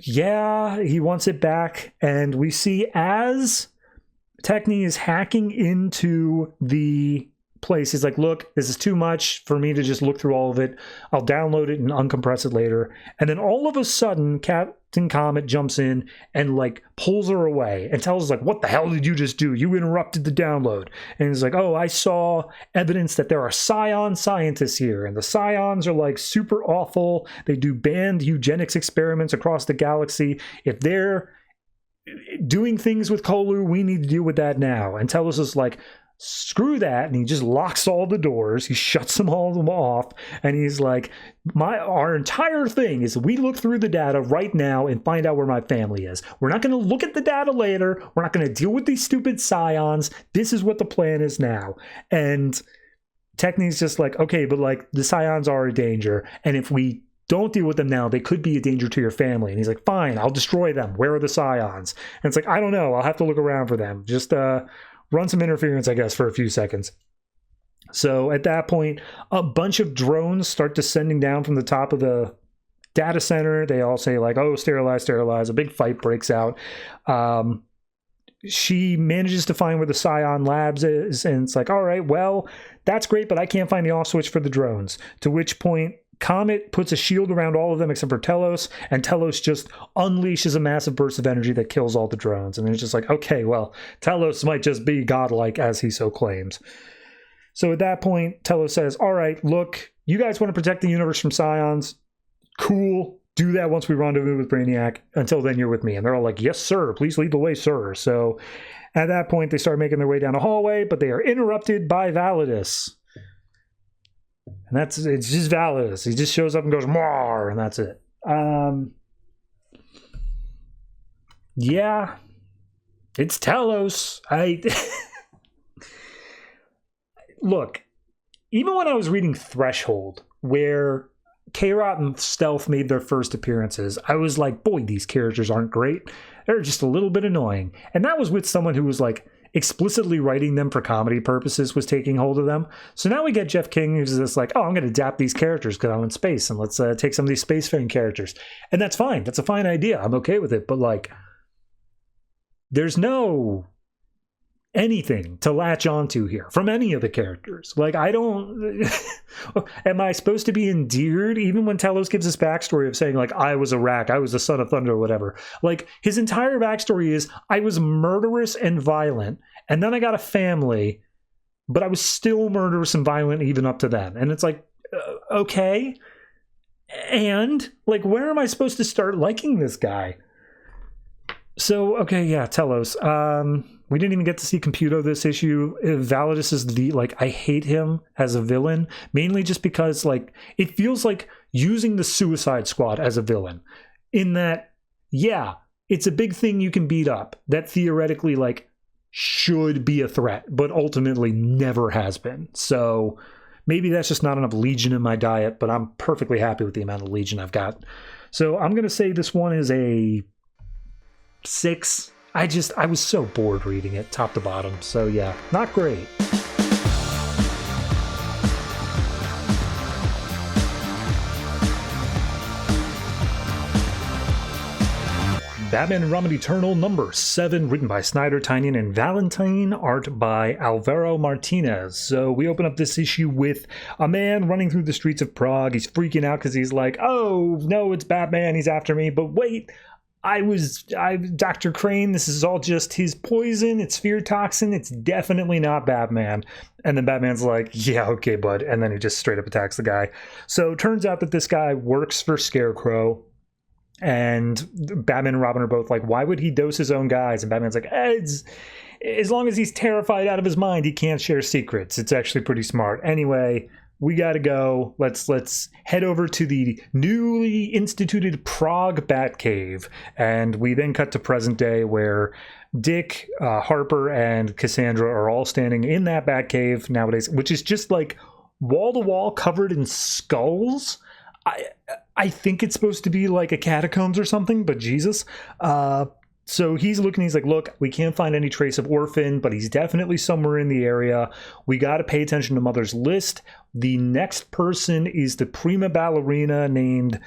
Yeah, he wants it back. And we see as Techni is hacking into the place, he's like, look, this is too much for me to just look through all of it. I'll download it and uncompress it later. And then all of a sudden, Captain Comet jumps in and like pulls her away and tells us like, what the hell did you just do? You interrupted the download. And he's like, oh, I saw evidence that there are Scion scientists here, and the Scions are like super awful. They do banned eugenics experiments across the galaxy. If they're doing things with Kolu, we need to deal with that now. And Telos is like, screw that, and he just locks all the doors. He shuts them all off, and he's like, our entire thing is we look through the data right now and find out where my family is. We're not going to look at the data later. We're not going to deal with these stupid Scions. This is what the plan is now. And Techni's just like, okay, but like the Scions are a danger, and if we don't deal with them now, they could be a danger to your family. And he's like, fine, I'll destroy them. Where are the Scions? And it's like, I don't know. I'll have to look around for them. Just run some interference, I guess, for a few seconds. So at that point, a bunch of drones start descending down from the top of the data center. They all say like, oh, sterilize, sterilize. A big fight breaks out. She manages to find where the Scion Labs is. And it's like, all right, well, that's great, but I can't find the off switch for the drones. To which point, Comet puts a shield around all of them except for Telos, and Telos just unleashes a massive burst of energy that kills all the drones. And it's just like, okay, well, Telos might just be godlike as he so claims. So at that point, Telos says, all right, look, you guys want to protect the universe from Scions? Cool. Do that once we rendezvous with Brainiac. Until then, you're with me. And they're all like, yes, sir. Please lead the way, sir. So at that point, they start making their way down a hallway, but they are interrupted by Validus. And it's just Validus. He just shows up and goes, "Mar," and that's it. Yeah, it's Telos. Look, even when I was reading Threshold, where K-Rot and Stealth made their first appearances, I was like, boy, these characters aren't great. They're just a little bit annoying. And that was with someone who was like, explicitly writing them for comedy purposes was taking hold of them. So now we get Jeff King, who's just like, oh, I'm going to adapt these characters because I'm in space, and let's take some of these spacefaring characters. And that's fine. That's a fine idea. I'm okay with it. But like, there's no anything to latch onto here from any of the characters. Like, I don't... Am I supposed to be endeared even when Telos gives his backstory of saying, like, I was a Rak, I was the son of thunder or whatever? Like, his entire backstory is, I was murderous and violent, and then I got a family, but I was still murderous and violent even up to then. And it's like, okay. And, like, where am I supposed to start liking this guy? So, okay, yeah, Telos. We didn't even get to see Computo this issue. Validus is I hate him as a villain, mainly just because, like, it feels like using the Suicide Squad as a villain. In that, yeah, it's a big thing you can beat up that theoretically, like, should be a threat, but ultimately never has been. So maybe that's just not enough Legion in my diet, but I'm perfectly happy with the amount of Legion I've got. So I'm going to say this one is a 6. I was so bored reading it top to bottom. So yeah, not great. Batman and Robin Eternal number 7, written by Snyder, Tynion, and Valentine, art by Alvaro Martinez. So we open up this issue with a man running through the streets of Prague. He's freaking out because he's like, oh, no, it's Batman, he's after me. But wait, I Dr. Crane, this is all just his poison, it's fear toxin, it's definitely not Batman. And then Batman's like, yeah, okay, bud. And then he just straight up attacks the guy. So it turns out that this guy works for Scarecrow. And Batman and Robin are both like, why would he dose his own guys? And Batman's like, as long as he's terrified out of his mind, he can't share secrets. It's actually pretty smart. Anyway, we gotta go. Let's head over to the newly instituted Prague Batcave. And we then cut to present day where Dick, Harper, and Cassandra are all standing in that Batcave nowadays, which is just like wall-to-wall covered in skulls. I think it's supposed to be like a catacombs or something, but Jesus. So he's looking, he's like, look, we can't find any trace of Orphan, but he's definitely somewhere in the area. We got to pay attention to Mother's list. The next person is the prima ballerina named,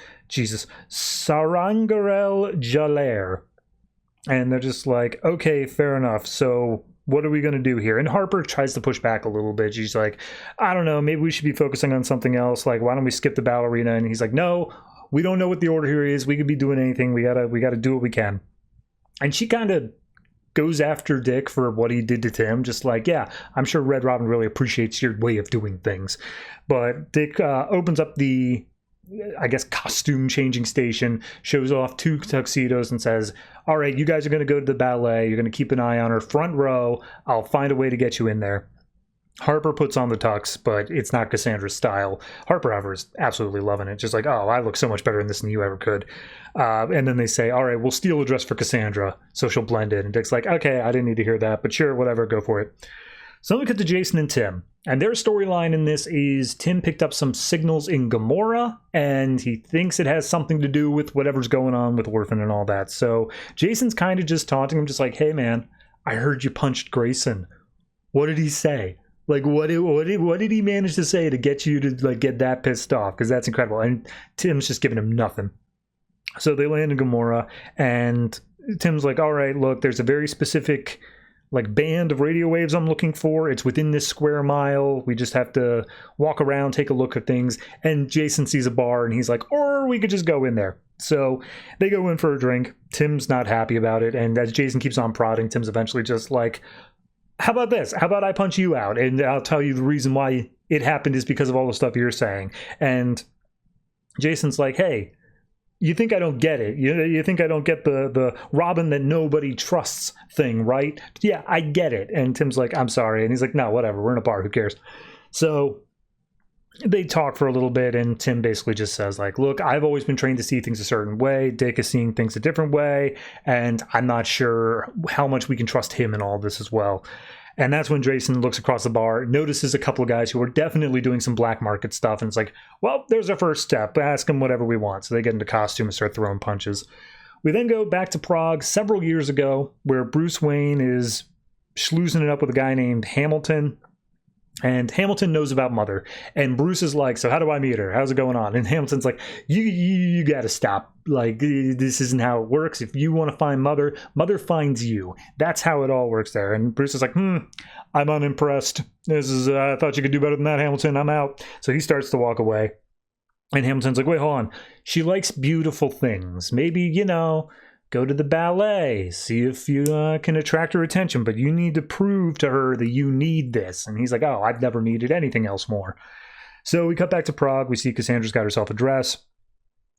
Sarangarel Jaler. And they're just like, okay, fair enough. So what are we going to do here? And Harper tries to push back a little bit. She's like, I don't know, maybe we should be focusing on something else. Like, why don't we skip the ballerina? And he's like, no, we don't know what the order here is. We could be doing anything. We gotta do what we can. And she kind of goes after Dick for what he did to Tim. Just like, yeah, I'm sure Red Robin really appreciates your way of doing things. But Dick opens up the, I guess, costume changing station, shows off 2 tuxedos and says, all right, you guys are going to go to the ballet. You're going to keep an eye on her front row. I'll find a way to get you in there. Harper puts on the tux, but it's not Cassandra's style. Harper, however, is absolutely loving it. Just like, oh, I look so much better in this than you ever could. And then they say, all right, we'll steal a dress for Cassandra so she'll blend in. And Dick's like, okay, I didn't need to hear that, but sure, whatever, go for it. So then we cut to Jason and Tim. And their storyline in this is Tim picked up some signals in Gomorrah, and he thinks it has something to do with whatever's going on with Orphan and all that. So Jason's kind of just taunting him, just like, hey, man, I heard you punched Grayson. What did he say? Like, what did he manage to say to get you to like get that pissed off? Because that's incredible. And Tim's just giving him nothing. So they land in Gomorrah, and Tim's like, all right, look, there's a very specific like band of radio waves I'm looking for. It's within this square mile. We just have to walk around, take a look at things. And Jason sees a bar and he's like, or we could just go in there. So they go in for a drink. Tim's not happy about it. And as Jason keeps on prodding, Tim's eventually just like, how about this? How about I punch you out? And I'll tell you the reason why it happened is because of all the stuff you're saying. And Jason's like, hey, you think I don't get it? You think I don't get the Robin that nobody trusts thing, right? Yeah, I get it. And Tim's like, I'm sorry. And he's like, no, whatever. We're in a bar. Who cares? So they talk for a little bit, and Tim basically just says, like, look, I've always been trained to see things a certain way. Dick is seeing things a different way, and I'm not sure how much we can trust him in all this as well. And that's when Jason looks across the bar, notices a couple of guys who are definitely doing some black market stuff, and it's like, well, there's our first step. Ask them whatever we want. So they get into costume and start throwing punches. We then go back to Prague several years ago, where Bruce Wayne is schloozing it up with a guy named Hamilton. And Hamilton knows about Mother. And Bruce is like, so how do I meet her? How's it going on? And Hamilton's like, you got to stop. Like, this isn't how it works. If you want to find Mother, Mother finds you. That's how it all works there. And Bruce is like, I'm unimpressed. I thought you could do better than that, Hamilton. I'm out. So he starts to walk away. And Hamilton's like, wait, hold on. She likes beautiful things. Maybe, go to the ballet, see if you can attract her attention, but you need to prove to her that you need this. And he's like, oh, I've never needed anything else more. So we cut back to Prague. We see Cassandra's got herself a dress.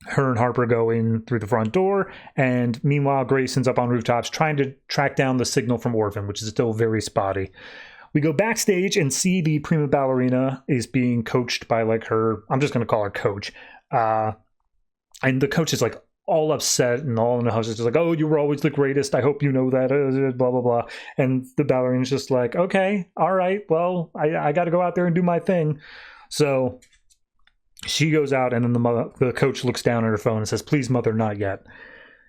Her and Harper go in through the front door, and meanwhile, Grayson's up on rooftops trying to track down the signal from Orphan, which is still very spotty. We go backstage and see the prima ballerina is being coached by like her, I'm just going to call her coach. And the coach is like all upset and all in the house is just like, oh, you were always the greatest. I hope you know that, blah, blah, blah. And the ballerina's just like, okay, all right, well, I got to go out there and do my thing. So she goes out, and then the coach looks down at her phone and says, please, Mother, not yet.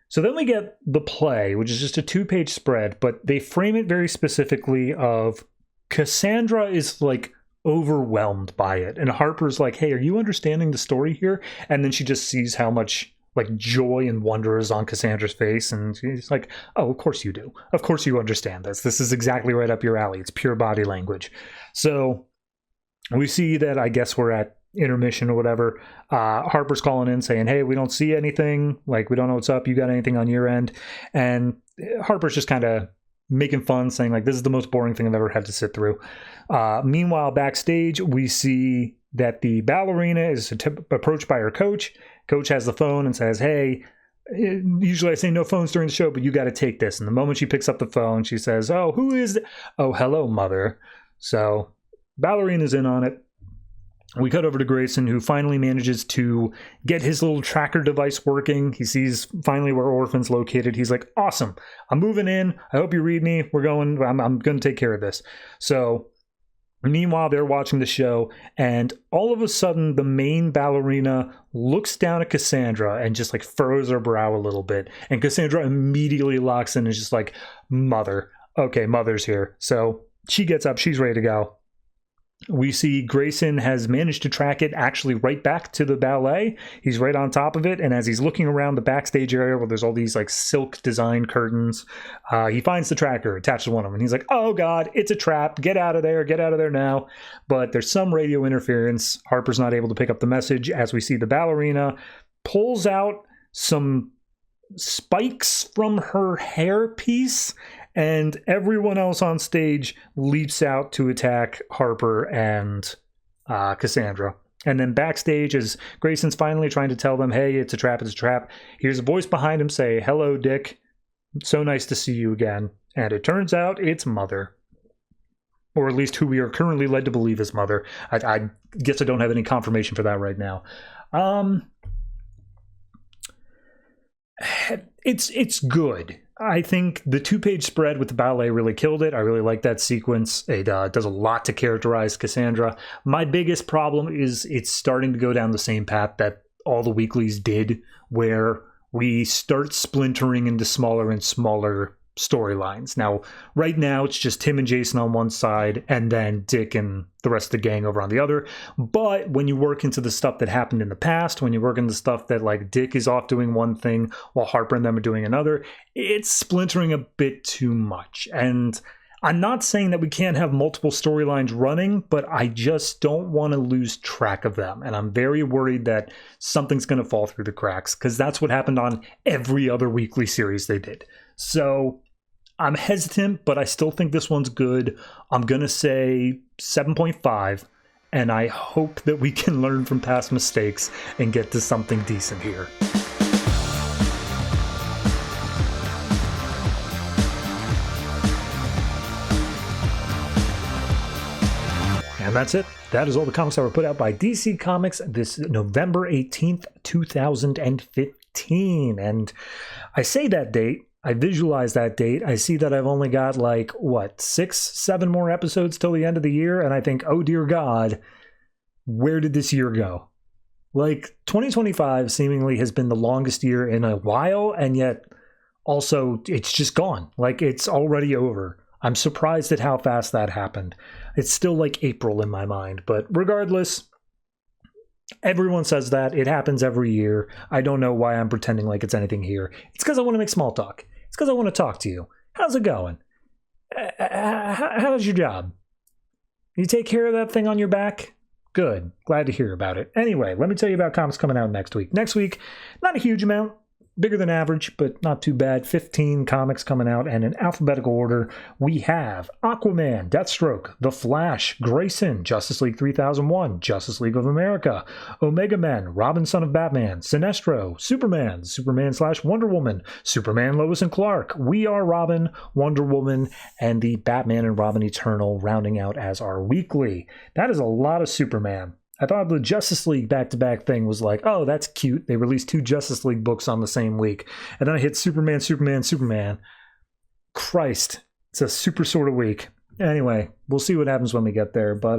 So then we get the play, which is just a 2-page spread, but they frame it very specifically of Cassandra is like overwhelmed by it. And Harper's like, hey, are you understanding the story here? And then she just sees how much like joy and wonder is on Cassandra's face, and she's like, oh, of course you do. Of course you understand this. This is exactly right up your alley. It's pure body language. So we see that, I guess we're at intermission or whatever. Harper's calling in saying, hey, we don't see anything. Like, we don't know what's up. You got anything on your end? And Harper's just kind of making fun, saying like, this is the most boring thing I've ever had to sit through. Meanwhile, backstage, we see that the ballerina is approached by her coach. Coach has the phone and says, hey, usually I say no phones during the show, but you got to take this. And the moment she picks up the phone, she says, oh, who is it? Oh, hello, mother. So ballerina's in on it. We cut over to Grayson, who finally manages to get his little tracker device working. He sees finally where Orphan's located. He's like, awesome. I'm moving in. I hope you read me. We're going. I'm going to take care of this. So meanwhile, they're watching the show, and all of a sudden, the main ballerina looks down at Cassandra and just like furrows her brow a little bit. And Cassandra immediately locks in and is just like, mother. Okay, mother's here. So she gets up. She's ready to go. We see Grayson has managed to track it actually right back to the ballet. He's right on top of it, and as he's looking around the backstage area where there's all these like silk design curtains, he finds the tracker attached to one of them, and he's like, oh god, it's a trap, get out of there now. But there's some radio interference. Harper's not able to pick up the message as we see the ballerina pulls out some spikes from her hairpiece, and everyone else on stage leaps out to attack Harper and Cassandra. And then backstage, as Grayson's finally trying to tell them, hey, it's a trap, here's a voice behind him say, hello, Dick. So nice to see you again. And it turns out it's Mother. Or at least who we are currently led to believe is Mother. I guess I don't have any confirmation for that right now. It's good. I think the 2-page spread with the ballet really killed it. I really like that sequence. It does a lot to characterize Cassandra. My biggest problem is it's starting to go down the same path that all the weeklies did, where we start splintering into smaller and smaller storylines. Now, right now, it's just Tim and Jason on one side, and then Dick and the rest of the gang over on the other. But when you work into the stuff that happened in the past, when you work into the stuff that like Dick is off doing one thing while Harper and them are doing another, it's splintering a bit too much. And I'm not saying that we can't have multiple storylines running, but I just don't want to lose track of them. And I'm very worried that something's going to fall through the cracks, because that's what happened on every other weekly series they did. So I'm hesitant, but I still think this one's good. I'm going to say 7.5, and I hope that we can learn from past mistakes and get to something decent here. And that's it. That is all the comics that were put out by DC Comics this November 18th, 2015. And I say that date, I visualize that date. I see that I've only got 6-7 more episodes till the end of the year. And I think, oh dear God, where did this year go? 2025 seemingly has been the longest year in a while. And yet also it's just gone. It's already over. I'm surprised at how fast that happened. It's still April in my mind. But regardless, everyone says that. It happens every year. I don't know why I'm pretending like it's anything here. It's because I want to make small talk. It's because I want to talk to you. How's it going? How's your job? You take care of that thing on your back? Good. Glad to hear about it. Anyway, let me tell you about comics coming out next week. Next week, not a huge amount. Bigger than average, but not too bad. 15 comics coming out, and in alphabetical order, we have Aquaman, Deathstroke, The Flash, Grayson, Justice League 3001, Justice League of America, Omega Men, Robin Son of Batman, Sinestro, Superman, Superman/Wonder Woman, Superman Lois and Clark, We Are Robin, Wonder Woman, and the Batman and Robin Eternal rounding out as our weekly. That is a lot of Superman. I thought the Justice League back-to-back thing was oh, that's cute. They released 2 Justice League books on the same week. And then I hit Superman. Christ, it's a super sort of week. Anyway, we'll see what happens when we get there. But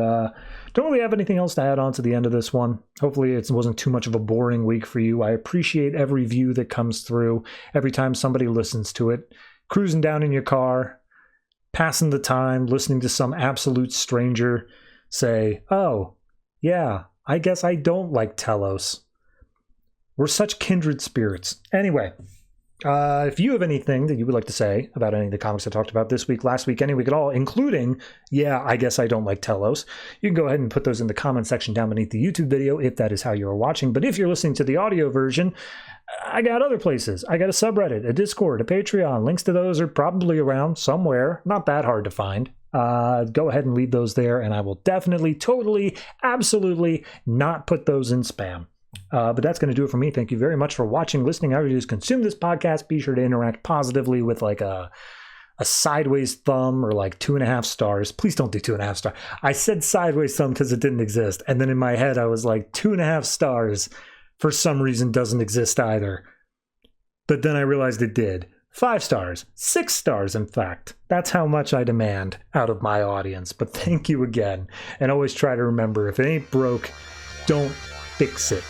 don't really have anything else to add on to the end of this one. Hopefully it wasn't too much of a boring week for you. I appreciate every view that comes through, every time somebody listens to it. Cruising down in your car, passing the time, listening to some absolute stranger say, oh, yeah, I guess I don't like Telos. We're such kindred spirits. Anyway, if you have anything that you would like to say about any of the comics I talked about this week, last week, any week at all, including, yeah, I guess I don't like Telos, you can go ahead and put those in the comment section down beneath the YouTube video if that is how you're watching. But if you're listening to the audio version, I got other places. I got a subreddit, a Discord, a Patreon. Links to those are probably around somewhere. Not that hard to find. Go ahead and leave those there, and I will definitely, totally, absolutely not put those in spam. But that's going to do it for me. Thank you very much for watching, listening, however you consume this podcast. Be sure to interact positively with like a sideways thumb or like 2.5 stars. Please don't do 2.5 stars. I said sideways thumb because it didn't exist. And then in my head, I was like 2.5 stars for some reason doesn't exist either. But then I realized it did. 5 stars, 6 stars, in fact. That's how much I demand out of my audience. But thank you again. And always try to remember, if it ain't broke, don't fix it.